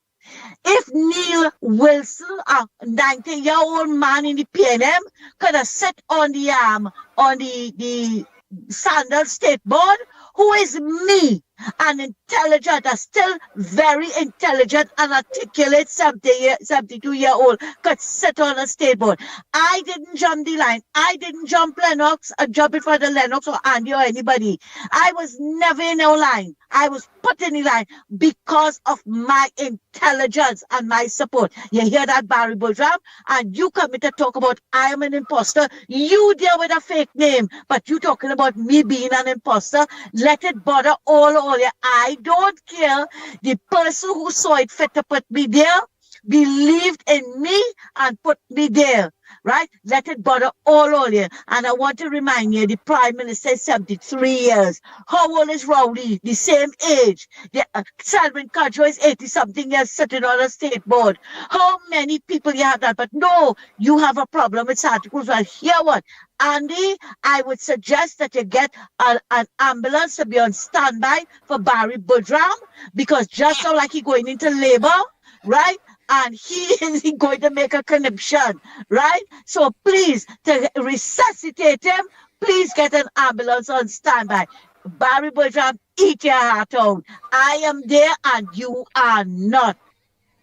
If Neil Wilson, a 90-year-old man in the PNM, could have sat on the Sandal State Board, who is me, an intelligent, a still very intelligent and articulate 72-year-old, could sit on a state board. I didn't jump the line. I didn't jump Lennox, jump in front of Lennox or Andy or anybody. I was never in no line. I was put in the line because of my intelligence and my support. You hear that, Barry Boudram? And you come in to talk about I am an imposter. You deal with a fake name, but you talking about me being an imposter. Let it bother all you. I don't care. The person who saw it fit to put me there believed in me and put me there, right? Let it bother all you. And I want to remind you, the Prime Minister is 73 years. How old is Rowley? The same age. Salvin Cudjoe is 80-something years sitting on a state board. How many people you have that? But no, you have a problem with Santa Cruz. Well, hear what? Andy, I would suggest that you get an ambulance to be on standby for Barry Boudram, because just so like he going into labor, right? And he is going to make a conniption, right? So please, to resuscitate him, please get an ambulance on standby. Barry Boudram, eat your heart out. I am there and you are not.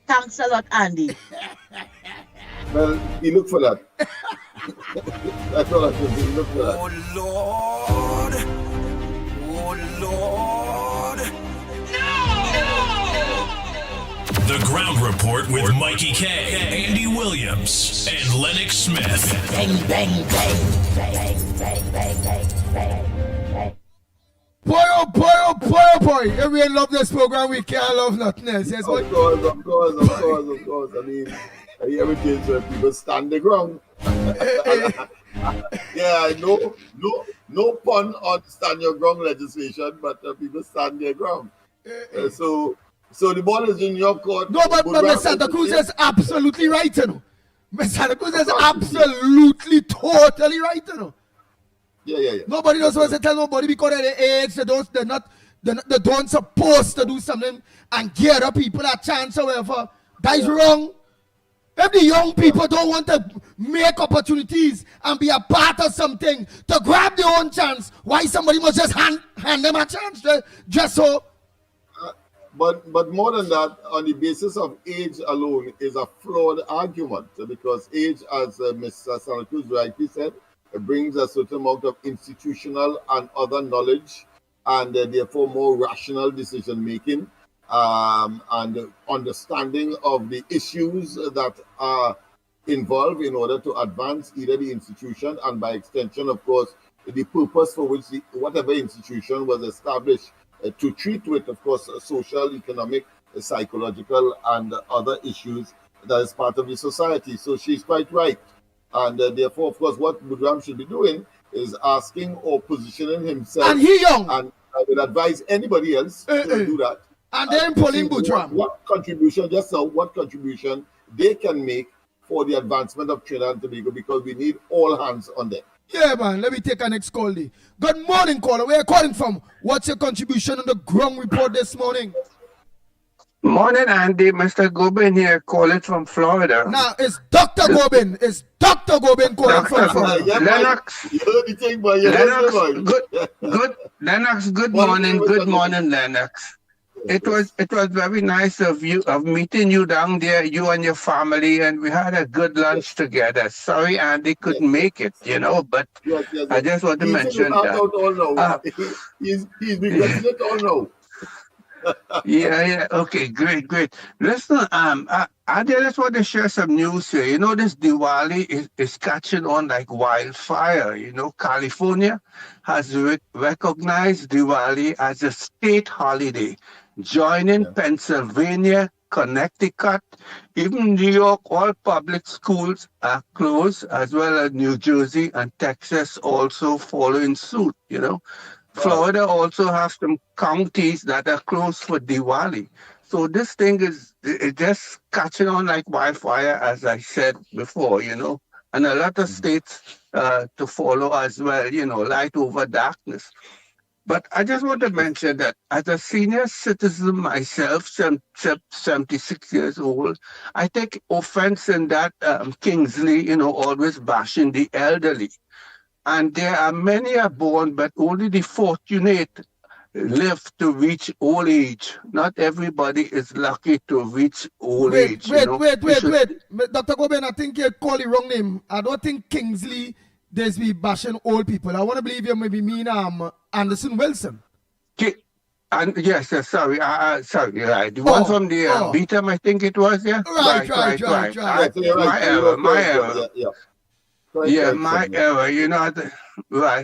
Thanks a lot, Andy. Well, you look for that. That's all I can do. Look for that. Oh, Lord. Oh, Lord. The Ground Report with Mikey K, Andy Williams, and Lennox Smith. Bang, bang, bang, bang, bang, bang, bang, bang. Boy, oh boy, oh boy, oh boy. If we love this program, we can't love nothing else. Yes, Of course. I mean, everything where people stand the ground. Yeah, no pun on stand your ground legislation, but people stand their ground. So the ball is in your court. No, but Ms. Santa Cruz is absolutely right, you know. Ms. Santa Cruz is absolutely, totally right, you know. Yeah. Nobody knows what to tell nobody because of their age. They don't supposed to do something and give the people a chance, however. That is wrong. If the young people don't want to make opportunities and be a part of something to grab their own chance, why somebody must just hand them a chance just so? But more than that, on the basis of age alone is a flawed argument, because age, as Mr. Santa Cruz rightly said, brings a certain amount of institutional and other knowledge, and therefore more rational decision making, and understanding of the issues that are involved in order to advance either the institution and by extension, of course, the purpose for which whatever institution was established to treat with, of course, social, economic, psychological, and other issues that is part of the society. So she's quite right. And therefore, of course, what Budram should be doing is asking or positioning himself. And he young. And I would advise anybody else to do that. And then Pauline Budram. What contribution, just what contribution they can make for the advancement of Trinidad and Tobago, because we need all hands on deck. Yeah, man. Let me take our next call. Good morning, caller. Where are you calling from? What's your contribution on the ground report this morning? Morning, Andy. Mr. Gobin here, calling from Florida. Now, it's Dr. Gobin. It's Dr. Gobin calling from Florida. Lennox. Good. Lennox, good morning. Good morning, Lennox. It was very nice of meeting you down there, you and your family, and we had a good lunch together. Sorry, Andy couldn't make it, but yes. I just want to mention that. He's regretting it all now. Yeah. Okay, great. Listen, I just want to share some news here. This Diwali is catching on like wildfire. California has recognized Diwali as a state holiday, joining Pennsylvania, Connecticut, even New York. All public schools are closed, as well as New Jersey and Texas also following suit. Florida also has some counties that are closed for Diwali. So this thing is just catching on like wildfire, as I said before, and a lot of states to follow as well, light over darkness. But I just want to mention that as a senior citizen myself, 76 years old, I take offense in that Kingsley, always bashing the elderly. And there are many are born, but only the fortunate live to reach old age. Not everybody is lucky to reach old age. Wait. Dr. Gobin, I think you call the wrong name. I don't think Kingsley does be bashing old people. I want to believe you maybe mean Anderson Wilson. And yes, sorry, right. The one from the Beatum, I think it was, yeah? Right. My error. Yeah, my error,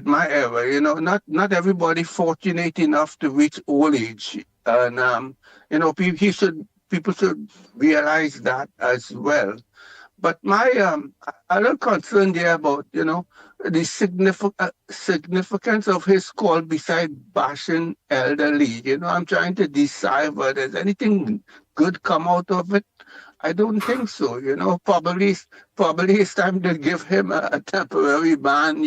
my error, not everybody fortunate enough to reach old age. And, people should realize that as well. But my, a little concern there about, the significance of his call beside bashing elderly. I'm trying to decide whether there's anything good come out of it. I don't think so, probably it's time to give him a temporary ban,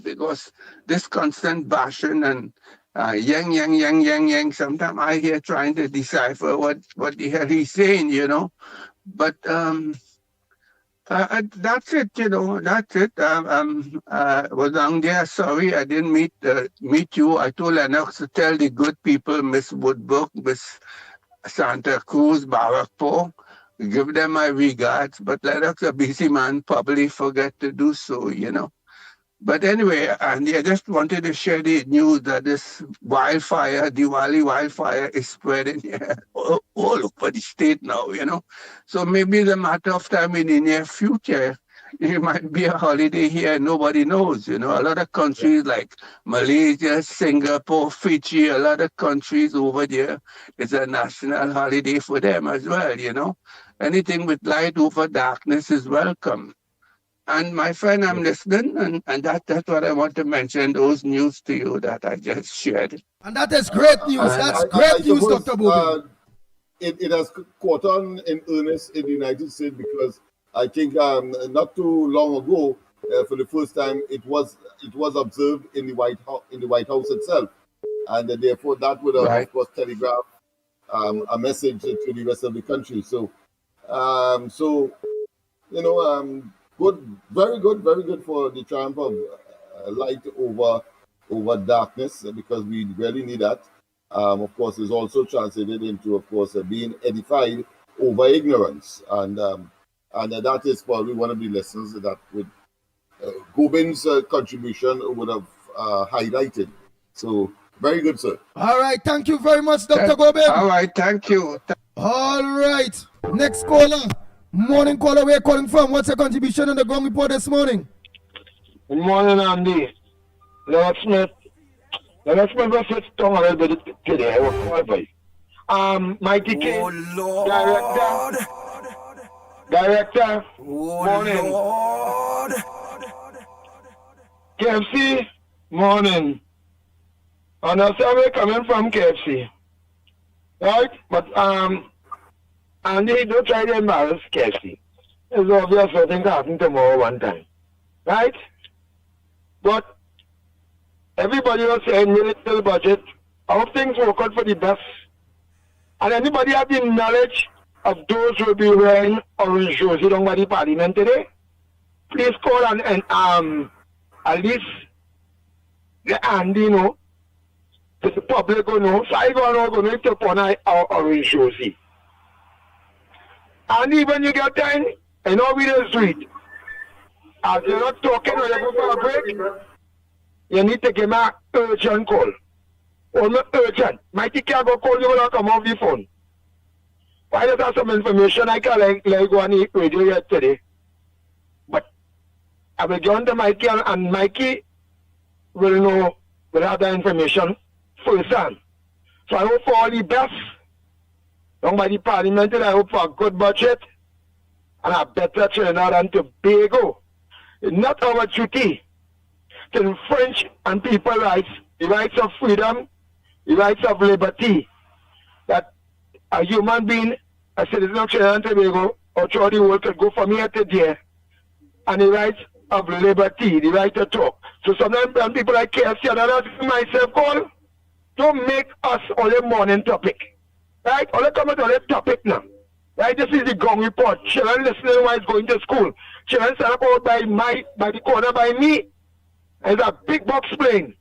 because this constant bashing and yang, sometimes I hear trying to decipher what the hell he's saying, but that's it, that's it. Was down there, sorry, I didn't meet you. I told Lennox to tell the good people, Miss Woodbrook, Miss Santa Cruz, Barakpo, give them my regards, but Lennox, a busy man, probably forget to do so, But anyway, Andy, I just wanted to share the news that this Diwali wildfire is spreading all over the state now, So maybe the matter of time in the near future, it might be a holiday here, nobody knows, A lot of countries like Malaysia, Singapore, Fiji, a lot of countries over there, it's a national holiday for them as well, Anything with light over darkness is welcome. And my friend, I'm listening, and that's what I want to mention, those news to you that I just shared. And that is great news. That's great news, Dr. Bobby. It has caught on in earnest in the United States because I think not too long ago, for the first time, it was observed in the White House itself, and therefore that would have, of course, telegraphed a message to the rest of the country. So, good, very good for the triumph of light over darkness, because we really need that. Of course, is also translated into, of course, being edified over ignorance, and that is probably one of the lessons that would Gobin's contribution would have highlighted. So, very good, sir. All right, thank you very much, Dr. Gobin. All right, thank you. All right, next caller. Morning caller, where you calling from? What's your contribution on the ground report this morning? Good morning, Andy. Lennox Smith. Lennox Smith was sit down a little bit today. I was called by. Mikey King. Oh, Lord. Director. Oh, morning. Lord. KFC. Morning. And I say we're coming from KFC. Right? But, Andy, don't try to embarrass KFC. It's obvious something happened tomorrow one time. Right? But everybody was saying little budget. How things work out for the best. And anybody have the knowledge of those who will be wearing orange jersey down by the parliament today? Please call and at least let Andy know. So the public will know. So I going to take on our orange jersey. And even you get time, you know we the street. As you're not talking when you go for a break, you need to give me an urgent call. Only urgent. Mikey can't go call you when I come off the phone. Why does have some information I can like go on the radio yesterday? But I will go on to Mikey and Mikey will have the information firsthand. So I hope for all the best. Down by the parliament, I hope for a good budget and a better Trinidad and Tobago. It's not our duty to infringe on people's rights, the rights of freedom, the rights of liberty, that a human being, a citizen of Trinidad and Tobago, or throughout the world could go from here to there, and the rights of liberty, the right to talk. So sometimes when people like KFC and others myself call, don't make us only morning topic. Right? Only come at only topic now. Right? This is the gong report. Children listening while going to school. Children set up out by the corner by me. It's a big box plane.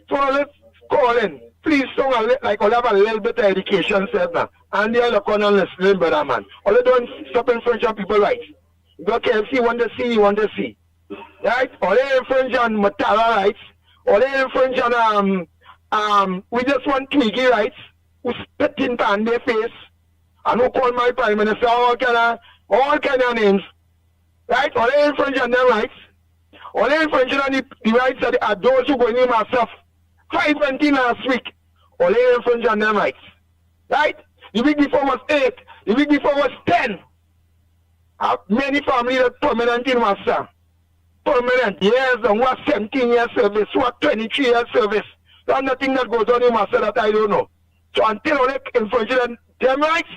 So let's call in. Please don't like all have a little bit of education set now. And they are looking and listening, brother man. Only don't stop infringing on people's rights. You go KFC, want to see, you want to see. Right? Only infringe on Matara rights. Only infringe on we just want Twiggy rights. Who spit in pan their face and who call my prime minister all kind of names. Right? All they infringe on their rights. All they infringe on the rights of those who go in myself. 520 last week. All they infringe on their rights. Right? The week before was 8. The week before was 10. Many families are permanent in Master. Permanent years and what 17 years service, what 23 years service. There's nothing that goes on in Master that I don't know. So until all the infringement on them rights,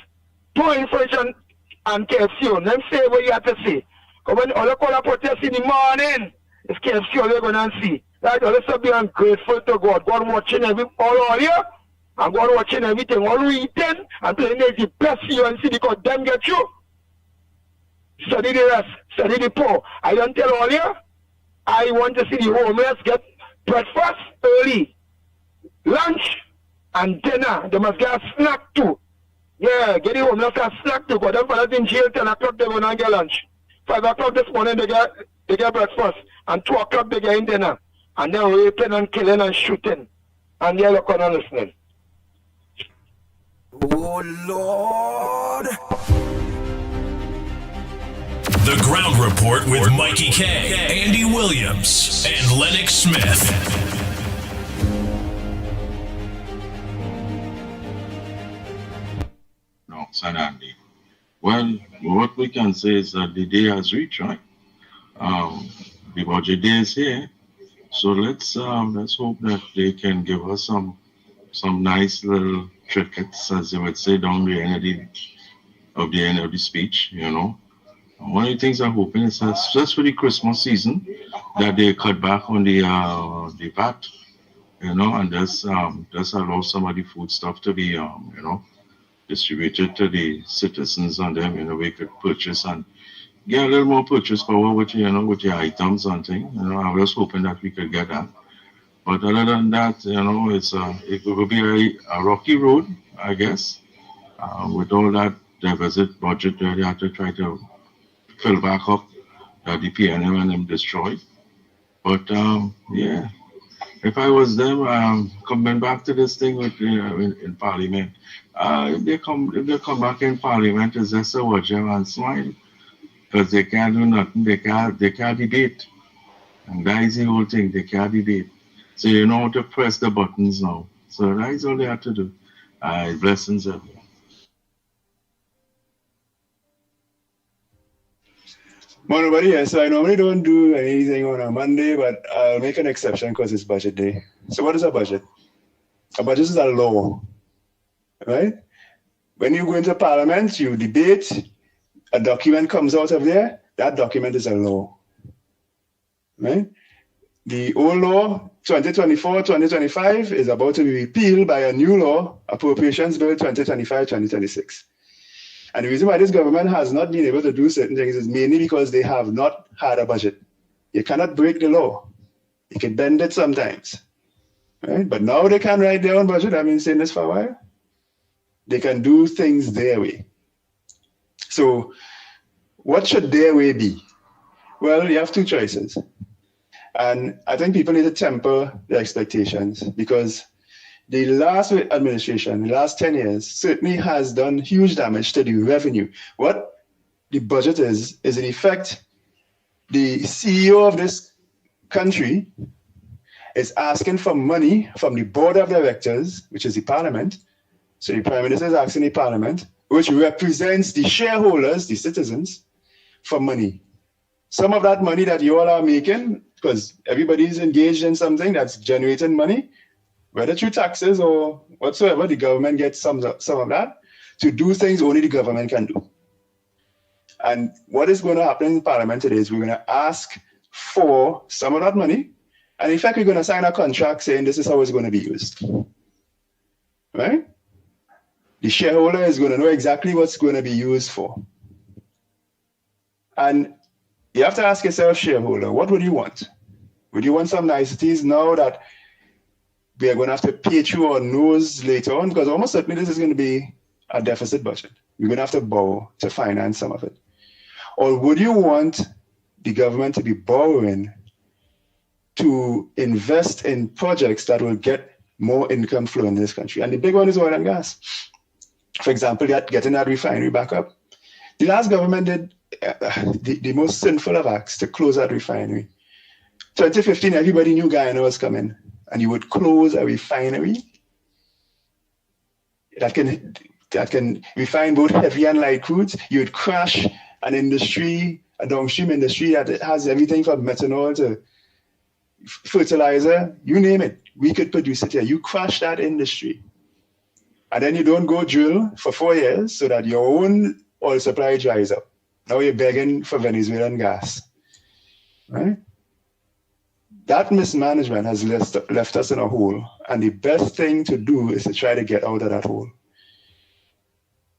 don't infringe on KFC. Them say what you have to say. Because when all the call a protest in the morning, it's KFC all they're going to see. Right? All this be ungrateful to God. God watching all here, and God watching everything. All we eating and playing the best you and see because them get you. Study the rest, study the poor. I don't tell all here. I want to see the homeless get breakfast early, lunch, and dinner. They must get a snack too. Yeah, get the homeless a snack too. Because them fellas in jail 10 o'clock they go and get lunch. 5 o'clock this morning they get breakfast. And 2 o'clock they get in dinner. And then raping and killing and shooting. And they're looking and listening. Oh Lord. The Ground Report with Mikey K, Andy Williams, and Lennox Smith. San Andy. Well, what we can say is that the day has reached, right? The budget day is here, so let's hope that they can give us some nice little trinkets, as they would say, down the end of the speech. You know, one of the things I'm hoping is that just for the Christmas season that they cut back on the VAT, you know, and just allow some of the food stuff to be distributed to the citizens, and then we could purchase and get a little more purchase power with your items and things. I was hoping that we could get that. But other than that, it will be a rocky road, I guess, with all that deficit budget where they have to try to fill back up the PNM and them destroyed. But yeah, if I was them, coming back to this thing with in Parliament, if they come back in Parliament, it's just a watch them and smile because they can't do nothing. They can't debate, and that is the whole thing. They can't debate. So you know how to press the buttons now. So that is all they have to do. Blessings everyone. Morning, buddy. Yeah, so I normally don't do anything on a Monday, but I'll make an exception because it's budget day. So what is a budget? A budget is a law, right? When you go into Parliament, you debate, a document comes out of there, that document is a law, right? The old law, 2024-2025, is about to be repealed by a new law, Appropriations Bill 2025-2026. And the reason why this government has not been able to do certain things is mainly because they have not had a budget. You cannot break the law. You can bend it sometimes, right? But now they can write their own budget. I've been saying this for a while. They can do things their way. So what should their way be? Well, you have two choices. And I think people need to temper their expectations because the last administration, the last 10 years, certainly has done huge damage to the revenue. What the budget is in effect, the CEO of this country is asking for money from the board of directors, which is the parliament. So the prime minister is asking the parliament, which represents the shareholders, the citizens, for money. Some of that money that you all are making, because everybody is engaged in something that's generating money, whether through taxes or whatsoever, the government gets some of that to do things only the government can do. And what is going to happen in Parliament today is we're going to ask for some of that money. And in fact, we're going to sign a contract saying this is how it's going to be used. Right? The shareholder is going to know exactly what's going to be used for. And you have to ask yourself, shareholder, what would you want? Would you want some niceties now that we are going to have to pay through our nose later on? Because almost certainly this is going to be a deficit budget. We're going to have to borrow to finance some of it. Or would you want the government to be borrowing to invest in projects that will get more income flow in this country? And the big one is oil and gas. For example, getting that refinery back up. The last government did the most sinful of acts to close that refinery. 2015, everybody knew Guyana was coming, and you would close a refinery that can refine both heavy and light crudes. You would crash an industry, a downstream industry that has everything from methanol to fertilizer, you name it. We could produce it here. You crash that industry. And then you don't go drill for 4 years so that your own oil supply dries up. Now you're begging for Venezuelan gas, right? That mismanagement has left us in a hole. And the best thing to do is to try to get out of that hole.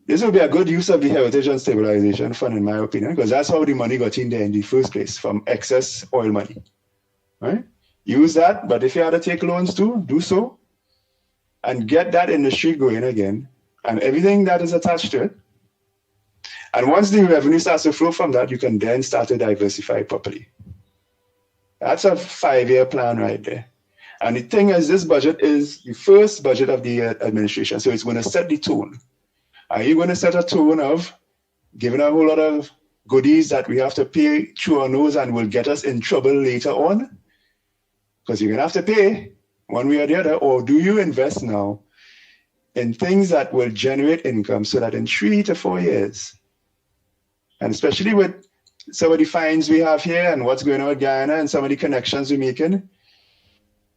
This will be a good use of the Heritage and Stabilization Fund, in my opinion, because that's how the money got in there in the first place, from excess oil money, right? Use that, but if you had to take loans too, do so, and get that industry going again, and everything that is attached to it. And once the revenue starts to flow from that, you can then start to diversify properly. That's a 5-year plan right there. And the thing is, this budget is the first budget of the administration, so it's going to set the tone. Are you going to set a tone of giving a whole lot of goodies that we have to pay through our nose and will get us in trouble later on? Because you're going to have to pay one way or the other. Or do you invest now in things that will generate income so that in 3 to 4 years, and especially with some of the fines we have here and what's going on with Guyana and some of the connections we're making,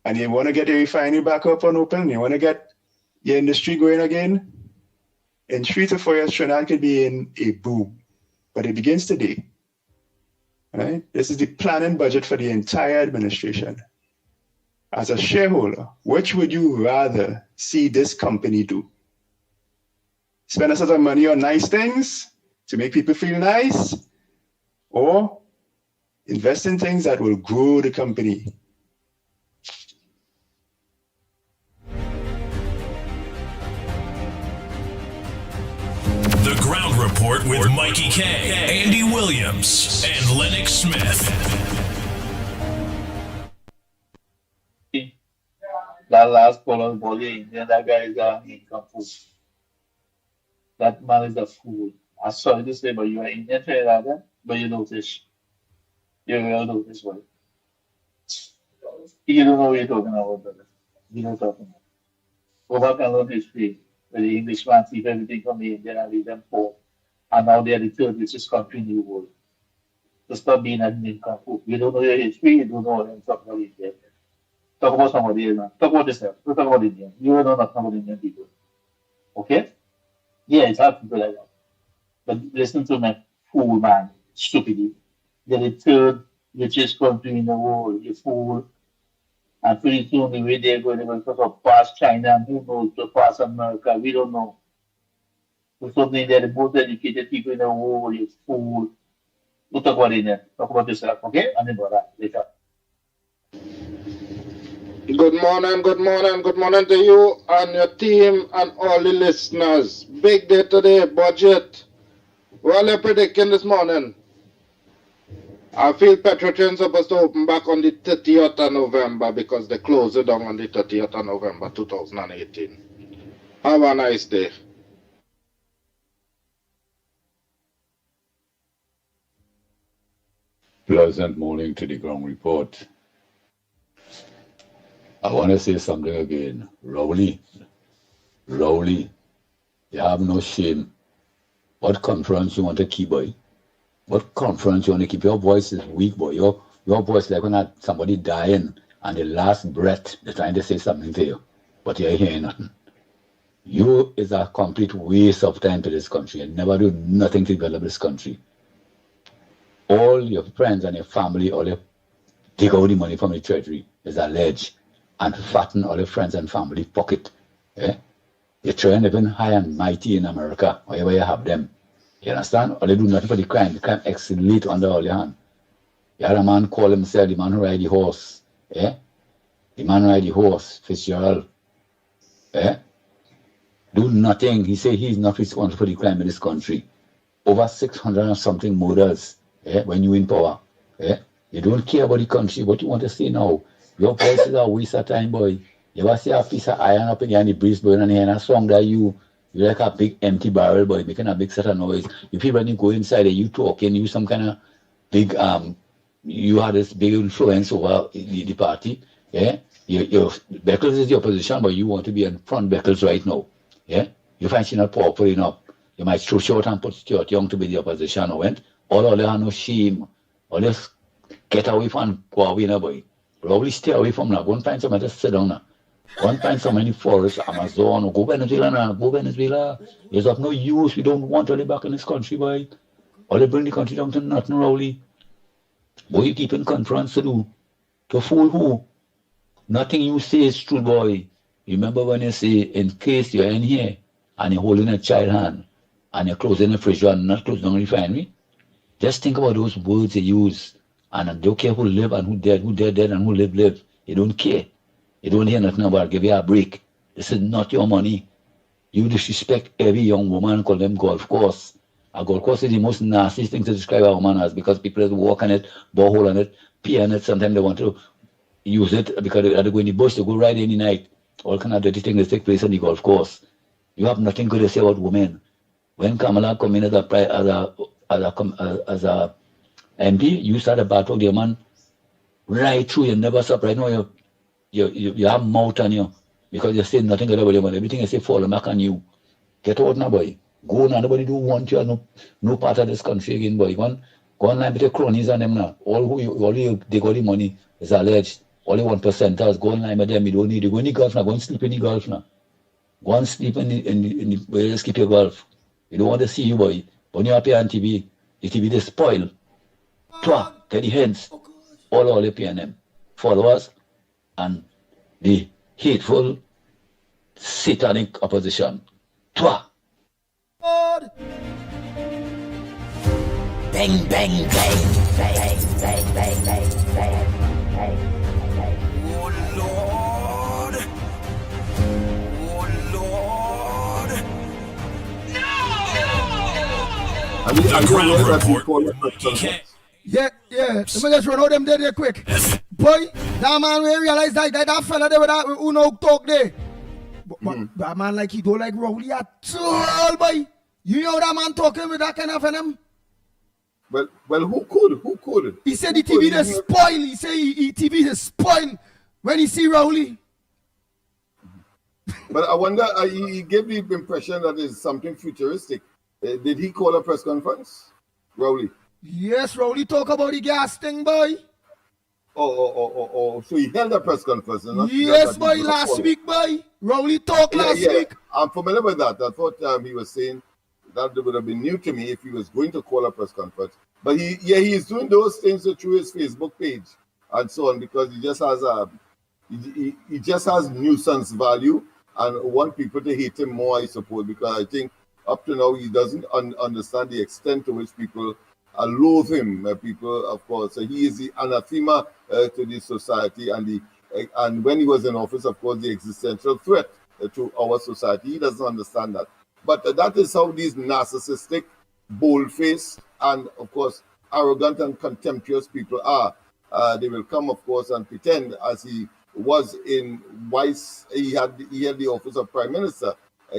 and you want to get your refinery back up and open, you want to get your industry going again, in 3 to 4 years, Trinidad could be in a boom. But it begins today. Right? This is the planning budget for the entire administration. As a shareholder, which would you rather see this company do? Spend a lot of money on nice things to make people feel nice, or invest in things that will grow the company? The Ground Report with Mickie K, Andy Williams, and Lennox Smith. That last call on body Indian, that guy is a incomplete. That man is a fool. I'm sorry to say, but you are Indian Trinidadian, but you notice. You will notice what. You don't know what you're talking about, brother. You know what you're talking about. Go back and learn history. Where the Englishman keep everything from the Indian and leave them poor. And now they're the third richest country in the world. So stop being an incomplete. You don't know your history, you don't know what you're talking about India. Talk about somebody else, man. Talk about yourself. Don't talk about Indian. You don't know nothing about Indian people. Okay? Yeah, it's hard people like that. But listen to me, fool, man. Stupidity. They're the third richest country in the world. You fool. And pretty soon the way they're going to pass China and who knows to pass America. We don't know. So suddenly they're the most educated people in the world. You fool. Don't talk about Indian. Talk about yourself, okay? And then about that later. Good morning to you and your team and all the listeners. Big day today, budget. What are you predicting this morning? I feel Petrotrin supposed to open back on the 30th of November because they closed it down on the 30th of November 2018. Have a nice day. Pleasant morning to the ground report. I want to say something again. Rowley, you have no shame. What conference you want to keep, boy? What conference you want to keep? Your voice is weak, boy. Your voice like when somebody dying and the last breath, they're trying to say something to you, but you're hearing nothing. You is a complete waste of time to this country and never do nothing to develop this country. All your friends and your family, all you take out the money from the treasury is alleged and fatten all your friends and family pocket. Eh? You're trying even high and mighty in America, wherever you have them. You understand? Or they do nothing for the crime. The crime escalate under all your hand. You had a man call himself the man who ride the horse. Eh? The man who ride the horse, Fitzgerald. Eh? Do nothing. He said he's not responsible for the crime in this country. Over 600 and something murders. Eh? When you in power. Eh? You don't care about the country. What you want to say now? Your voice is a waste of time, boy. You ever see a piece of iron up in here and the breeze blowing and hearing a song that you're like a big empty barrel, boy, making a big set of noise. You people when you go inside and you talking, you some kind of big you had this big influence over the party. Yeah? Your Beckles is your position, but you want to be in front Beckles right now. Yeah? You find you're not powerful enough. You might throw short and put Stuart Young to be the opposition or went. All they have no shame. All just get away from go away now, boy. Probably stay away from now. Go and find somewhere to sit down now. Go and find some in the forest, Amazon, or go Venezuela now. Go Venezuela. It's of no use. We don't want to live back in this country, boy. Or they bring the country down to nothing, Rowley. Boy, you keep in conference to do. To fool who? Nothing you say is true, boy. Remember when you say, in case you're in here, and you're holding a child hand, and you're closing the fridge and not closing the refinery, just think about those words you use. And I don't care who live and who dead, and who live. You don't care. You don't hear nothing about it. Give you a break. This is not your money. You disrespect every young woman, call them golf course. A golf course is the most nasty thing to describe a woman as because people just walk on it, bore hole on it, pee on it. Sometimes they want to use it because they go in the bush to go ride in the night. All kind of dirty things that take place on the golf course. You have nothing good to say about women. When Kamala come in as a MP, you start a battle with your man right through. You never stop. Right now, you have mouth on you because you say nothing good about your man. Everything you say fall back on you. Get out now, boy. Go now. Nobody do want you. No part of this country again, boy. Go online with your cronies on them now. All you they got the money is alleged. All you 1%ers, go online with them. You don't need to go in the golf now. Go and sleep in the golf now. Go and sleep in the where you skip your golf. You don't want to see you, boy. When you appear on TV, the TV they spoil. Twa, get the hands. All the PNM followers and the hateful satanic opposition. Twa. Bang, bang, bang, bang, bang, bang, bang, bang, bang. Oh Lord. Oh Lord. The ground report. Yeah. Let me just run out them there quick. Boy, That man will realize that fella there with that who no talk there. But that man like he don't like Rowley at all, boy. You know that man talking with that kind of venom? Well, who could? He said the TV is spoil. He said he TV is spoil when he see Rowley. But I wonder, he gave the impression that it's something futuristic. Did he call a press conference, Rowley? Yes, Rowley talk about the gas thing, boy. Oh, so he held a press conference. Yes, boy, last week, boy. Rowley talked last week. I'm familiar with that. I thought he was saying that would have been new to me if he was going to call a press conference. But he is doing those things through his Facebook page and so on because he just has he just has nuisance value and want people to hate him more, I suppose, because I think up to now he doesn't understand the extent to which people loathe him. People, of course, he is the anathema to the society and when he was in office, of course, the existential threat to our society. He doesn't understand that. But that is how these narcissistic, bold-faced, and, of course, arrogant and contemptuous people are. They will come, of course, and pretend as he was in Vice, he had the office of Prime Minister.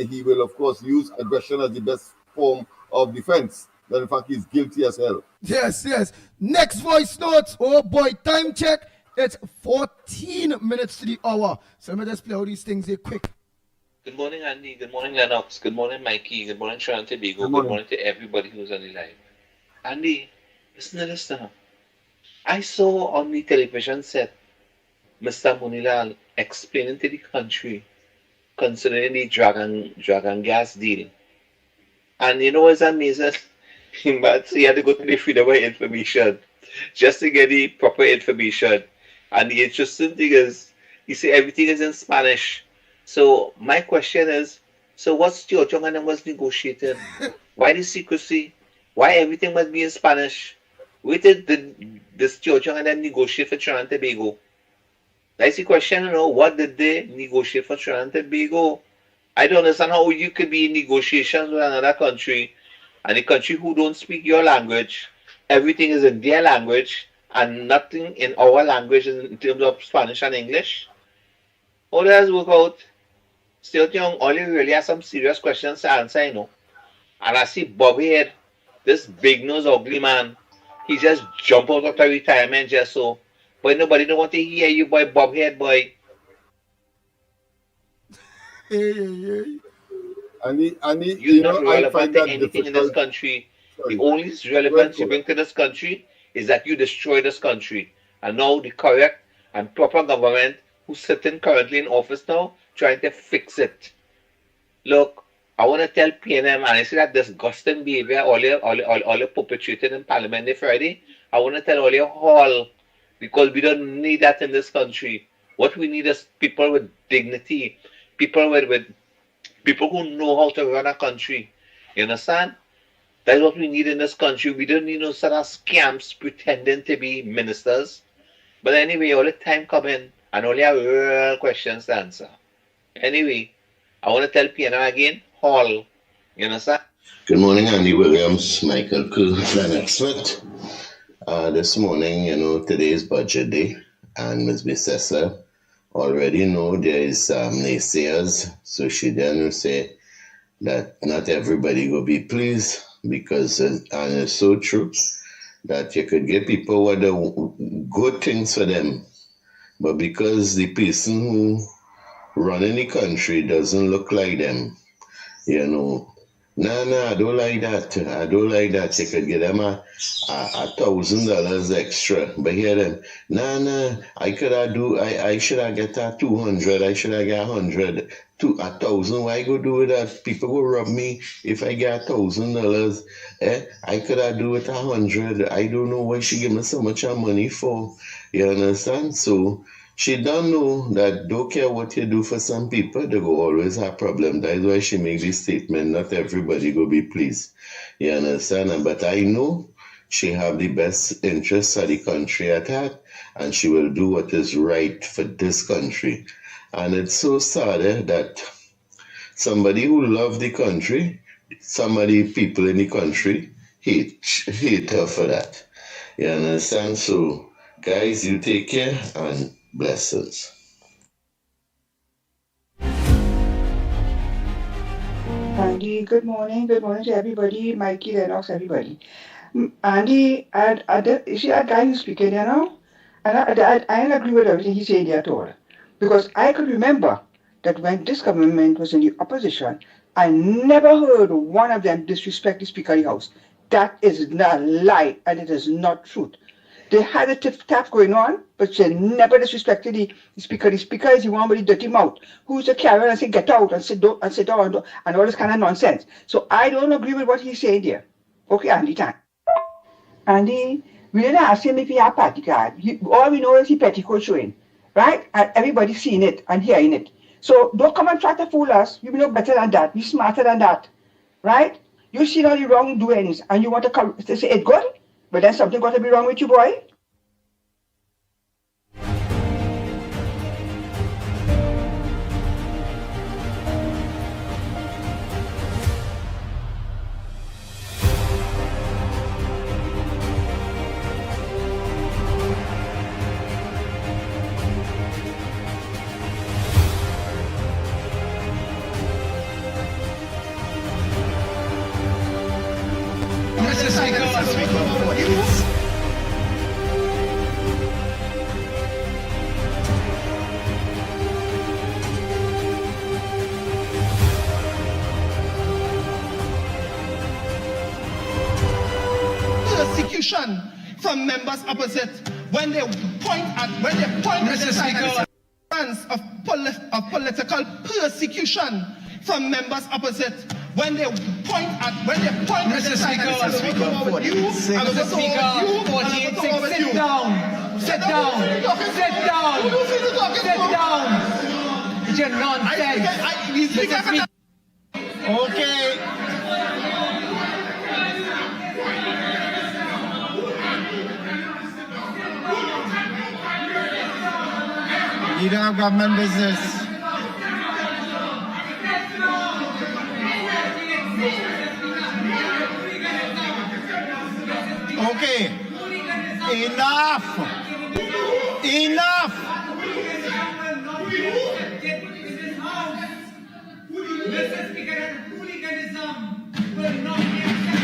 He will, of course, use aggression as the best form of defense. But in fact, he's guilty as hell. Yes. Next voice notes. Oh boy, time check. It's 14 minutes to the hour. So let me just play all these things here quick. Good morning, Andy. Good morning, Lennox. Good morning, Mikey. Good morning, Trinidad and Tobago. Good morning to everybody who's on the line. Andy, listen to this now. I saw on the television set Mr. Munilal explaining to the country concerning the dragon gas deal. And you know what's amazing? He had to go to the Freedom of Information just to get the proper information. And the interesting thing is, you see, everything is in Spanish. So my question is, so what's Stuart Young and them was negotiating? Why the secrecy? Why everything must be in Spanish? Why did the Stuart Young and them negotiate for Trinidad and Tobago? That's the question, you know, what did they negotiate for Trinidad and Tobago? I don't understand how you could be in negotiations with another country and a country who don't speak your language. Everything is in their language and nothing in our language in terms of Spanish and English. How does it work out? Stuart Young only really has some serious questions to answer, you know. And I see Bobby Head, this big nose ugly man, he just jump out of the retirement just so. But nobody don't want to hear you, boy, Bob Head, boy. Hey. You're not relevant to anything in this country. The only relevance you bring to this country is that you destroy this country. And now the correct and proper government who's sitting currently in office now trying to fix it. Look, I want to tell PNM, and I see that disgusting behavior all you perpetrated in Parliament this Friday. I want to tell all you all, because we don't need that in this country. What we need is people with dignity, people who know how to run a country. You understand? That's what we need in this country. We don't need no sort of scams pretending to be ministers. But anyway, all the time coming and only have real questions to answer. Anyway, I want to tell PNM again, Hall. You understand? Good morning, Andy Williams, Michael Kerr, Lennox Smith. This morning, today is budget day, and Ms. Bissessa already know there is naysayers, so she then say that not everybody will be pleased because, and it's so true, that you could get people with the good things for them, but because the person who running the country doesn't look like them, I don't like that. I don't like that. You could get them $1,000 extra. But hear them, I should have get that 200. I should have got 100 to 1,000. Why go do with that? People will rob me if I get $1,000. I could have do with 100. I don't know why she give me so much money for. You understand? So she don't know that don't care what you do for some people, they go always have problem. That's why she make this statement, not everybody go be pleased. You understand? But I know she have the best interests of the country at heart, and she will do what is right for this country. And it's so sad that somebody who love the country, people in the country hate her for that. You understand? So guys, you take care and Blessings. Andy, good morning. Good morning to everybody. Mikey, Lennox, everybody. Andy, you see that guy who's speaking there now? And I don't agree with everything he said there at all. Because I could remember that when this government was in the opposition, I never heard one of them disrespect the Speaker of the House. That is not a lie, and it is not truth. They had a tap going on, but they never disrespected the Speaker. The Speaker is the one with the dirty mouth, who's the carrier and say, get out and sit down and all this kind of nonsense. So I don't agree with what he's saying there. Okay, Andy, time. Andy, we didn't ask him if he had party card. All we know is he petticoat showing, right? And everybody's seeing it and hearing it. So don't come and try to fool us. You know better than that. You're smarter than that, right? You see all the wrongdoings and you want to come to say it good? But then something got to be wrong with you, boy. Persecution from members opposite when they point at Mr. Speaker, of political persecution from members opposite when they point at Mr. Speaker, Mr. Speaker, 48-6, sit down. Sit down. Sit down. Sit down. It's your nonsense. Okay. You don't have government business. Okay. Enough. Enough. Mr. Speaker, hooliganism will not be accepted.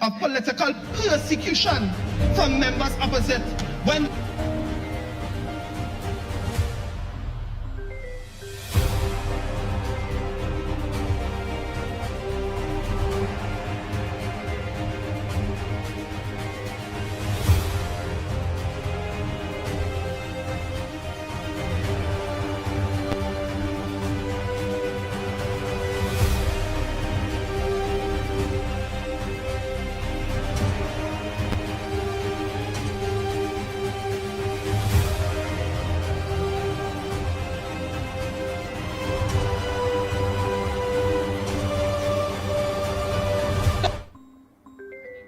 Of political persecution from members opposite when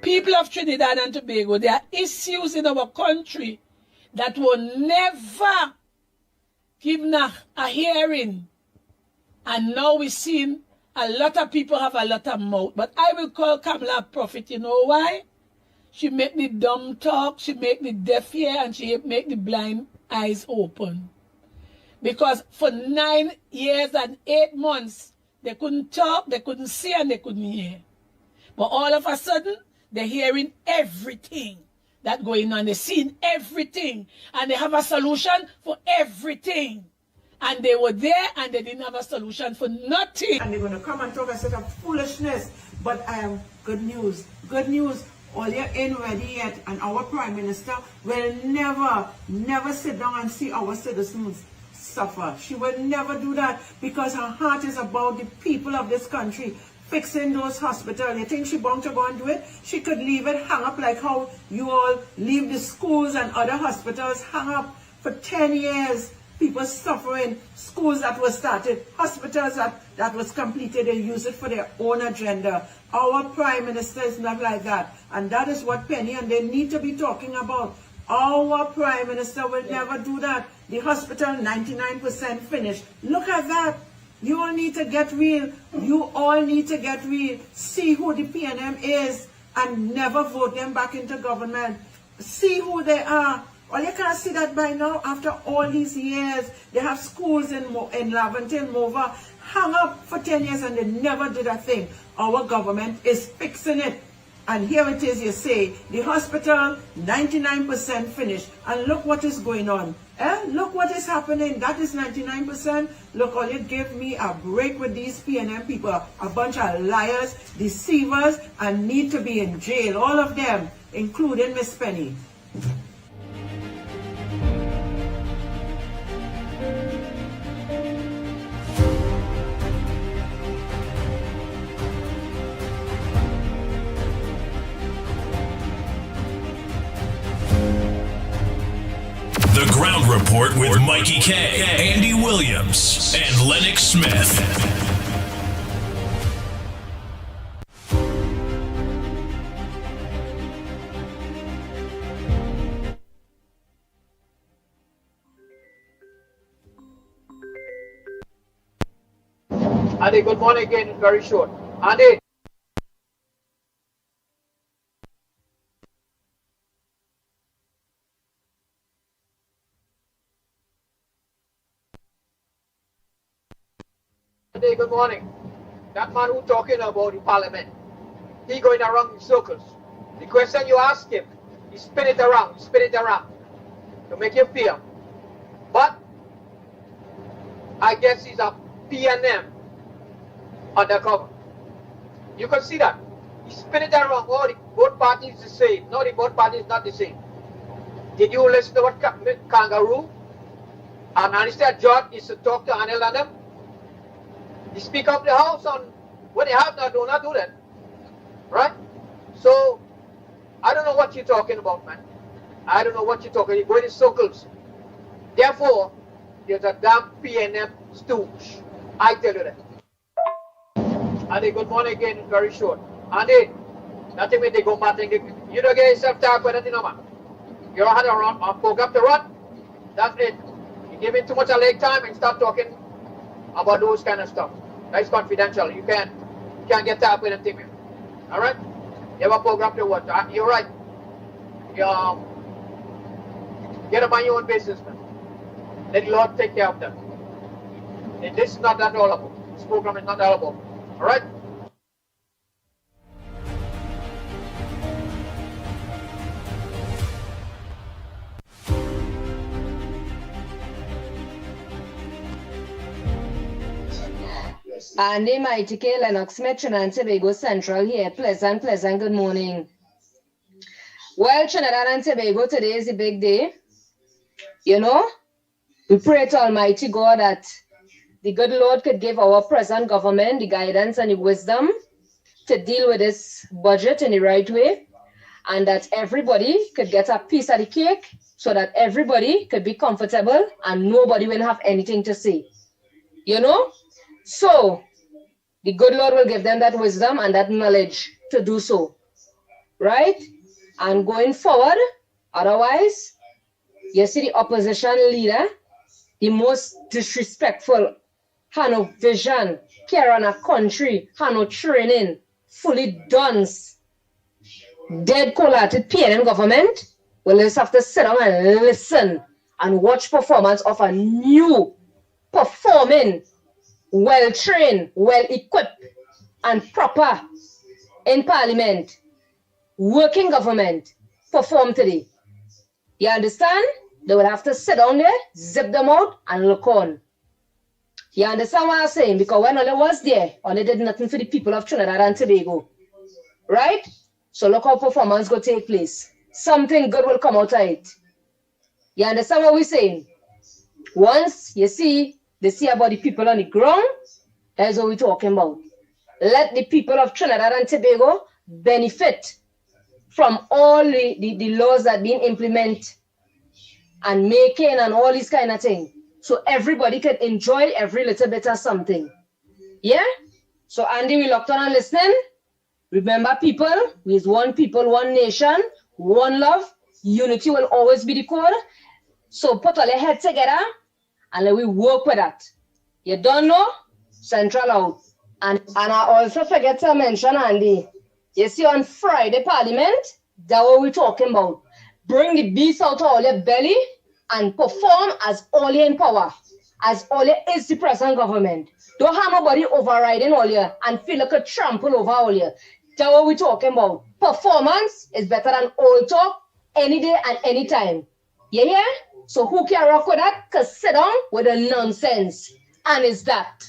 people of Trinidad and Tobago, there are issues in our country that will never give a hearing. And now we're seeing a lot of people have a lot of mouth. But I will call Kamala a prophet. You know why? She make the dumb talk, she make the deaf hear, and she make the blind eyes open. Because for 9 years and 8 months, they couldn't talk, they couldn't see, and they couldn't hear. But all of a sudden, they're hearing everything that's going on. They're seeing everything. And they have a solution for everything. And they were there and they didn't have a solution for nothing. And they're going to come and talk a set of foolishness. But good news. Good news. All you're in ready yet. And our Prime Minister will never sit down and see our citizens suffer. She will never do that because her heart is about the people of this country. Fixing those hospitals. You think she's bound to go and do it? She could leave it hung up like how you all leave the schools and other hospitals hung up for 10 years. People suffering, schools that were started, hospitals that was completed, they use it for their own agenda. Our Prime Minister is not like that. And that is what Penny and they need to be talking about. Our Prime Minister will never do that. The hospital, 99% finished. Look at that. You all need to get real. You all need to get real. See who the PNM is and never vote them back into government. See who they are. Well, you can't see that by now. After all these years, they have schools in Laventille, Mova, hung up for 10 years and they never did a thing. Our government is fixing it. And here it is, you say, the hospital, 99% finished. And look what is going on. Look what is happening. That is 99%. Look, all you give me a break with these PNM people. A bunch of liars, deceivers, and need to be in jail. All of them, including Miss Penny. The Ground Report with Mickie K, Andy Williams, and Lennox Smith. Andy, good morning again, very short. Andy. Andy, good morning. That man who talking about the parliament, he going around in circles. The question you ask him, he spin it around to make you feel. But I guess he's a PNM undercover. You can see that. He spin it around. Oh, the both parties the same. No, the both parties not the same. Did you listen to what Kangaroo and Alistair George is to talk to Anil and them? The Speaker of the House on what they have now, do not do that. Right? So, I don't know what you're talking about, man. I don't know what you're talking. You're going in circles. Therefore, there's a damn PNM stooge. I tell you that. Andy, good morning again, very short. Andy, nothing when they go matting. You don't get yourself talk with anything, no man. You don't have a program to run. That's it. You give it too much a leg time and start talking about those kind of stuff. That's confidential. You can't get talk with anything. All right? You have a program to what? You're right. You get up on your own business, man. Let the Lord take care of them. And this is not that all about. This program is not all about. All right? Andy, Mickie K, Lennox Smith, Trinidad and Tobago Central here. Pleasant, good morning. Well, Trinidad and Tobago, today is a big day. You know, we pray to Almighty God that the good Lord could give our present government the guidance and the wisdom to deal with this budget in the right way, and that everybody could get a piece of the cake so that everybody could be comfortable and nobody will have anything to say. You know? So, the good Lord will give them that wisdom and that knowledge to do so. Right? And going forward, otherwise, you see the opposition leader, the most disrespectful, had no vision, care on a country, had no training, fully dunce, dead collated PNM government, will just have to sit down and listen and watch performance of a new, performing, well-trained, well-equipped, and proper in parliament, working government perform today. You understand? They will have to sit down there, zip them out, and look on. You understand what I'm saying? Because when Ole was there, Ole did nothing for the people of Trinidad and Tobago. Right? So look how performance will take place. Something good will come out of it. You understand what we're saying? Once you see, they see about the people on the ground, that's what we're talking about. Let the people of Trinidad and Tobago benefit from all the laws that being implemented and making and all these kind of things. So everybody can enjoy every little bit of something. Yeah? So Andy, we locked on and listening. Remember people, we is one people, one nation, one love. Unity will always be the code. So put all your head together and let we work with that. You don't know? Central out. And I also forget to mention, Andy, you see on Friday Parliament, that's what we're talking about. Bring the beast out of all your belly and perform as all in power, as all is the present government. Don't have nobody overriding all you and feel like a trample over all you. That's what we're talking about. Performance is better than all talk any day and any time. You hear? So who can rock with that? Cause sit down with the nonsense. And it's that.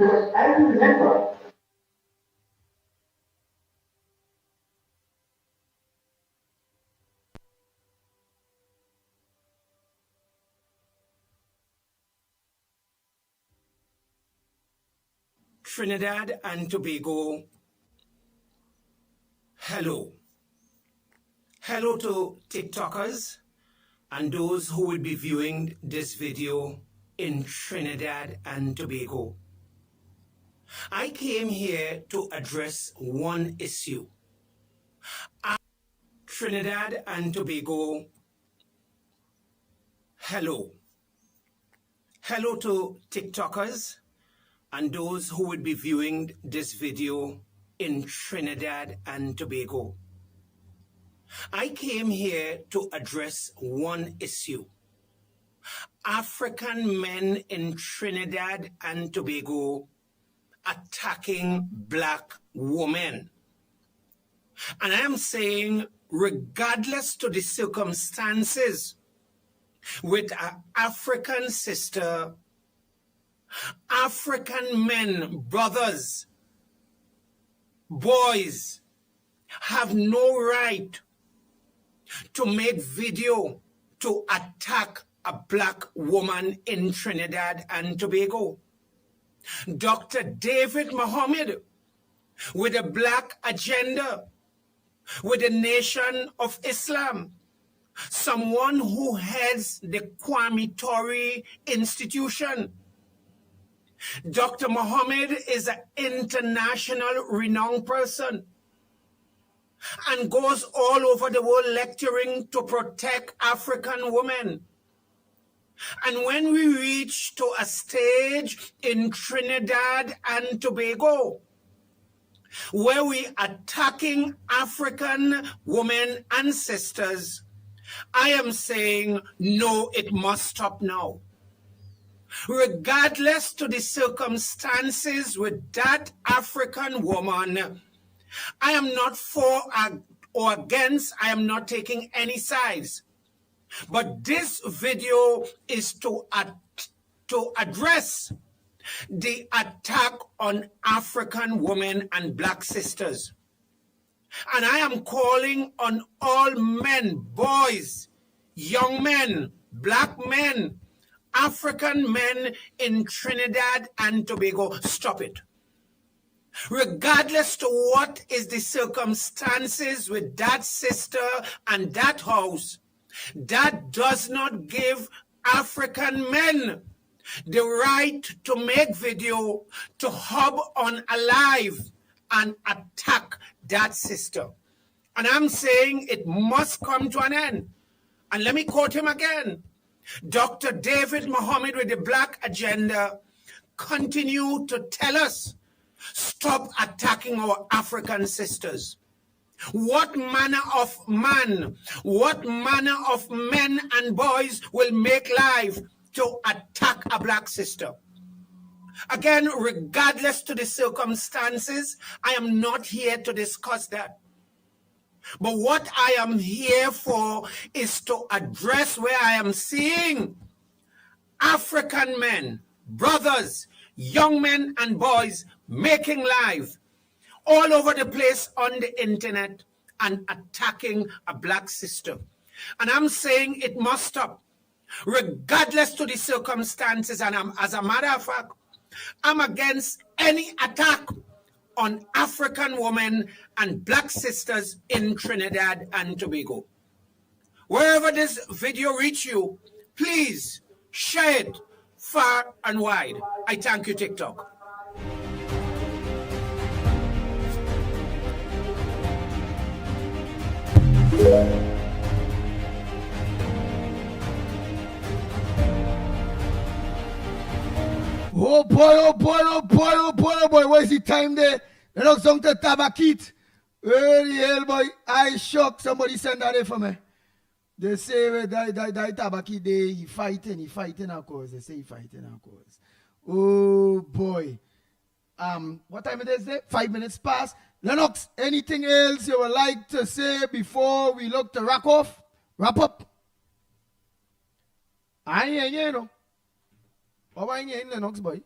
I remember Trinidad and Tobago, hello. Hello to TikTokers and those who will be viewing this video in Trinidad and Tobago. I came here to address one issue. Trinidad and Tobago, hello. Hello to TikTokers and those who will be viewing this video in Trinidad and Tobago. I came here to address one issue. African men in Trinidad and Tobago attacking black women. And I am saying, regardless to the circumstances, with an African sister, African men, brothers, boys, have no right to make video to attack a black woman in Trinidad and Tobago. Dr. David Mohammed, with a black agenda, with the Nation of Islam, someone who heads the Kwame Ture Institution. Dr. Mohammed is an international renowned person and goes all over the world lecturing to protect African women. And when we reach to a stage in Trinidad and Tobago where we are attacking African women and sisters, I am saying, no, it must stop now. Regardless to the circumstances with that African woman, I am not for or against, I am not taking any sides. But this video is to address the attack on African women and black sisters. And I am calling on all men, boys, young men, black men, African men in Trinidad and Tobago, stop it. Regardless to what is the circumstances with that sister and that house, that does not give African men the right to make video, to hub on alive and attack that sister. And I'm saying it must come to an end. And let me quote him again. Dr. David Mohammed with the black agenda continue to tell us, stop attacking our African sisters. What manner of man, what manner of men and boys will make life to attack a black sister? Again, regardless to the circumstances, I am not here to discuss that. But what I am here for is to address where I am seeing African men, brothers, young men and boys making life all over the place on the internet and attacking a black sister. And I'm saying it must stop, regardless to the circumstances. And as a matter of fact, I'm against any attack on African women and black sisters in Trinidad and Tobago. Wherever this video reach you, please share it, far and wide. I thank you, TikTok. Oh boy, oh boy, oh boy, oh boy, oh boy. What is the time there? They look some to tabakit. Early hell, boy. I shock. Somebody send that there for me. They say that tabakit day, he fighting our cause. They say he fighting our cause. Oh boy. What time it is there? 5 minutes past. Lennox, anything else you would like to say before we look to wrap up? I ain't you know. What are you in Lennox, boy?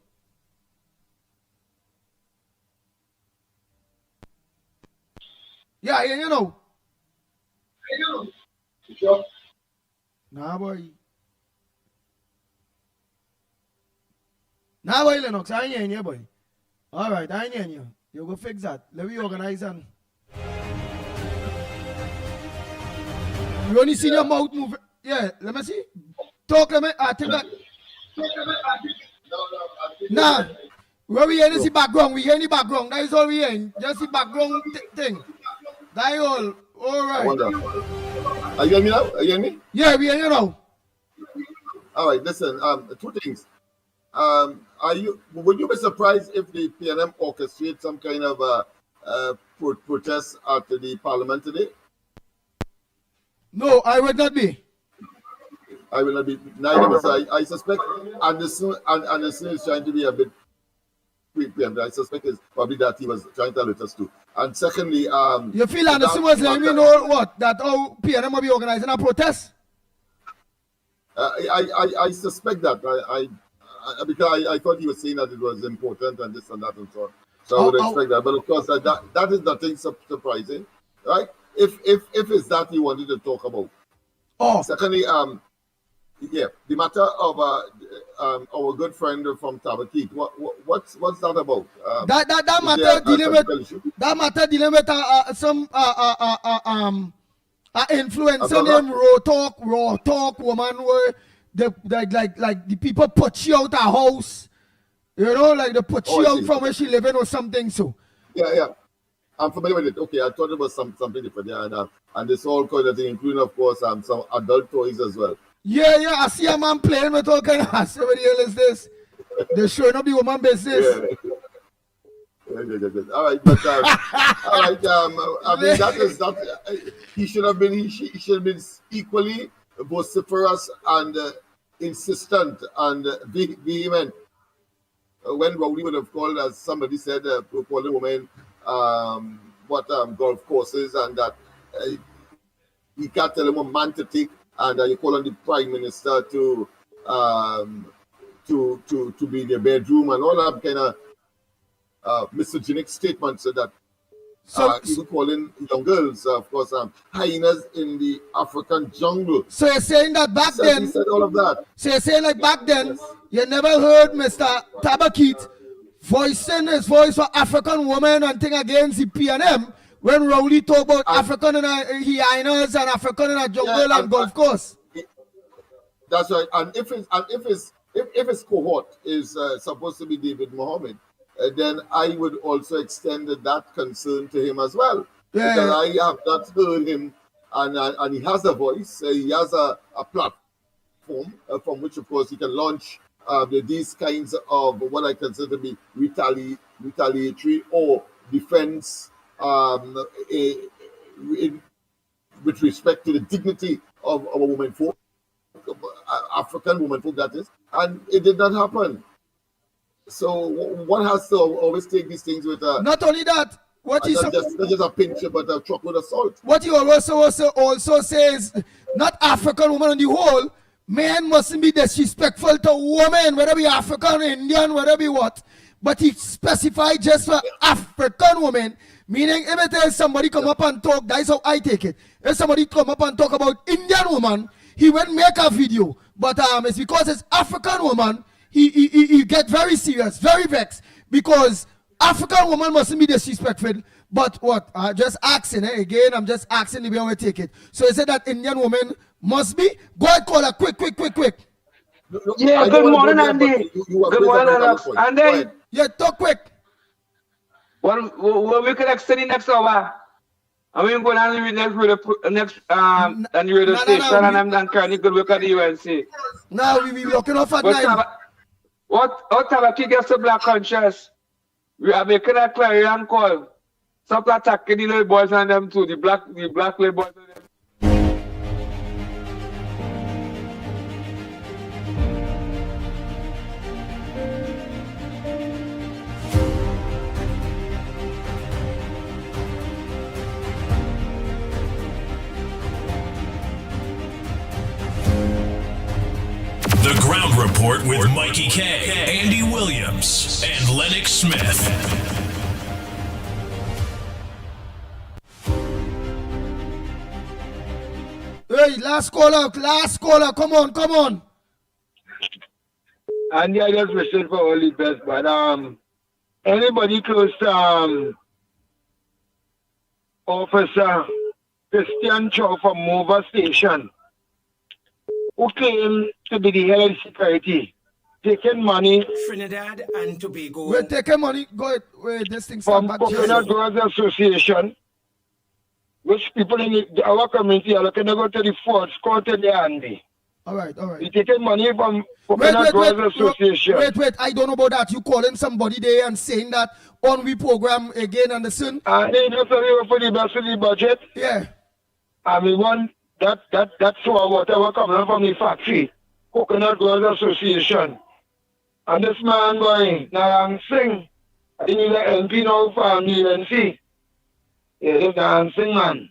Yeah, you know. Sure. Nah, boy. Nah, boy, Lennox. I ain't here, boy. All right, I ain't here. You go fix that. Let me organize and. You only see your mouth move. Yeah, let me see. Talk, let me. I think that. Nah, where we hear the background, we hear the background. That is all we hear. Just the background thing. That is all right. Are you hearing me now? Are you hearing me? Yeah, we hear you now. All right, listen. Two things. Would you be surprised if the PNM orchestrate some kind of protest at the parliament today? No, I would not be. I will not be. Neither. I suspect Anderson is trying to be a bit preempt. I suspect it's probably that he was trying to alert us too. And secondly, you feel Anderson was letting me know what? That PNM will be organizing a protest? I suspect that. Because I thought he was saying that it was important and this and that and so on. So I would expect that. But of course, that is nothing surprising, right? If it's that he wanted to talk about. Oh. Secondly, yeah, the matter of our good friend from Tabakit. What's that about? That matter dealing with some influencer named Raw Talk woman where like the people put you out her house, you know, like they put you out from where she living or something. So yeah, I'm familiar with it. Okay, I thought it was something different. Yeah, and this whole kind of thing, including of course some adult toys as well. Yeah, I see a man playing with all kind of ass. What the hell is this? They're showing up the woman business. Yeah. All right, but all right. I mean, that he should have been equally vociferous and insistent and vehement when Rowley would have called, as somebody said, called the woman golf courses, and that he can't tell him a man to take. And you call on the Prime Minister to be in the bedroom and all that kind of misogynic statements that even calling young girls, of course, hyenas in the African jungle. So you're saying that back then, he said all of that. So you're saying like back then, you never heard Mr. Tabakit voicing his voice for African women and thing against the PNM. When Rowley talk about African and hyenas and African in a jungle and golf course. That's right. And if his cohort is supposed to be David Mohammed, then I would also extend that concern to him as well. Yeah. Because I have not heard him, and he has a voice. He has a platform from which, of course, he can launch these kinds of what I consider to be retaliatory or defense. With respect to the dignity of our women folk, African women folk, that is, and it did not happen. So one has to always take these things with not only that, what is not just a pinch, but a truckload of salt. What you also says, not African women on the whole, men mustn't be disrespectful to women, whether be African, Indian, whether be what. But he specified just for African women. Meaning, if it is somebody come up and talk, that's how I take it. If somebody come up and talk about Indian woman, he won't make a video. But it's because it's African woman, he get very serious, very vexed. Because African woman mustn't be disrespectful. But what? Just asking, again, I'm just asking the way we take it. So he said that Indian woman must be. Go ahead, call her, quick. Yeah, good morning, Andy. Good morning, Lennox. And then, yeah, talk quick. When we can extend the next hour, and we go down the next and the radio station, and I'm done carrying good work at the UNC. Now we be looking off at 9. What time I gets to Black Conscious? We are making a clarion call. Stop attacking the little boys and them too, the black little boys and them. The Ground Report with Mickie K, Andy Williams, and Lennox Smith. Hey, last caller, come on. And I just wish for all the best, but anybody close to Officer Christian Chow from Mova Station, who came to be the head of security, taking money. Trinidad and Tobago. We're taking money. Go ahead. Wait, this thing from back. Coconut Growers Association, which people in our community are looking to go to the Fort Scott and the Andy. All right. You're taking money from Coconut Growers Association. Wait. I don't know about that. You calling somebody there and saying that on we program again, Anderson? They just for the best of the budget. Yeah. I mean, one. That's whatever coming from the factory, Coconut Growers Association. And this man boy, Narang Singh, I think he's an MP now from the UNC. Yeah, this Narang Singh man.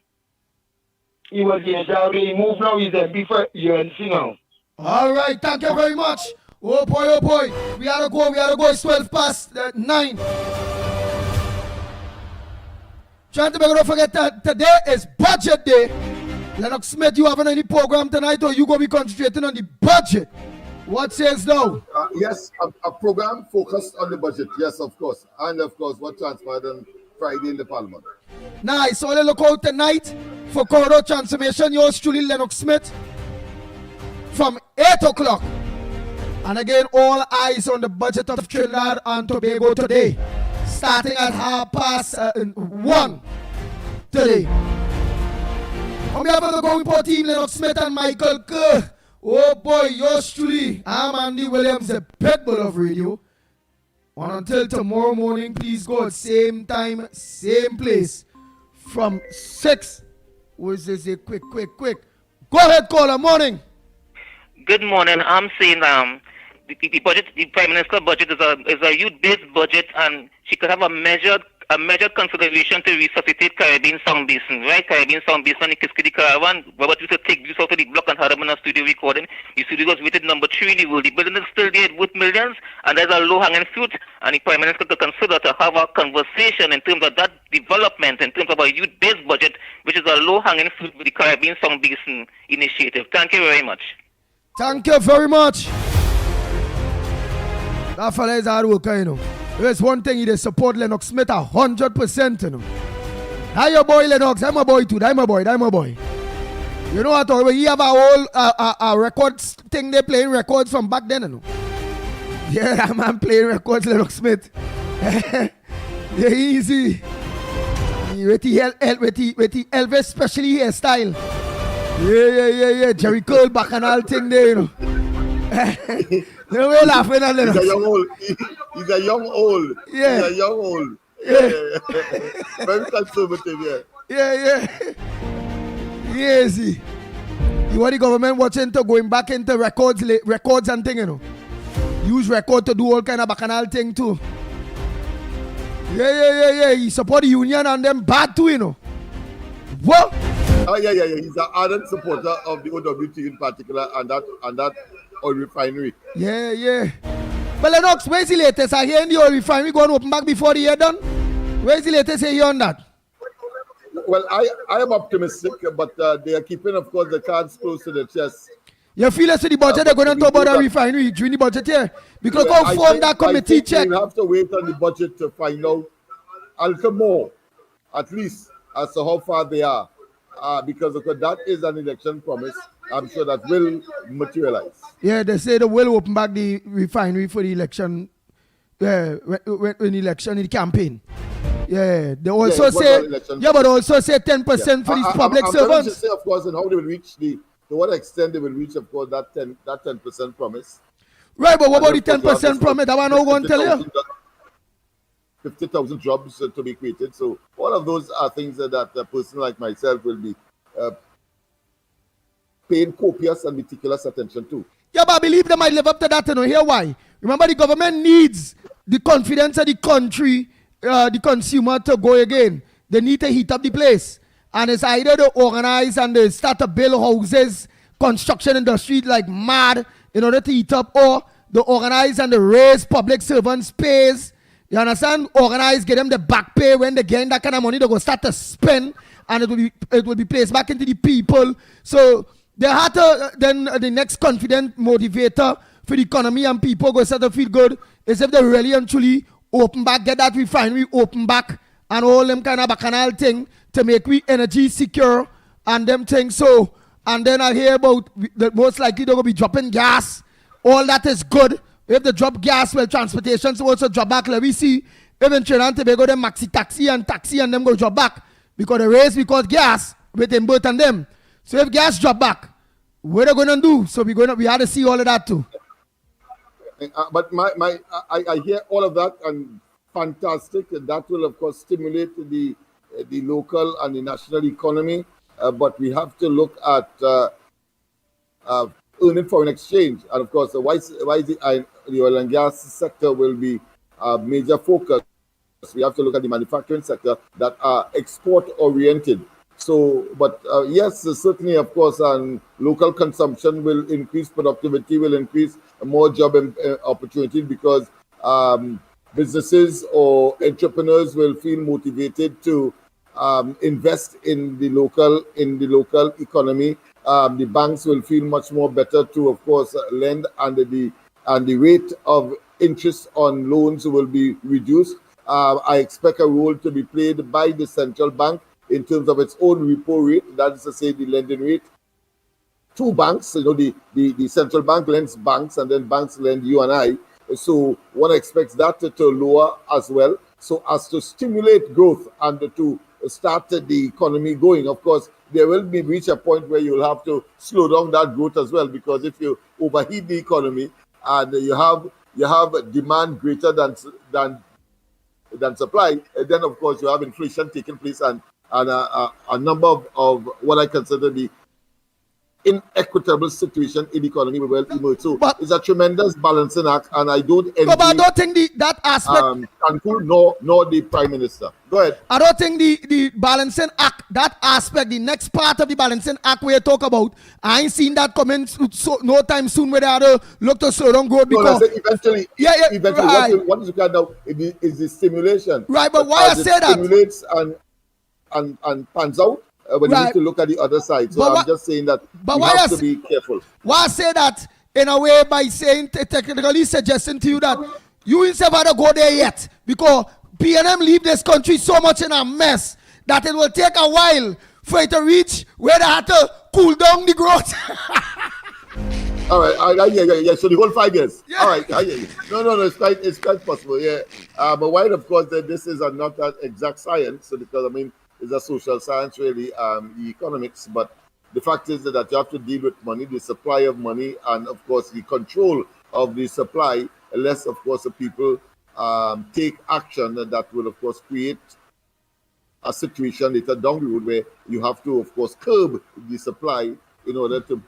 He was the HRB, he moved now, he's MP for UNC now. All right, thank you very much. Oh boy. We gotta go, it's 12 past 9. Trying to don't forget that today is budget day. Lennox Smith, you having any program tonight or you going to be concentrating on the budget? What says now? Yes, a program focused on the budget. Yes, of course. And of course, what transpired on Friday in the Parliament. Nice. So let's look out tonight for corridor transformation. Yours truly, Lennox Smith, from 8 o'clock. And again, all eyes on the budget of Trinidad and Tobago today, starting at 1:30 today. On behalf of the Go Report team, Lennox Smith and Michael Kerr. Oh boy, yours truly. I'm Andy Williams, the Pitbull of radio. And until tomorrow morning, please go at same time, same place. From 6. What's this? Quick. Go ahead, caller. Morning. Good morning. I'm saying the budget, the Prime Minister's budget is a youth-based budget, and she could have a measured consideration to resuscitate Caribbean Sound Basin, right? Caribbean Sound Basin in Kiskidi Caravan, but we should take this out of the block and have them in a studio recording. The studio was rated number 3 in the world. The building is still there with millions, and there's a low-hanging fruit, and the Prime Minister could consider to have a conversation in terms of that development, in terms of a youth-based budget, which is a low-hanging fruit with the Caribbean Sound Basin initiative. Thank you very much. Thank you very much. That fella is hard worker, you know. There's one thing, he support Lennox Smith 100%, you know. Hi, your boy Lennox. I'm a boy too. I'm a boy. You know what? He have a whole records thing. They playing records from back then, you know. Yeah, I'm playing records, Lennox Smith. Yeah, easy. With the Elvis, especially hairstyle. Yeah. Jerry Cole bacchanal thing there, you know. No way laughing at Lennox. He's a young old. Yeah. He's a young old. Yeah. Very conservative, Yeah. Yes. You want the government watching to going back into records and thing, you know. Use record to do all kind of bacchanal thing too. Yeah. He support the union and them bad too, you know. What? Oh yeah. He's an ardent supporter of the OWT in particular and that oil refinery. Yeah. But Lennox, where's the latest? I hear in the oil refinery going to open back before the year done. Where's the latest here on that? Well, I am optimistic, but they are keeping, of course, the cards close to the chest. You feel as to the budget they're going to talk about the refinery during the budget here? Because how form that committee check? We have to wait on the budget to find out a little more, at least, as to how far they are. Because that is an election promise I'm sure that will materialize. Yeah, they say they will open back the refinery for the election. Yeah, when election in the campaign. Yeah, they also say. Yeah, but also say 10% for these public servants. I'm say, of course, and how they will reach to what extent they will reach, of course, that 10% promise. Right, but what about the 10% promise? That one I want to tell you. 50,000 jobs to be created. So all of those are things that a person like myself will be paying copious and meticulous attention to. Yeah, but I believe they might live up to that. You know, here why? Remember, the government needs the confidence of the country, the consumer to go again. They need to heat up the place. And it's either they organize and they start to build houses, construction industry like mad in order to heat up, or they organize and they raise public servants' pays. You understand? Organize, get them the back pay. When they gain that kind of money, they go start to spend, and it will be placed back into the people. So they had to, then the next confident motivator for the economy and people go start to feel good is if they really and truly open back, get that refinery open back, and all them kind of bacchanal thing to make we energy secure and them things. So, and then I hear about that most likely they're going to be dropping gas. All that is good. If they drop gas, well, transportation so also drop back. Let me see. Even Trinidad and Tobago, them maxi taxi and them go drop back. Because the race because gas with them both and them. So if gas drop back, what are they going to do? So we had to see all of that too. But I hear all of that and fantastic. That will of course stimulate the local and the national economy. But we have to look at earning foreign exchange, and of course why the oil and gas sector will be a major focus. We have to look at the manufacturing sector that are export oriented. So, but yes, certainly, of course, local consumption will increase, productivity will increase, more job opportunities because businesses or entrepreneurs will feel motivated to invest in the local economy. The banks will feel much more better to, of course, lend, and the rate of interest on loans will be reduced. I expect a role to be played by the central bank in terms of its own repo rate, that is to say the lending rate to banks. You know, the central bank lends banks and then banks lend you and I. So one expects that to lower as well, so as to stimulate growth and to start the economy going. Of course, there will be reach a point where you'll have to slow down that growth as well, because if you overheat the economy and you have demand greater than supply, then of course you have inflation taking place and a number of what I consider the inequitable situation in the economy will emerge. So it's a tremendous balancing act, and I don't envy but I don't think that aspect Cancun nor the Prime Minister. Go ahead. I don't think the balancing act, that aspect, the next part of the balancing act we talk about, I ain't seen that coming no time soon where they have to look to slow down growth because eventually right. what is required now is the stimulation. Right, but why I say that? Stimulates and pans out. But you need to look at the other side. So I'm just saying that you have to be careful. Why I say that in a way by saying, technically suggesting to you that you ain't never to go there yet, because PNM leave this country so much in a mess that it will take a while for it to reach where they have to cool down the growth. All right, yeah. So the whole 5 years. Yeah. All right, I hear you. No, it's quite possible, yeah. But while of course that this is not an exact science, because I mean, it's a social science, really, the economics. But the fact is that you have to deal with money, the supply of money, and of course the control of the supply, unless of course the people take action that will of course create a situation later down the road where you have to of course curb the supply in order to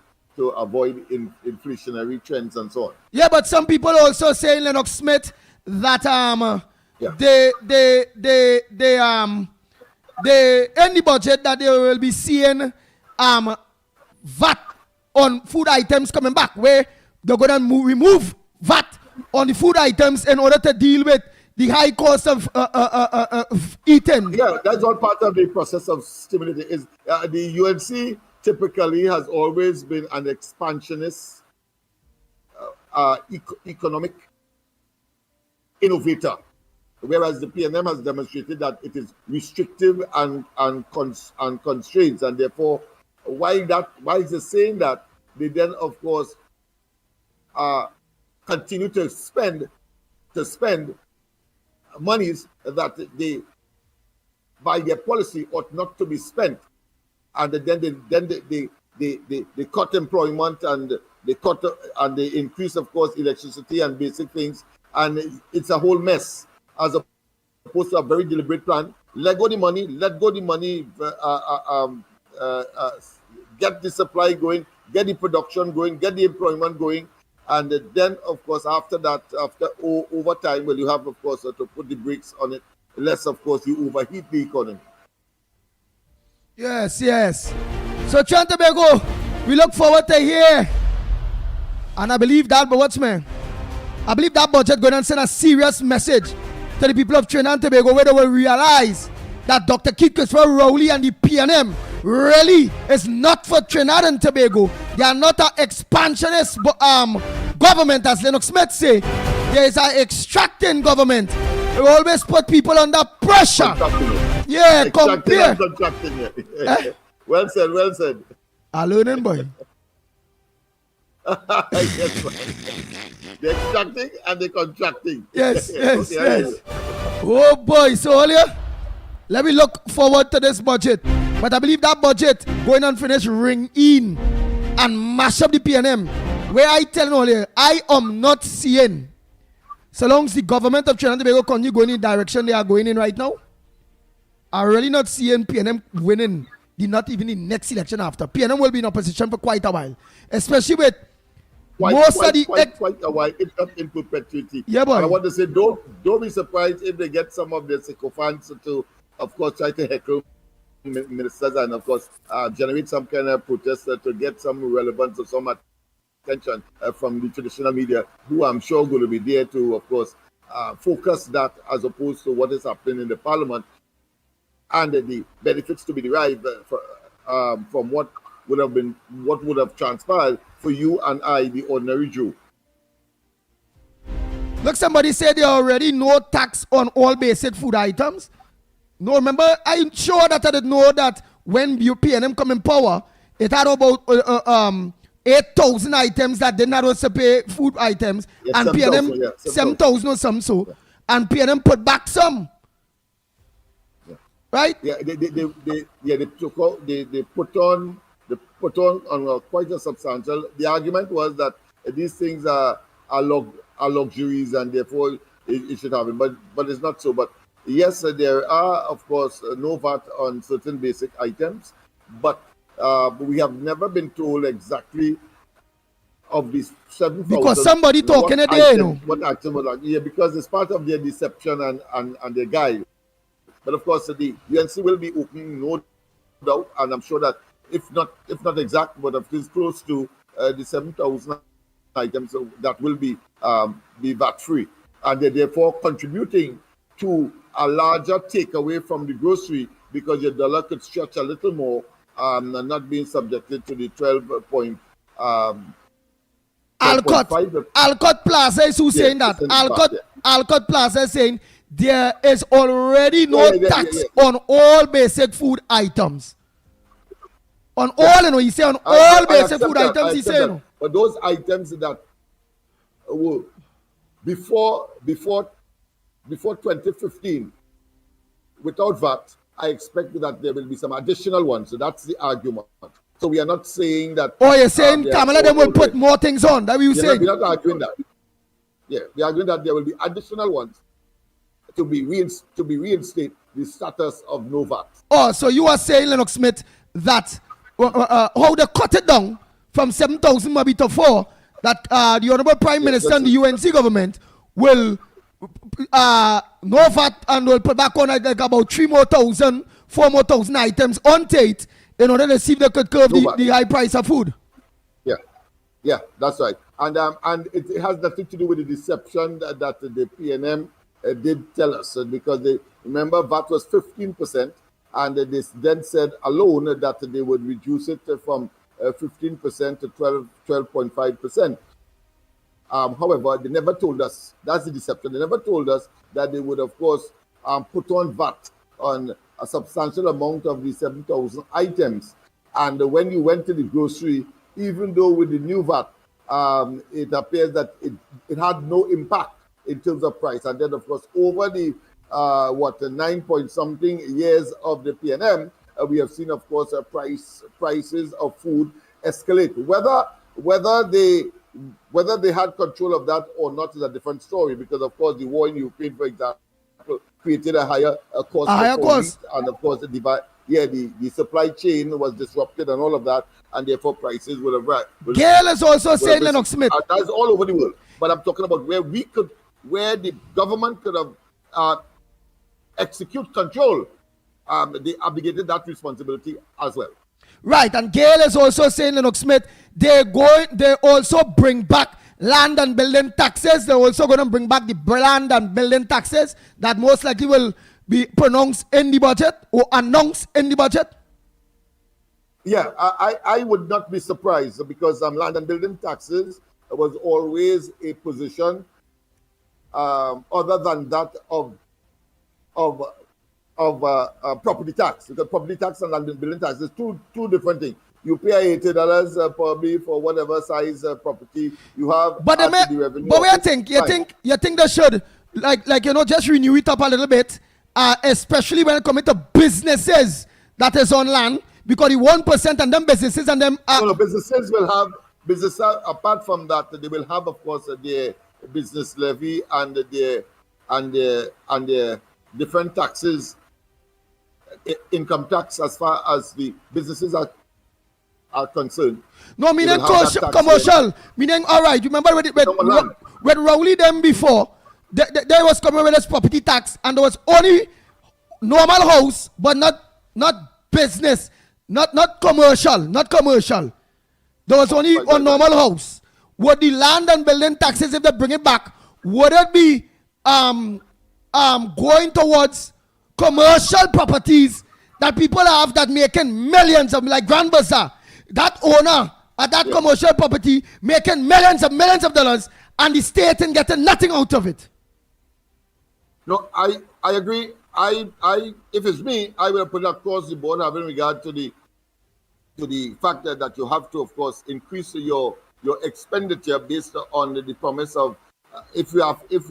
avoid inflationary trends and so on. Yeah, but some people also say, Lennox Smith, that any budget that they will be seeing VAT on food items coming back, where they're going to remove VAT on the food items in order to deal with the high cost of eating. Yeah, that's all part of the process of stimulating. Is the UNC typically has always been an expansionist economic innovator, whereas the PNM has demonstrated that it is restrictive and constraints, and therefore, why is it saying that they then, of course, continue to spend monies that they, by their policy, ought not to be spent, and then they cut employment, and they cut and they increase, of course, electricity and basic things, and it's a whole mess as opposed to a very deliberate plan. Let go the money, get the supply going, get the production going, get the employment going, and then, of course, after that, over time, well, you have, of course, to put the brakes on it, lest, of course, you overheat the economy. Yes. So, Trinidad and Tobago, we look forward to hear, and I believe that, but what's man? I believe that budget going to send a serious message to the people of Trinidad and Tobago, where they will realize that Dr. Keith Christopher Rowley and the PNM really is not for Trinidad and Tobago. They are not an expansionist government, as Lennox Smith say. There is an extracting government. They always put people under pressure. Yeah, compare. Well said. I learning, boy. They're extracting and they're contracting. Yes. Oh boy, so earlier, let me look forward to this budget. But I believe that budget going on finish ring in and mash up the PNM. Where I tell you earlier, I am not seeing, so long as the government of Trinidad and Tobago continue going in the direction they are going in right now, I'm really not seeing PNM winning not even the next election after. PNM will be in opposition for quite a while, especially with quite a while, if not in perpetuity. Yeah, boy. And I want to say, don't be surprised if they get some of their sycophants to, of course, try to heckle ministers and, of course, generate some kind of protest to get some relevance or some attention from the traditional media, who I'm sure going to be there to, of course, focus that as opposed to what is happening in the parliament and the benefits to be derived from what would have transpired for you and I, the ordinary Jew. Look, somebody said there already no tax on all basic food items. No, remember, I'm sure that I didn't know that when PNM come in power, it had about 8,000 items that did not also pay food items, and 7, PNM 7,000 or some so, and PNM put back some. Right? Yeah, they put on quite a substantial. The argument was that these things are luxuries and therefore it should have it, but it's not so. But yes, there are, of course, no VAT on certain basic items, but we have never been told exactly of these 7,000. Because somebody talking a day, you know. What item was like? Yeah, because it's part of their deception and their guide. But of course, the UNC will be opening, no doubt, and I'm sure that if not exact, but at least close to the 7,000 items that will be VAT free, and they're therefore contributing to a larger takeaway from the grocery because your dollar could stretch a little more and not being subjected to the 12 Alcott Plaza is who saying that. Alcott Plaza is saying there is already no tax on all basic food items. On all, you know, he say on all basic food items, he say, you know. But those items that were before 2015, without VAT, I expect that there will be some additional ones. So that's the argument. So we are not saying that. Oh, you're saying Kamala them will put more things on. That you saying? We're not arguing that. Yeah, we're arguing that there will be additional ones to be reinstated the status of no VAT. Oh, so you are saying, Lennox Smith, that how they cut it down from 7,000 maybe to 4, that the Honorable Prime Minister and the UNC government will no VAT and will put back on like about 3,000, 4,000 items on Tate in order to see if they could curb the high price of food. Yeah, that's right. And it has nothing to do with the deception that the PNM did tell us, because they remember VAT was 15%, and they then said alone that they would reduce it from 15% to 12.5%. However, they never told us, that's the deception, they never told us that they would, of course, put on VAT on a substantial amount of the 7,000 items. And when you went to the grocery, even though with the new VAT, it appears that it had no impact in terms of price. And then, of course, over the 9 point something years of the PNM, we have seen, of course, prices of food escalate. Whether they had control of that or not is a different story, because, of course, the war in Ukraine, for example, created a higher cost. And, of course, the supply chain was disrupted and all of that, and therefore prices will have. Gail is also saying, Lennox Smith. That's all over the world. But I'm talking about where the government could have execute control. They obligated that responsibility as well. Right, and Gail is also saying, Lennox Smith, they also bring back land and building taxes. They're also going to bring back the land and building taxes that most likely will be pronounced in the budget or announced in the budget. Yeah, I would not be surprised, because land and building taxes was always a position other than that of property tax, because property tax and land and building tax is two different things. You pay $80 probably for whatever size property you have. But you think they should just renew it up a little bit, especially when it comes to businesses that is on land, because the 1% and them businesses and them businesses will have apart from that, they will have, of course, their business levy and their different taxes, income tax, as far as the businesses are concerned. No, meaning commercial. Meaning, all right, you remember when Rowley them before, there was coming with this property tax, and there was only normal house, but not business, not commercial. There was only a normal house. Would the land and building taxes, if they bring it back, would it be going towards commercial properties that people have that making millions of, like Grand Bazaar, that owner at that commercial property making millions of dollars, and the state ain't getting nothing out of it? No, I agree. If it's me, I will put it across the board, having regard to the fact that you have to, of course, increase your expenditure based on the promise of if we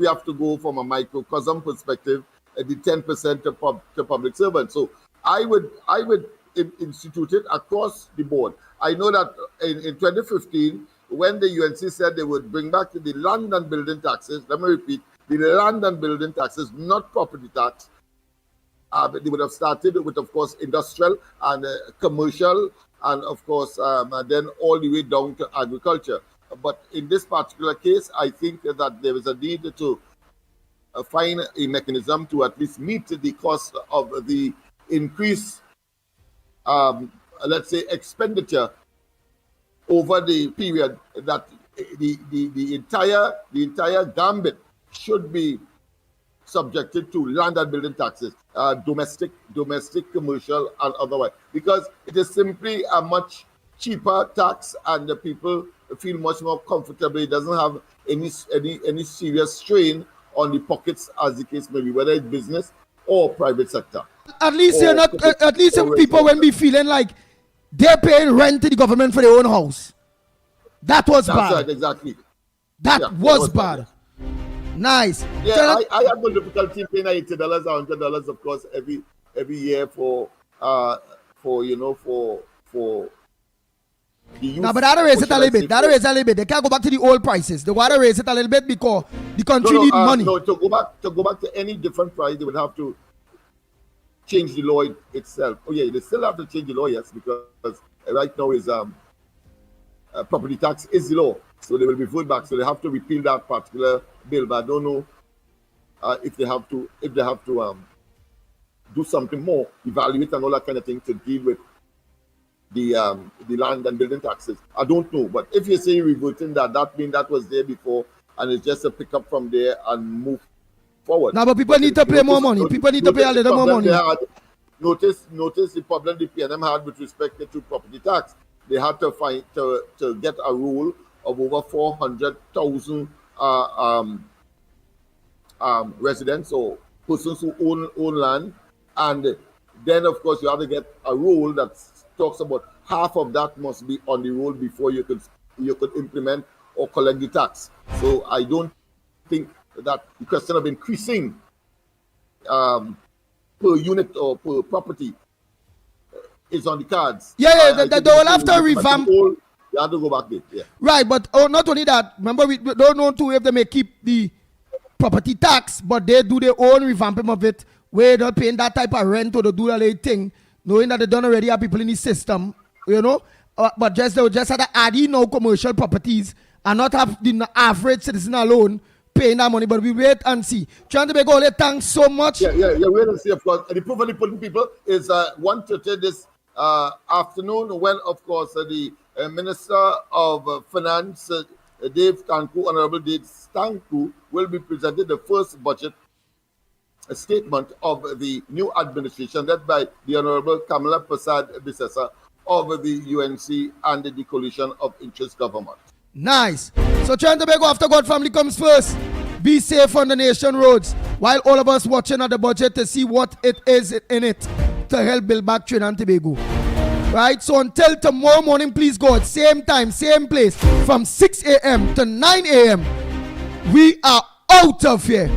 have to go from a microcosm perspective, the 10% to public servants. So I would institute it across the board. I know that in 2015, when the UNC said they would bring back the land and building taxes, let me repeat, the land and building taxes, not property tax. They would have started with, of course, industrial and commercial, and of course, then all the way down to agriculture. But in this particular case, I think that there is a need to find a mechanism to at least meet the cost of the increased, let's say, expenditure over the period that the entire gambit should be subjected to land and building taxes, domestic, commercial, and otherwise, because it is simply a much cheaper tax, and the people feel much more comfortable. It doesn't have any serious strain on the pockets, as the case may be, whether it's business or private sector. At least you're not. At least people won't be feeling like they're paying rent to the government for their own house. That's bad. Right, exactly. That was bad. Nice. Yeah, I have no difficulty paying $80 or $100, of course, every year for the youth. No, but that'll raise it a little bit. They can't go back to the old prices. They want to raise it a little bit because the country need money. No, to go back to any different price, they would have to change the law itself. Oh yeah, they still have to change the law, yes, because right now is property tax is the law, so they will be put back. So they have to repeal that particular bill. But I don't know if they have to do something more, evaluate and all that kind of thing to deal with the land and building taxes. I don't know, but if you say reverting that means that was there before, and it's just a pick up from there and move forward. No, but people need to pay more money. People need to pay a little more money. Notice the problem the PNM had with respect to property tax. They had to get a rule of over 400,000 residents or persons who own land, and then of course you have to get a rule that talks about half of that must be on the roll before you could implement or collect the tax. So I don't think that the question of increasing per unit or per property is on the cards. Yeah, they will have to revamp. You have to go back there. Yeah. Right, but not only that, remember we don't know too if they may keep the property tax, but they do their own revamping of it, where they're not paying that type of rent or they do that thing, knowing that they don't already have people in the system, you know. But they will just have to add in now commercial properties and not have the average citizen alone paying that money. But we wait and see. Trying to make all that thanks so much. Yeah, wait and see, of course. And the proof of the pudding, people, is 1:30 this afternoon when, of course, the Minister of Finance, Dave Stanku, Honorable Dave Stanku, will be presented the first budget statement of the new administration led by the Honorable Kamala Prasad Bisesa of the UNC and the coalition of interest government. Nice. So Trinidad and Tobago, after God family comes first, be safe on the nation roads while all of us watching at the budget to see what it is in it to help build back Trinidad and Tobago. Right, so until tomorrow morning, please God, same time, same place, from 6 a.m. to 9 a.m. We are out of here.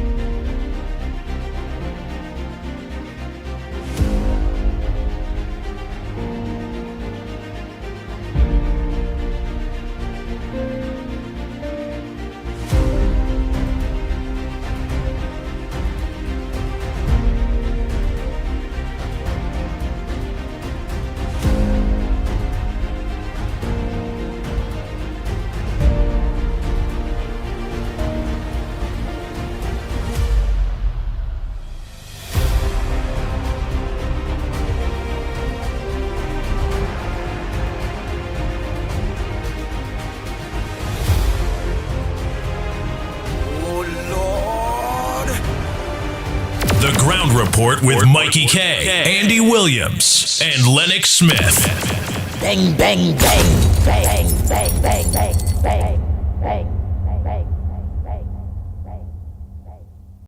The Ground Report with Mikey K, Andy Williams, and Lennox Smith. Bang, bang, bang, bang, bang, bang, bang, bang, bang.